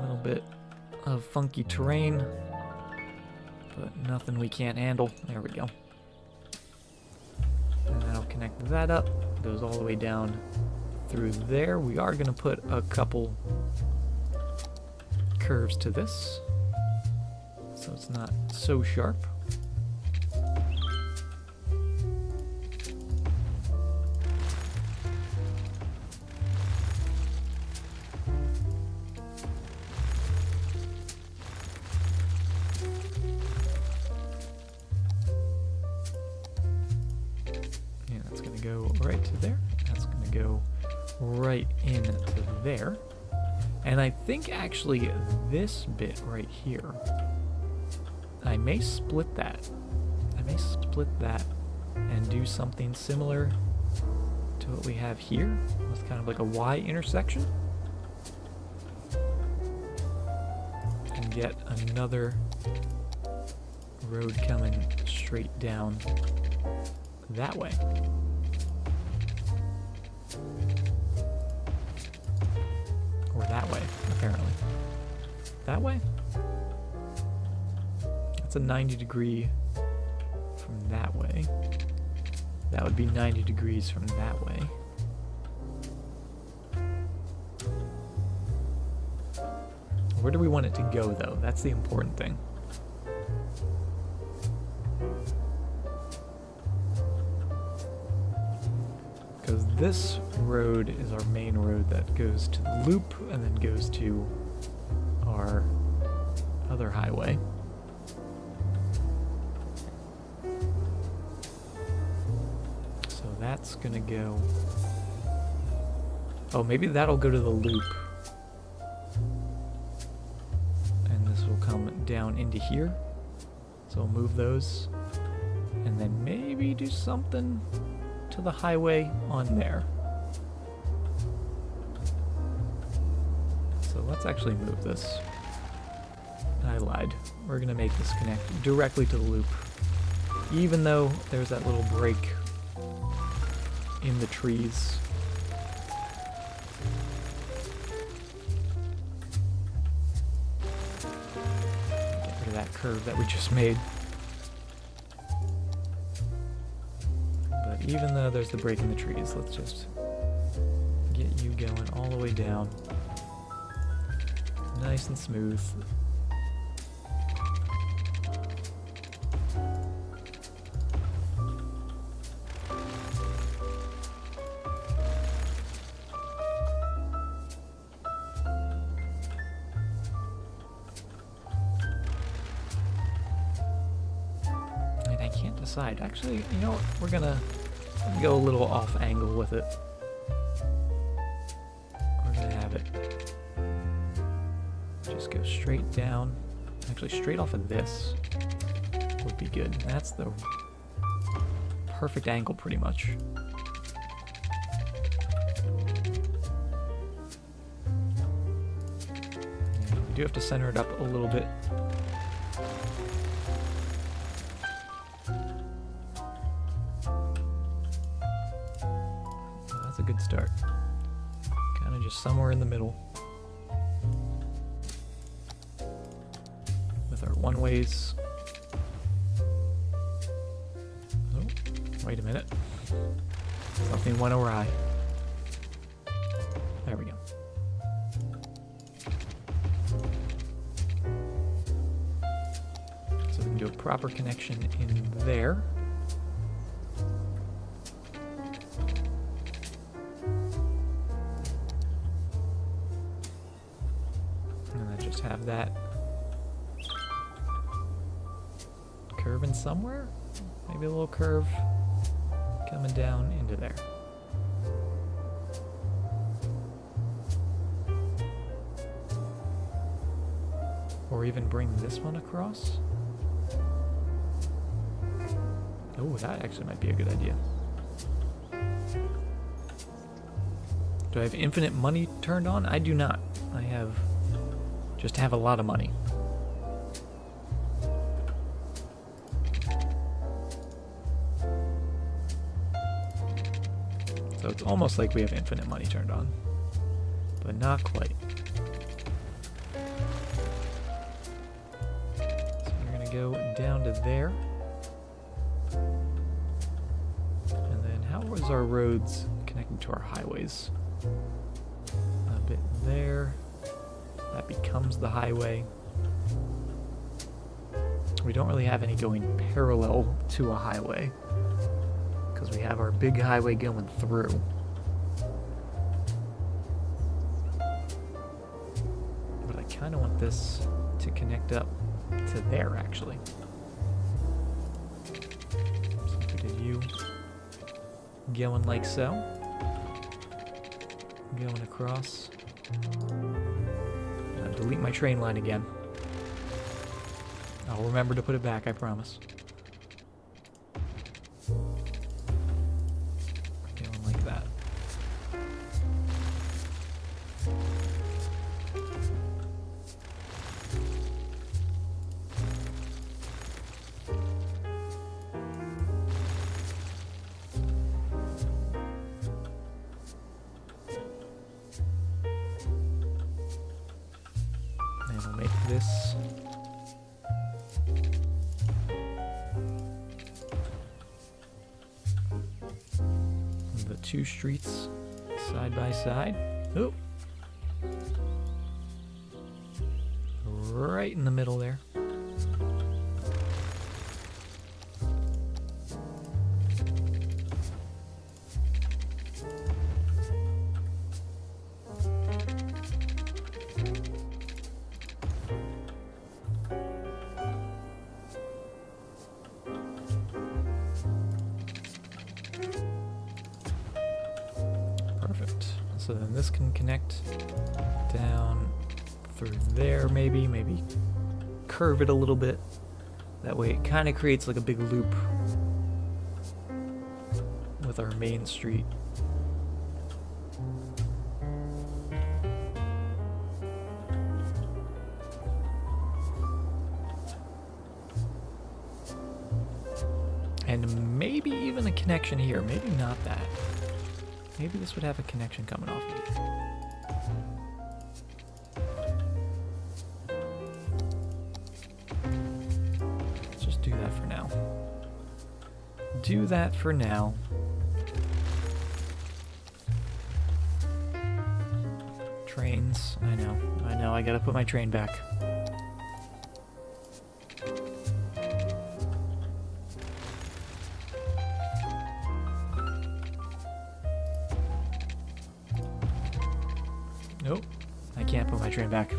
little bit of funky terrain, but nothing we can't handle. There we go. And that'll connect that up. Goes all the way down through there. We are going to put a couple curves to this, so it's not so sharp. into there. That's going to go right into there. And I think actually this bit right here, I may split that. I may split that and do something similar to what we have here with kind of like a Y intersection. And get another road coming straight down that way. Or that way, apparently. That way? That's a 90 degree from that way. That would be 90 degrees from that way. Where do we want it to go, though? That's the important thing. Because this road is our main road that goes to the loop and then goes to our other highway. So that's gonna go... Oh, maybe that'll go to the loop. And this will come down into here. So we'll move those. And then maybe do something to the highway on there. So let's actually move this. I lied. We're gonna make this connect directly to the loop. Even though there's that little break in the trees. Get rid of that curve that we just made. But even though there's the break in the trees, let's just get you going all the way down. Nice and smooth. And I can't decide. Actually, you know what? We're gonna go a little off angle with it. We're gonna have it just go straight down. Actually, straight off of this would be good. That's the perfect angle, pretty much. And we do have to center it up a little bit. So that's a good start. Kind of just somewhere in the middle. Our one-ways. Oh, wait a minute. Something went awry. There we go. So we can do a proper connection in there. And then just have that curving somewhere, maybe a little curve coming down into there. Or even bring this one across. Oh, that actually might be a good idea. Do I have infinite money turned on? I do not. I have just have a lot of money. So it's almost like we have infinite money turned on, but not quite. So we're gonna go down to there. And then how is our roads connected to our highways? A bit there. That becomes the highway. We don't really have any going parallel to a highway, because we have our big highway going through. But I kind of want this to connect up to there, actually. So if we did you Going like so. Going across. Delete my train line again. I'll remember to put it back, I promise. Going like that. And I'll make this the two streets side by side. Oop. Right in the middle there. Perfect. So then this can connect down through there, maybe curve it a little bit. That way it kind of creates like a big loop with our main street. And maybe even a connection here, maybe not that. Maybe this would have a connection coming off of it. Let's just do that for now. Do that for now. Trains, I know, I gotta put my train back. Nope, I can't put my train back.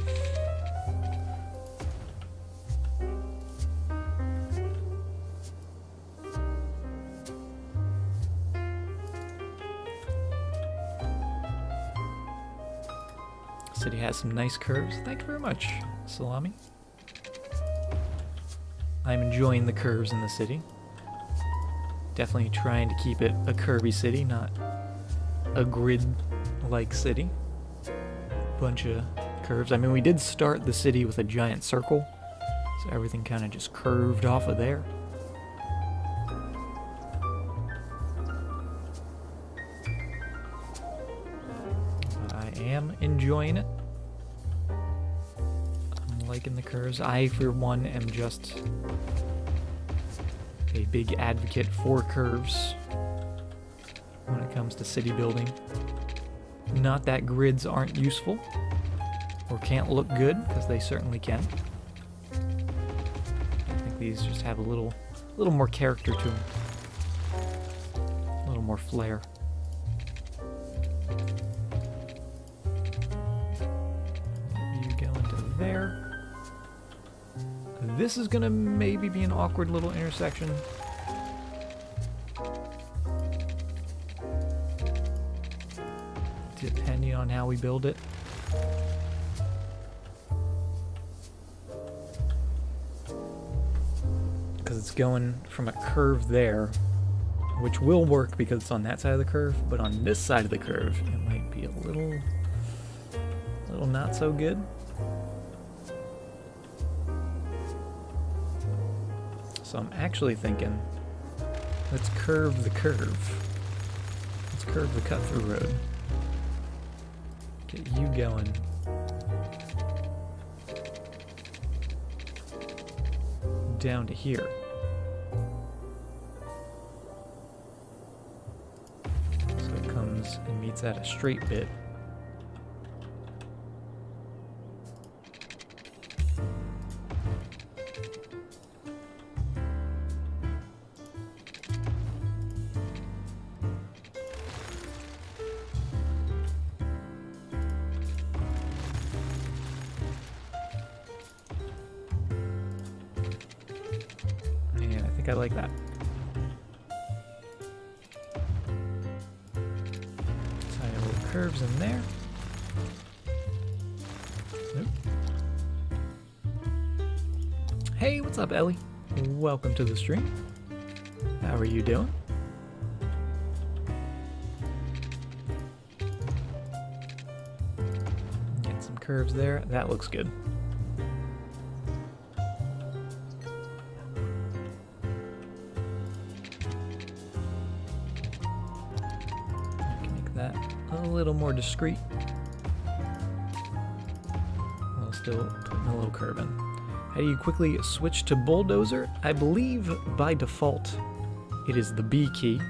City has some nice curves. Thank you very much, Salami. I'm enjoying the curves in the city. Definitely trying to keep it a curvy city, not a grid-like city. Bunch of curves. I mean, we did start the city with a giant circle, so everything kind of just curved off of there. But I am enjoying it. I'm liking the curves. I, for one, am just a big advocate for curves when it comes to city building. Not that grids aren't useful or can't look good, because they certainly can. I think these just have a little more character to them, a little more flair. You go into there. This is gonna maybe be an awkward little intersection. Depending on how we build it. Because it's going from a curve there, which will work because it's on that side of the curve, but on this side of the curve, it might be a little not so good. So I'm actually thinking, let's curve the curve. Let's curve the cut-through road. Get you going. Down to here. So it comes and meets at a straight bit. I like that. curves in there. Nope. Hey, what's up, Ellie? Welcome to the stream. How are you doing? Get some curves there. That looks good. A little more discreet while still putting a little curve in. How do you quickly switch to bulldozer? I believe by default it is the B key.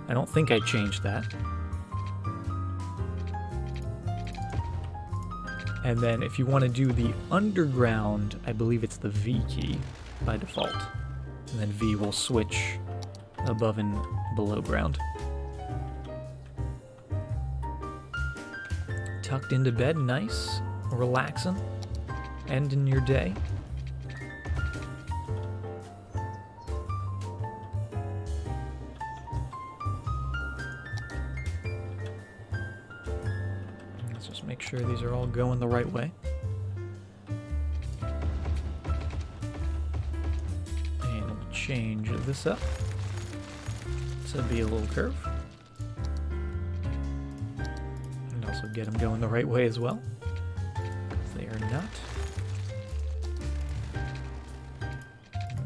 I don't think I changed that. And then if you want to do the underground, I believe it's the V key by default. And then V will switch above and below ground. Tucked into bed, nice, relaxing, ending your day. Let's just make sure these are all going the right way. And we'll change this up to be a little curve. Get them going the right way as well, because they are not.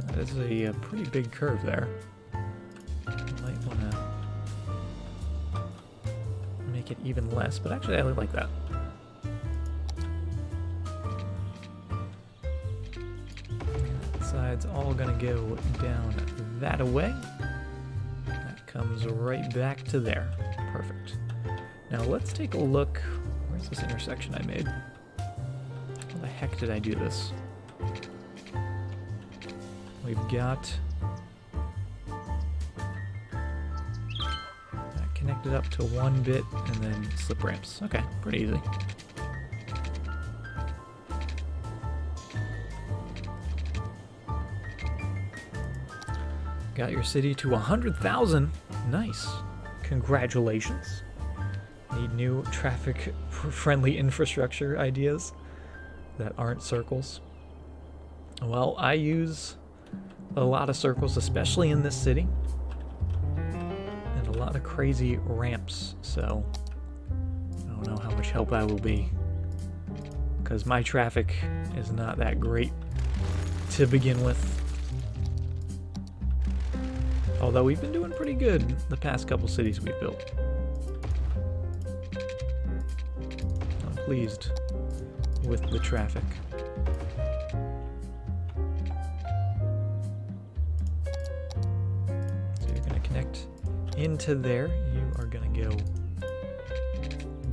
That is a pretty big curve there. Might want to make it even less, but actually I like that. That side's all going to go down that way. That comes right back to there. Perfect. Now let's take a look. Where's this intersection I made? How the heck did I do this? We've got that connected up to one bit and then slip ramps. Okay, pretty easy. Got your city to 100,000. Nice. Congratulations. Need new traffic-friendly infrastructure ideas that aren't circles. Well, I use a lot of circles, especially in this city, and a lot of crazy ramps, so I don't know how much help I will be, because my traffic is not that great to begin with. Although we've been doing pretty good the past couple cities we've built. Pleased with the traffic. So you're going to connect into there. You are going to go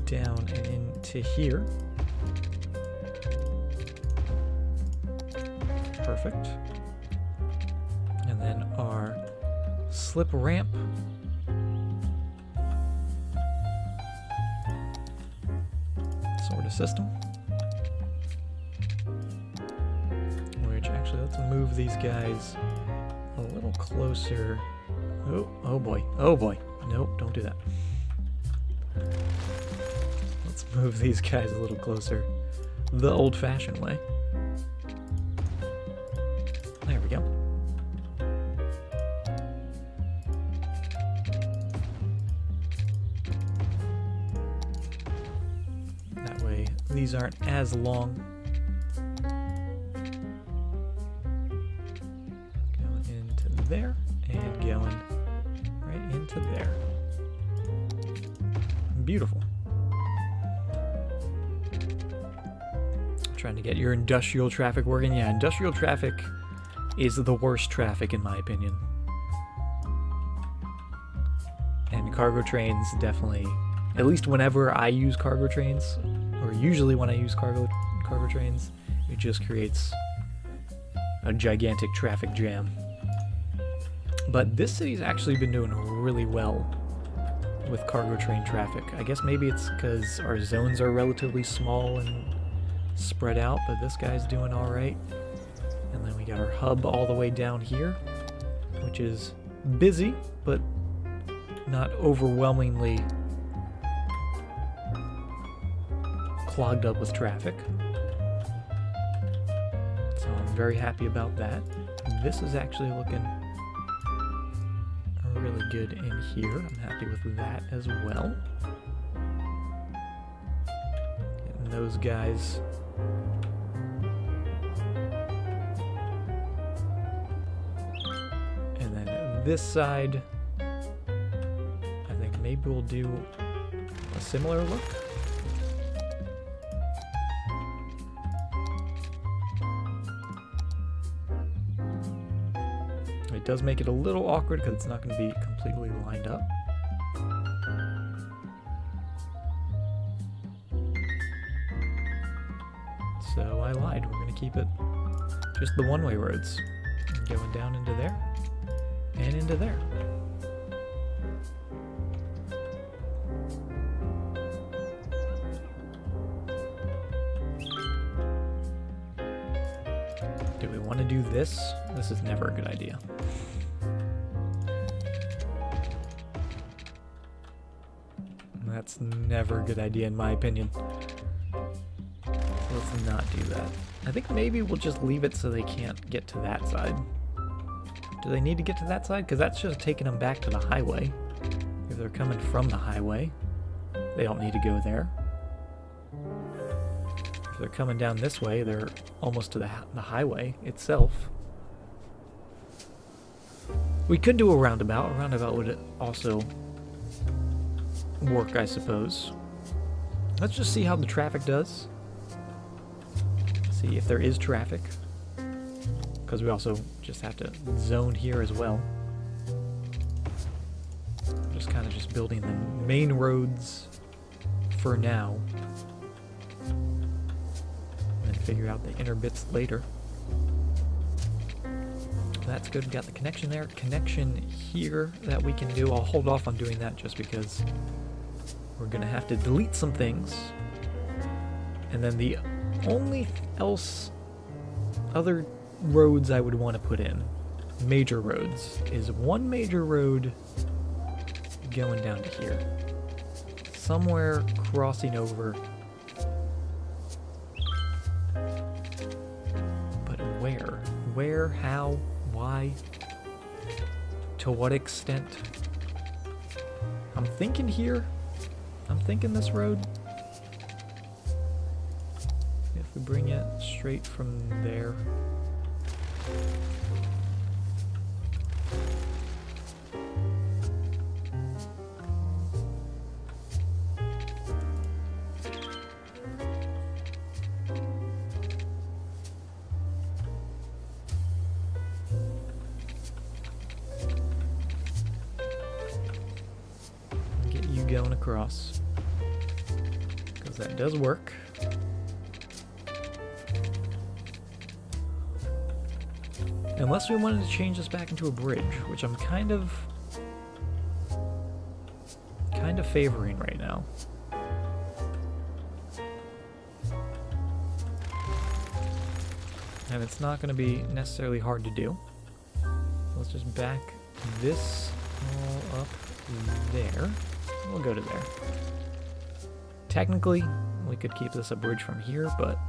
down and into here. Perfect. And then our slip ramp system, which actually, let's move these guys a little closer. Oh boy, nope, don't do that. Let's move these guys a little closer the old-fashioned way. There we go. These aren't as long. Going into there and going right into there. Beautiful. Trying to get your industrial traffic working. Yeah, industrial traffic is the worst traffic in my opinion. And cargo trains definitely, at least whenever I use cargo trains, or usually when I use cargo trains, it just creates a gigantic traffic jam. But this city's actually been doing really well with cargo train traffic. I guess maybe it's because our zones are relatively small and spread out, but this guy's doing all right. And then we got our hub all the way down here, which is busy, but not overwhelmingly clogged up with traffic. So I'm very happy about that. This is actually looking really good in here. I'm happy with that as well. Getting those guys and then this side, I think maybe we'll do a similar look. It does make it a little awkward because it's not going to be completely lined up. So I lied. We're going to keep it just the one-way roads. Going down into there and into there. Do we want to do this? This is never a good idea. That's never a good idea in my opinion. So let's not do that. I think maybe we'll just leave it so they can't get to that side. Do they need to get to that side? Because that's just taking them back to the highway. If they're coming from the highway, they don't need to go there. If they're coming down this way, they're almost to the highway itself. We could do a roundabout. A roundabout would also work, I suppose. Let's just see how the traffic does. See if there is traffic. Because we also just have to zone here as well. Just kind of just building the main roads for now. And then figure out the inner bits later. That's good. We got the connection there. Connection here that we can do. I'll hold off on doing that just because we're going to have to delete some things. And then the only other roads I would want to put in, major roads, is one major road going down to here. Somewhere crossing over. But where? Where? How? Why? To what extent? I'm thinking here. I'm thinking this road. If we bring it straight from there. Get you going across. Because that does work. Unless we wanted to change this back into a bridge, which I'm kind of favoring right now. And it's not going to be necessarily hard to do. Let's just back this all up there. We'll go to there. Technically, we could keep this a bridge from here, but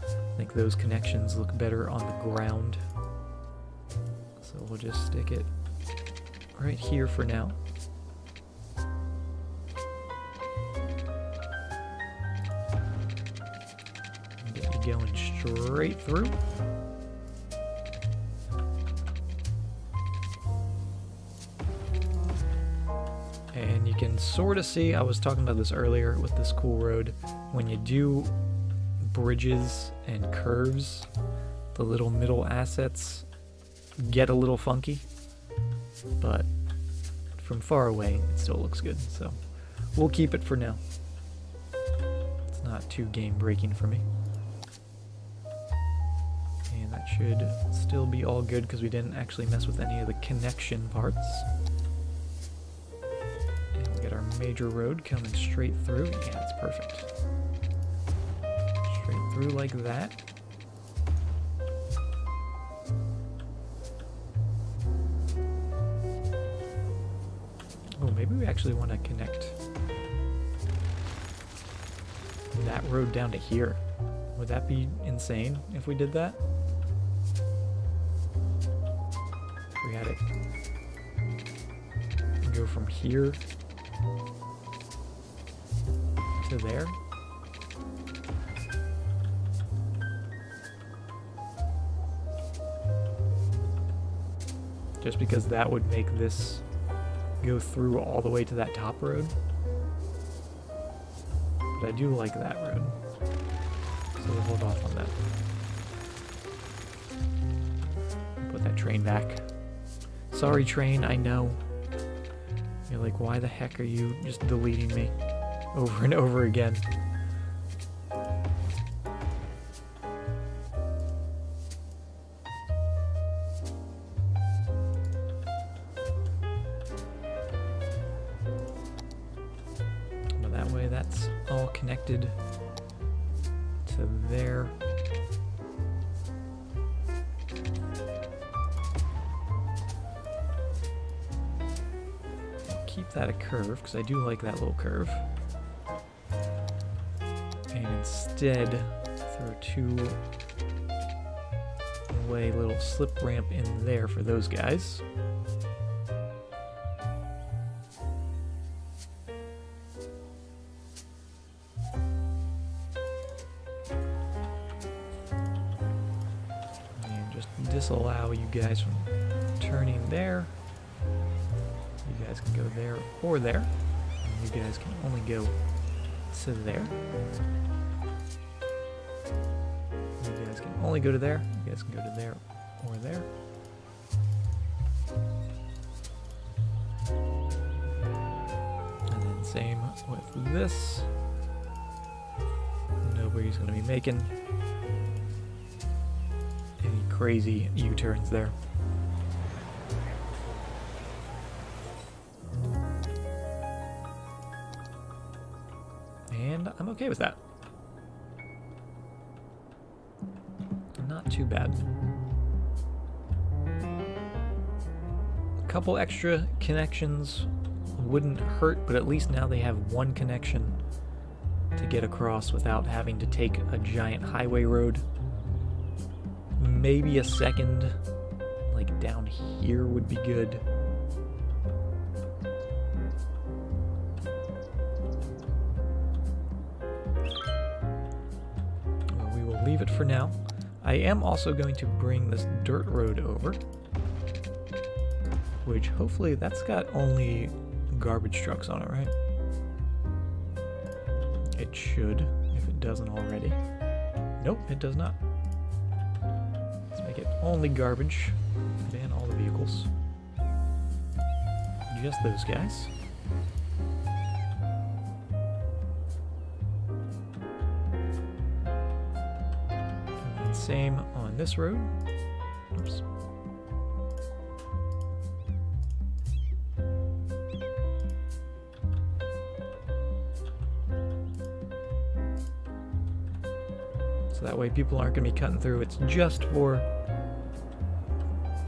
I think those connections look better on the ground. So we'll just stick it right here for now. Get you going straight through. And you can sort of see, I was talking about this earlier with this cool road, when you do bridges and curves, the little middle assets get a little funky, but from far away it still looks good, so we'll keep it for now. It's not too game breaking for me, and that should still be all good because we didn't actually mess with any of the connection parts. And we got our major road coming straight through. Yeah, that's perfect. Straight through like that. Oh, maybe we actually want to connect that road down to here. Would that be insane if we did that? If we had it go from here to there. Just because that would make this go through all the way to that top road. But I do like that road. So we'll hold off on that. Put that train back. Sorry, train, I know. You're like, why the heck are you just deleting me over and over again? But that way that's all connected to there. Keep that a curve, because I do like that little curve. And instead, throw two away little slip ramp in there for those guys. And just disallow you guys from turning there. You guys can go there or there. And you guys can only go to there. You guys can only go to there. You guys can go to there or there. And then same with this. Nobody's going to be making any crazy U-turns there. And I'm okay with that. Not too bad. A couple extra connections wouldn't hurt, but at least now they have one connection to get across without having to take a giant highway road. Maybe a second, like down here, would be good. Leave it for now. I am also going to bring this dirt road over, which hopefully that's got only garbage trucks on it, right? It should, if it doesn't already. Nope, it does not. Let's make it only garbage. Ban all the vehicles. Just those guys. Same on this road. Oops. So that way people aren't going to be cutting through. It's just for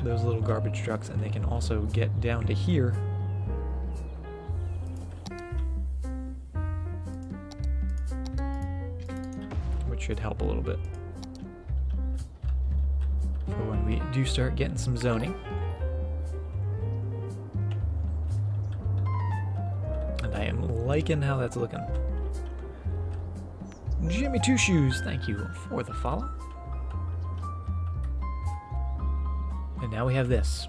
those little garbage trucks, and they can also get down to here. Which should help a little bit. For when we do start getting some zoning. And I am liking how that's looking. Jimmy Two Shoes, thank you for the follow. And now we have this.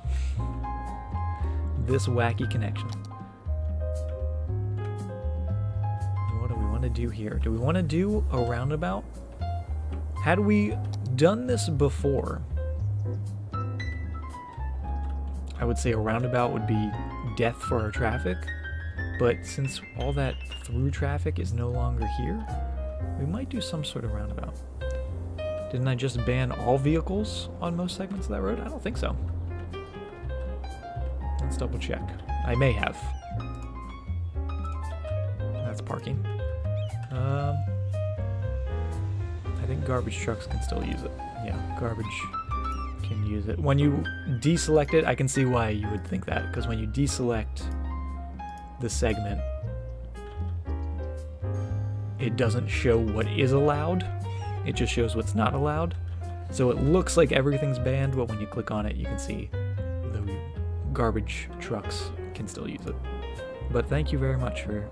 This wacky connection. What do we want to do here? Do we want to do a roundabout? Had we done this before, I would say a roundabout would be death for our traffic, but since all that through traffic is no longer here, we might do some sort of roundabout. Didn't I just ban all vehicles on most segments of that road? I don't think so. Let's double check. I may have. That's parking. I think garbage trucks can still use it. Yeah, garbage can use it. When you deselect it, I can see why you would think that, because when you deselect the segment, it doesn't show what is allowed. It just shows what's not allowed. So it looks like everything's banned, but when you click on it, you can see the garbage trucks can still use it. But thank you very much for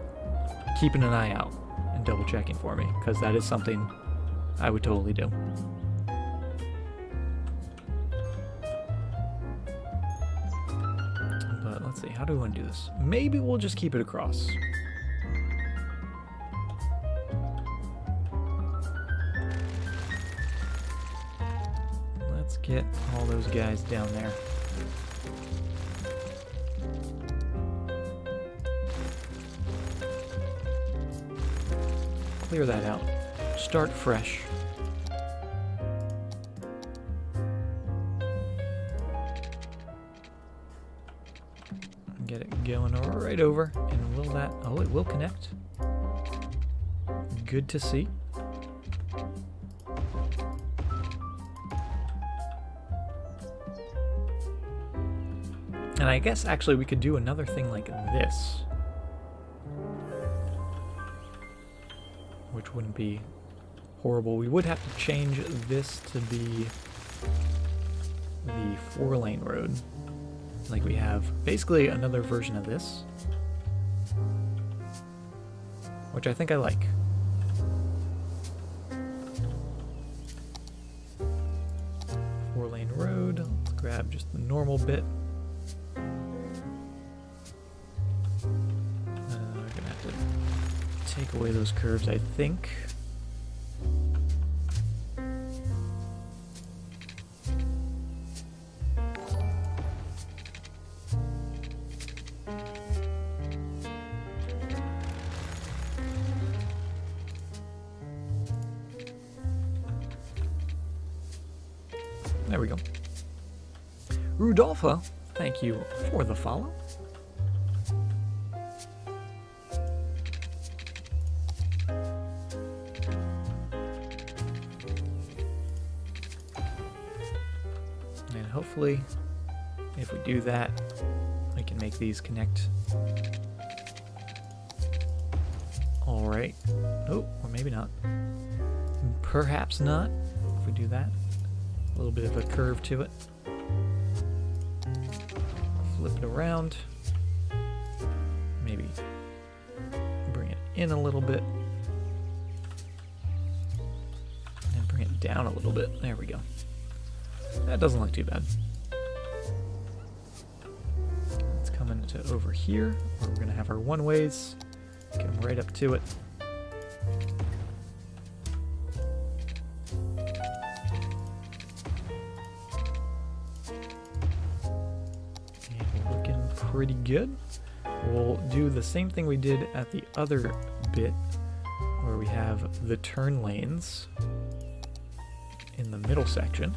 keeping an eye out and double checking for me, because that is something I would totally do. But let's see, how do we want to do this? Maybe we'll just keep it across. Let's get all those guys down there. Clear that out. Start fresh. Get it going right over. And will that... Oh, it will connect. Good to see. And I guess actually we could do another thing like this, which wouldn't be horrible. We would have to change this to be the 4-lane road, like we have basically another version of this, which I think I like. Four-lane road. Let's grab just the normal bit. Take away those curves, I think. There we go. Rudolpha, thank you for the follow. Hopefully, if we do that, we can make these connect. Alright. Oh, or maybe not. Perhaps not, if we do that. A little bit of a curve to it. Flip it around. Maybe bring it in a little bit. And bring it down a little bit. There we go. That doesn't look too bad. Let's come into over here, where we're going to have our one-ways. Come right up to it. And looking pretty good. We'll do the same thing we did at the other bit, where we have the turn lanes in the middle section.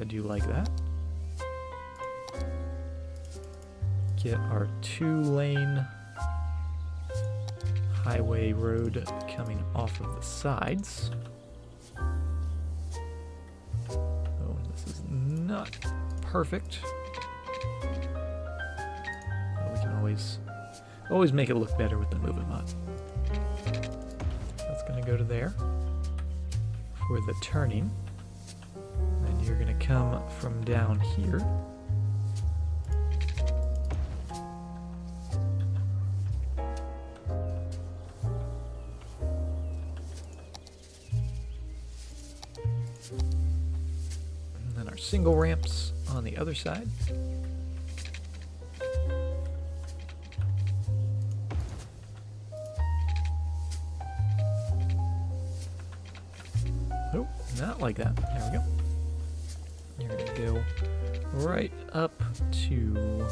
I do like that. Get our 2-lane highway road coming off of the sides. Oh, this is not perfect. But we can always make it look better with the movement mod. That's gonna go to there for the turning. You're going to come from down here. And then our single ramps on the other side. Oh, not like that. There we go. You're going to go right up to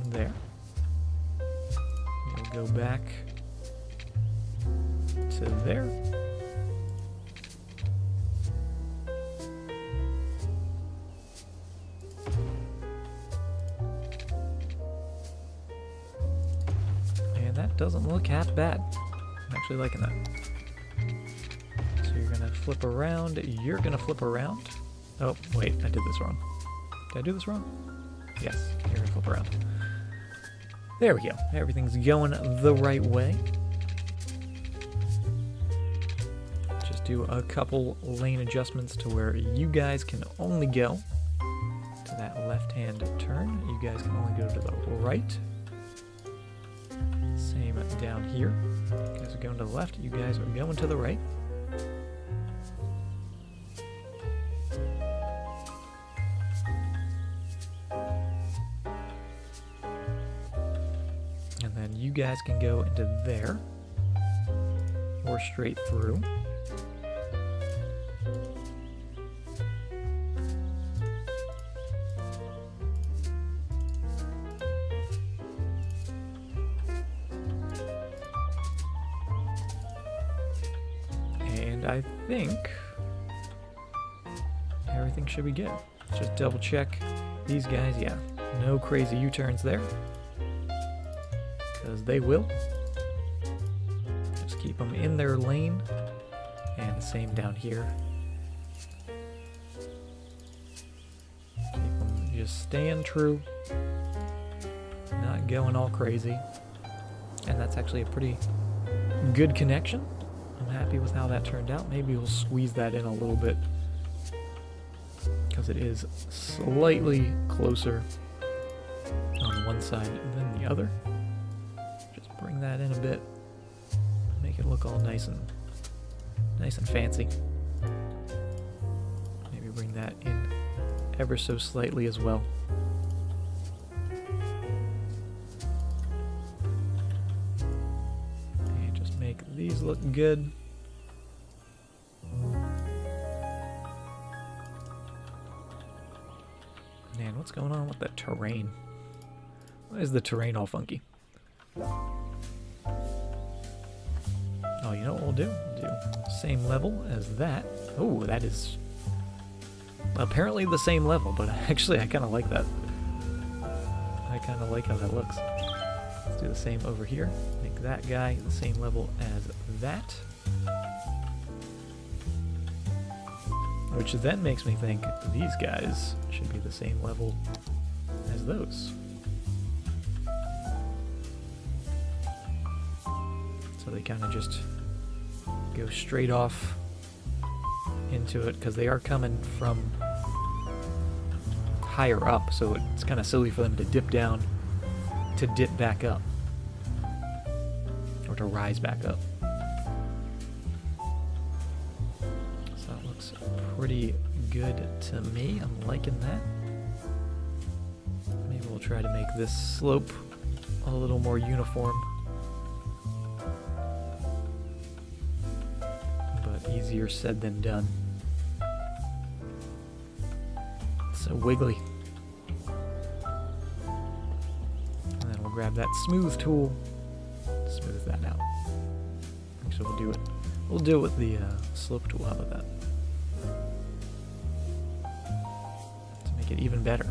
there. You'll go back to there. And that doesn't look half bad. I'm actually liking that. Flip around. You're gonna flip around. Oh, wait, I did this wrong. Did I do this wrong? Yes, you're gonna flip around. There we go. Everything's going the right way. Just do a couple lane adjustments to where you guys can only go to that left-hand turn. You guys can only go to the right. Same down here. You guys are going to the left. You guys are going to the right. And then you guys can go into there or straight through. And I think everything should be good. Just double check these guys. Yeah, no crazy U-turns there, because they will. Just keep them in their lane, and the same down here. Keep them just staying true, not going all crazy. And that's actually a pretty good connection. I'm happy with how that turned out. Maybe we'll squeeze that in a little bit, because it is slightly closer on one side than the other. Just bring that in a bit, make it look all nice and fancy. Maybe bring that in ever so slightly as well. And just make these look good. Man, what's going on with that terrain? Why is the terrain all funky? Oh, you know what we'll do? We'll do same level as that. Oh, that is apparently the same level, but actually I kind of like that. I kind of like how that looks. Let's do the same over here. Make that guy the same level as that. Which then makes me think these guys should be the same level as those. So they kind of just go straight off into it, because they are coming from higher up, so it's kind of silly for them to dip down to dip back up, or to rise back up. So it looks pretty good to me. I'm liking that. Maybe we'll try to make this slope a little more uniform, but easier said than done. So wiggly. And then we'll grab that smooth tool, smooth that out. Actually, we'll do it with the slope tool. How about that? To make it even better.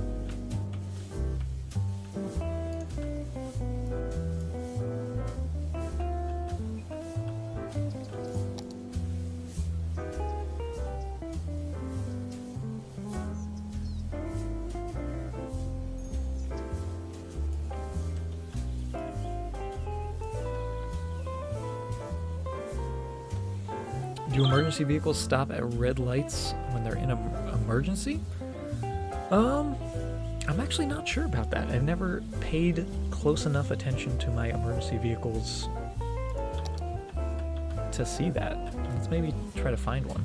Do emergency vehicles stop at red lights when they're in an emergency? I'm actually not sure about that. I've never paid close enough attention to my emergency vehicles to see that. Let's maybe try to find one.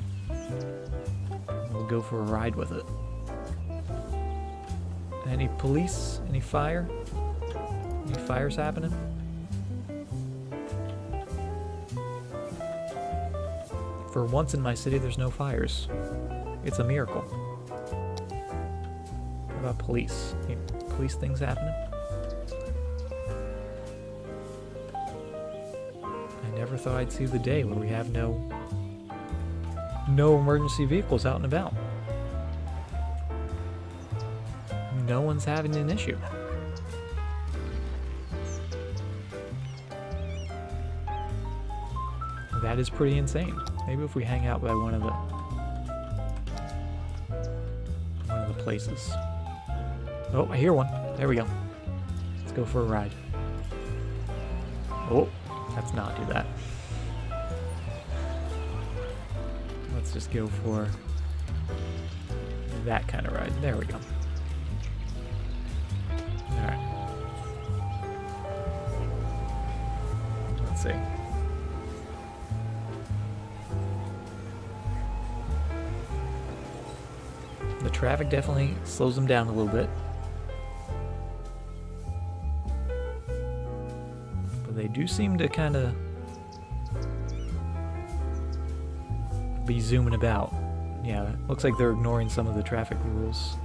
We'll go for a ride with it. Any police? Any fire? Any fires happening? For once in my city, there's no fires. It's a miracle. How about police? Any police things happening? I never thought I'd see the day where we have no emergency vehicles out and about. No one's having an issue. That is pretty insane. Maybe if we hang out by one of the places. Oh, I hear one. There we go. Let's go for a ride. Oh, let's not do that. Let's just go for that kind of ride. There we go. Alright. Let's see. The traffic definitely slows them down a little bit. But they do seem to kind of be zooming about. Yeah, looks like they're ignoring some of the traffic rules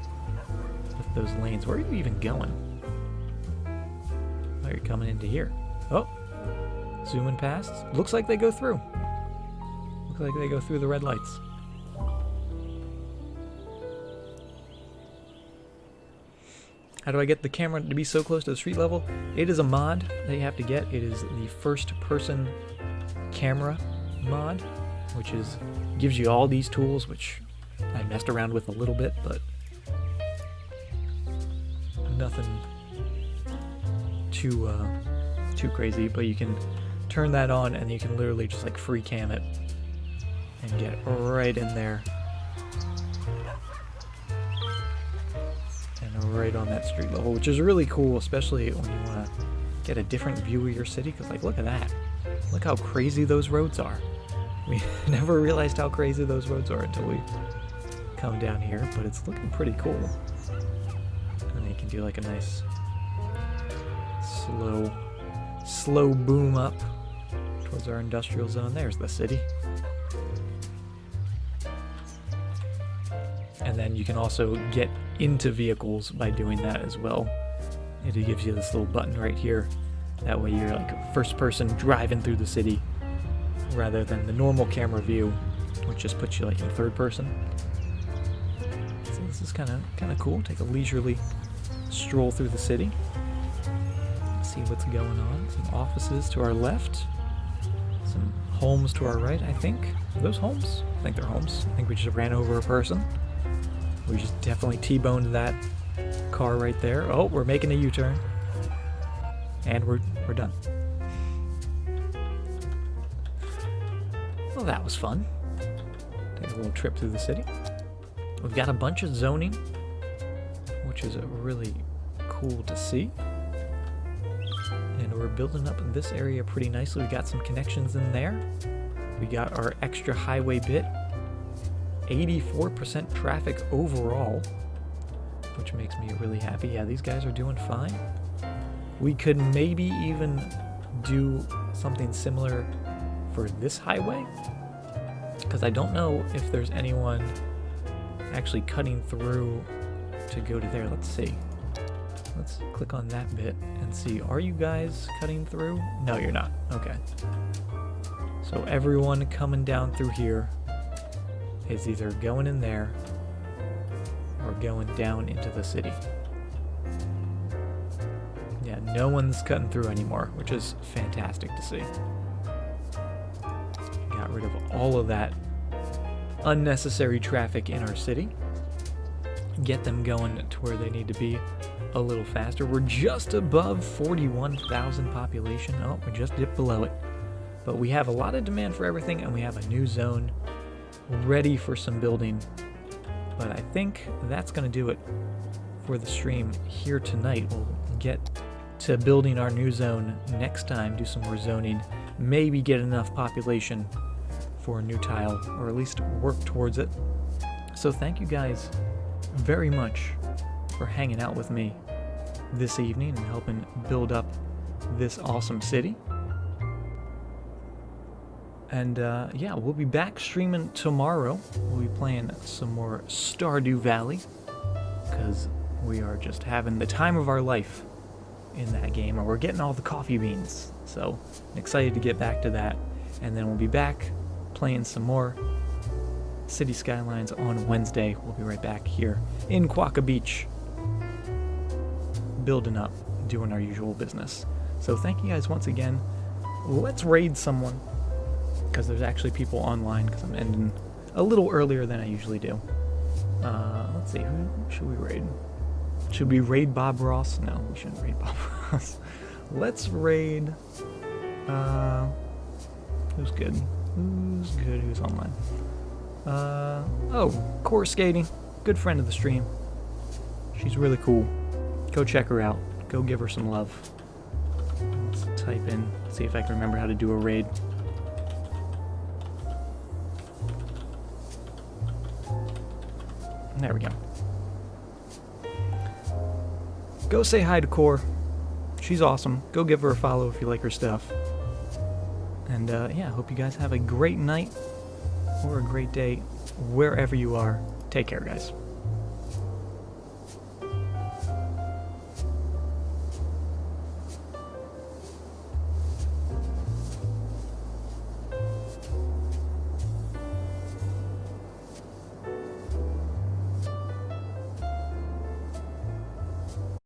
with those lanes. Where are you even going? Oh, you're coming into here. Oh, zooming past. Looks like they go through. Looks like they go through the red lights. How do I get the camera to be so close to the street level? It is a mod that you have to get. It is the first person camera mod, which is gives you all these tools, which I messed around with a little bit, but nothing too crazy. But you can turn that on and you can literally just like free cam it and get right in there and right on that street level, which is really cool, especially when you want to get a different view of your city. Because like, look at that, look how crazy those roads are. We never realized how crazy those roads are until we come down here, but it's looking pretty cool. And you can do like a nice slow boom up towards our industrial zone. There's the city. And then you can also get into vehicles by doing that as well. It gives you this little button right here. That way you're like a first person driving through the city, rather than the normal camera view, which just puts you like in third person. So this is kind of cool. Take a leisurely stroll through the city. See what's going on. Some offices to our left. Some homes to our right, I think. Are those homes? I think they're homes. I think we just ran over a person. We just definitely T-boned that car right there. Oh, we're making a U-turn. And we're done. Well, that was fun. Take a little trip through the city. We've got a bunch of zoning, which is really cool to see. And we're building up this area pretty nicely. We got some connections in there. We got our extra highway bit. 84% traffic overall, which makes me really happy. Yeah, these guys are doing fine. We could maybe even do something similar for this highway, because I don't know if there's anyone actually cutting through to go to there. Let's see. Let's click on that bit and see. Are you guys cutting through? No, you're not. Okay. So everyone coming down through here is either going in there or going down into the city. Yeah, no one's cutting through anymore, which is fantastic to see. Got rid of all of that unnecessary traffic in our city. Get them going to where they need to be a little faster. We're just above 41,000 population. Oh, we just dipped below it. But we have a lot of demand for everything, and we have a new zone ready for some building. But I think that's going to do it for the stream here tonight. We'll get to building our new zone next time, do some more zoning, maybe get enough population for a new tile, or at least work towards it. So thank you guys very much for hanging out with me this evening and helping build up this awesome city. And yeah, we'll be back streaming tomorrow. We'll be playing some more Stardew Valley, because we are just having the time of our life in that game, or we're getting all the coffee beans. So I'm excited to get back to that. And then we'll be back playing some more City Skylines on Wednesday. We'll be right back here in Quokka Beach, building up, doing our usual business. So thank you guys once again. Let's raid someone, because there's actually people online, because I'm ending a little earlier than I usually do. Let's see, who should we raid? Should we raid Bob Ross? No, we shouldn't raid Bob Ross. Let's raid Who's good? Who's good? Who's online? Oh, Core Skating. Good friend of the stream. She's really cool. Go check her out. Go give her some love. Let's type in, see if I can remember how to do a raid. There we go. Go say hi to Core. She's awesome. Go give her a follow if you like her stuff. And yeah, hope you guys have a great night or a great day wherever you are. Take care, guys.